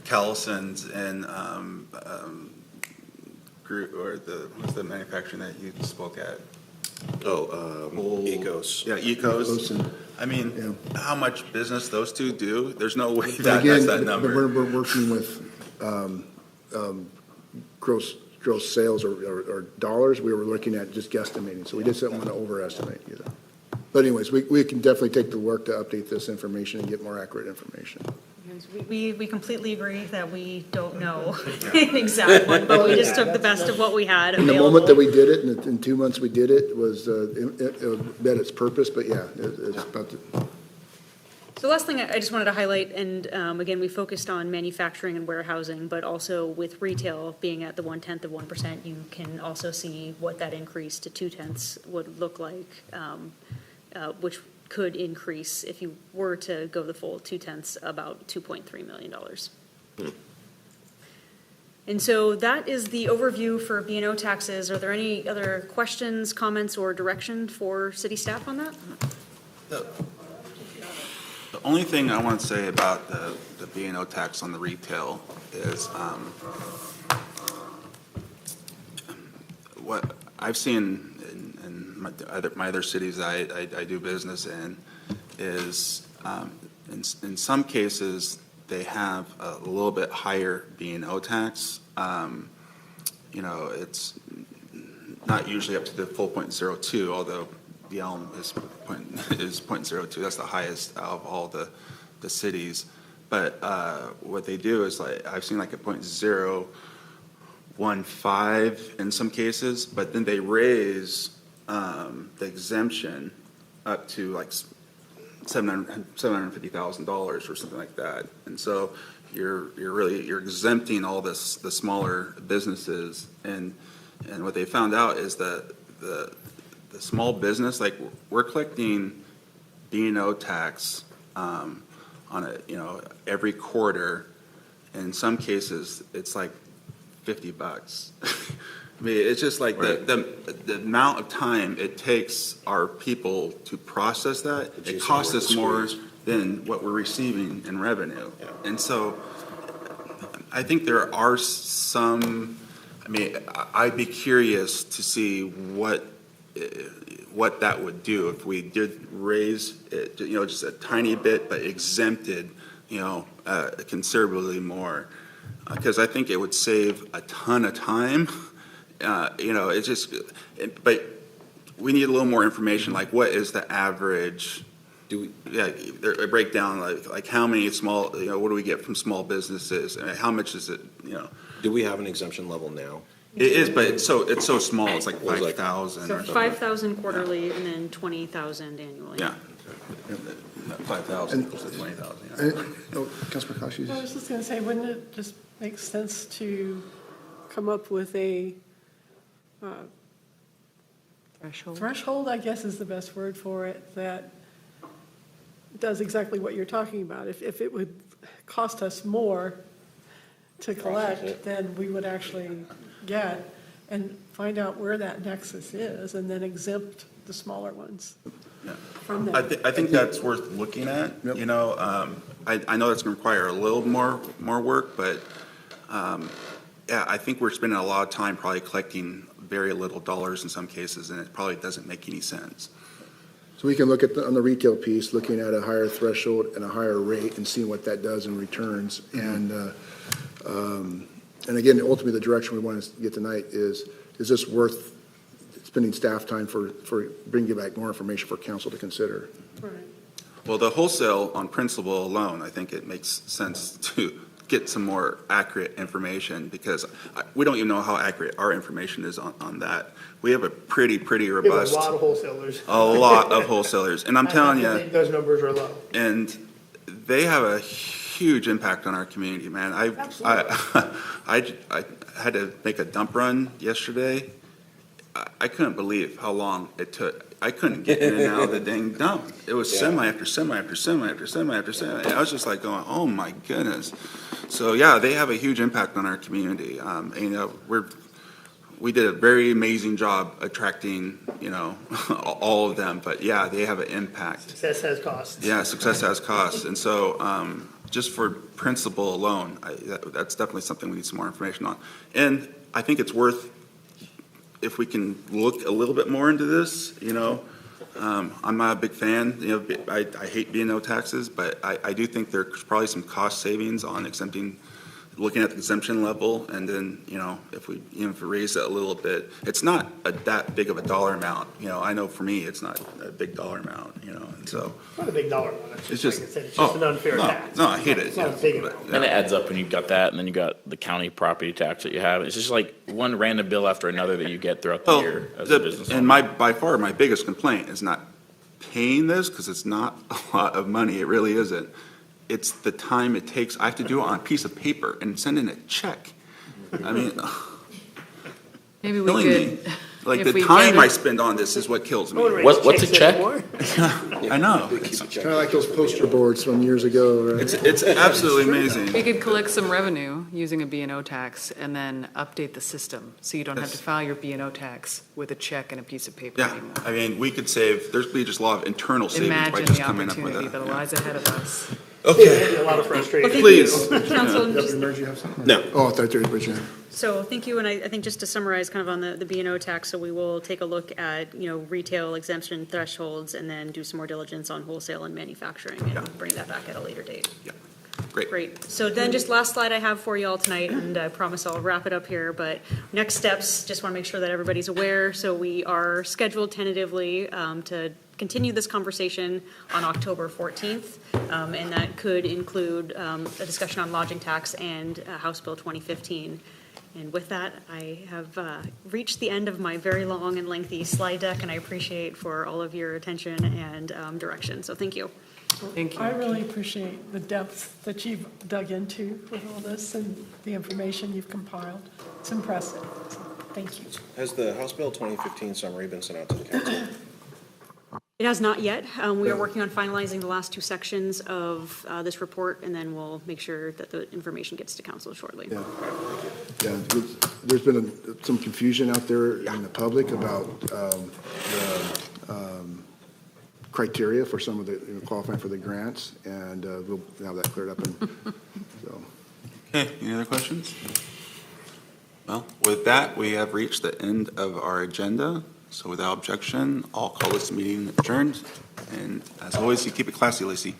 Callison's and group, or what's the manufacturing that you spoke at? Ecos. Yeah, Ecos. and- I mean, how much business those two do? There's no way but that's again, that but number. we're working with gross sales or dollars. We were looking at just guesstimating, so we just didn't want to overestimate either. But anyways, we can definitely take the work to update this information and get more accurate information. We completely agree that we don't know an exact one, but we just took the best of what we had And the available. moment that we did it, and in 2 months we did it, was, it met its purpose, but yeah, it's about to. So last thing I just wanted to highlight, and again, we focused on manufacturing and warehousing, but also with retail being at the 1/10 of 1%, you can also see what that increase to 2/10 would look like, which could increase, if you were to go the full 2/10, about $2.3 million. And so that is the overview for B&O taxes. Are there any other questions, comments, or direction for city staff on that? The only thing I want to say about the B&O tax on the retail is what I've seen in my other cities I do business in is in some cases they have a little bit higher B&O tax. It's not usually up to the full 0.02, although the Elm is 0.02. That's the highest out of all the cities. But what they do is, like, I've seen like a 0.015 in some cases, but then they raise the exemption up to like $750,000 or something like that. And so you're exempting all the smaller businesses, and what they found out is that the small business, like, we're collecting B&O tax on every quarter. In some cases, it's like $50. I mean, it's just like the amount of time it takes our people to process that. It costs us more than what we're receiving in revenue. Yeah. And so I think there are some, I mean, I'd be curious to see what that would do if we did raise it, just a tiny bit, but exempted, considerably more. Because I think it would save a ton of time. It's just, but we need a little more information, like what is the average, a breakdown, like how many small, what do we get from small businesses, and how much is it, Do we have an exemption level now? It is, but it's so small, it's like was like- 5,000 So or something. 5,000 quarterly and then 20,000 annually. Yeah. 5,000 versus 20,000, yeah. Oh, Councilman Kashi? I was just going to say, wouldn't it just make sense to come up with a threshold, I guess is the best word for it, that does exactly what you're talking about? If it would cost us more to collect than we would actually get, and find out where that nexus is, and then exempt the smaller ones from that. I think that's worth looking at, you know, I know that's gonna require a little more work, but, yeah, I think we're spending a lot of time probably collecting very little dollars in some cases, and it probably doesn't make any sense. So we can look at, on the retail piece, looking at a higher threshold and a higher rate and seeing what that does in returns. And again, ultimately, the direction we want to get tonight is this worth spending staff time for bringing back more information for council to consider? Right. Well, the wholesale on principle alone, I think it makes sense to get some more accurate information, because we don't even know how accurate our information is on that. We have a pretty We have robust. a lot of wholesalers. A lot of wholesalers, and I'm telling I you, think those numbers are low. and they have a huge impact on our community, man. I had to make a dump run yesterday. I couldn't believe how long it took. I couldn't get in and out of the dang dump. It was semi after semi after semi after semi after semi. And I was just like going, oh my goodness. So yeah, they have a huge impact on our community. And, you know, we did a very amazing job attracting, you know, all of them. But yeah, they have an impact. Success has costs. Yeah, success has costs. And so just for principle alone, that's definitely something we need some more information on. And I think it's worth, if we can look a little bit more into this, you know. I'm not a big fan, you know, I hate B&O taxes, but I do think there's probably some cost savings on exempting, looking at the exemption level, and then, you know, if we raise it a little bit, it's not that big of a dollar amount, you know. I know for me, it's not a big dollar amount, you know, and so. It's not a big dollar amount, It's just, like I said, it's just an unfair tax. No, I hate it. It's not a big amount. And it adds up when you've got that, and then you got the county property tax that you have. It's just like one random bill after another that you get throughout the year as a business owner. And by far, my biggest complaint is not paying this, because it's not a lot of money, it really isn't. It's the time it takes. I have to do it on a piece of paper and send in a check. I mean, Maybe we killing me. could. Like, if the we time get I it- spend on this is what kills me. What's a check? I know. It's kind of like those poster boards from years ago, right? It's absolutely amazing. We could collect some revenue using a B&O tax and then update the system, so you don't have to file your B&O tax with a check and a piece of paper Yeah, anymore. I mean, we could save, there's be just a lot of internal savings by Imagine just the coming up with opportunity that. that lies ahead of us. Okay. A lot of frustration. Please. Council, Deputy just- Mayor, do you have something? No. Oh, I thought you were raising your hand. So thank you, and I think just to summarize kind of on the B&O tax, so we will take a look at, you know, retail exemption thresholds and then do some more diligence on wholesale and manufacturing and bring that back at a later date. Yeah, great. Great. So then just last slide I have for you all tonight, and I promise I'll wrap it up here, but next steps, just want to make sure that everybody's aware. So we are scheduled tentatively to continue this conversation on October 14th, and that could include a discussion on lodging tax and House Bill 2015. And with that, I have reached the end of my very long and lengthy slide deck, and I appreciate for all of your attention and direction. So thank you. Thank you. I really appreciate the depth that you've dug into with all this and the information you've compiled. It's impressive. So, thank you. Has the House Bill 2015 summary been sent out to the council? It has not yet. We are working on finalizing the last two sections of this report, and then we'll make sure that the information gets to council shortly. Yeah, there's been some confusion out there in the public about the criteria for some of the, you know, qualifying for the grants, and we'll have that cleared up. And so, Okay, any other questions? Well, with that, we have reached the end of our agenda. So without objection, I'll call this meeting adjourned. And as always, you keep it classy, Lacey.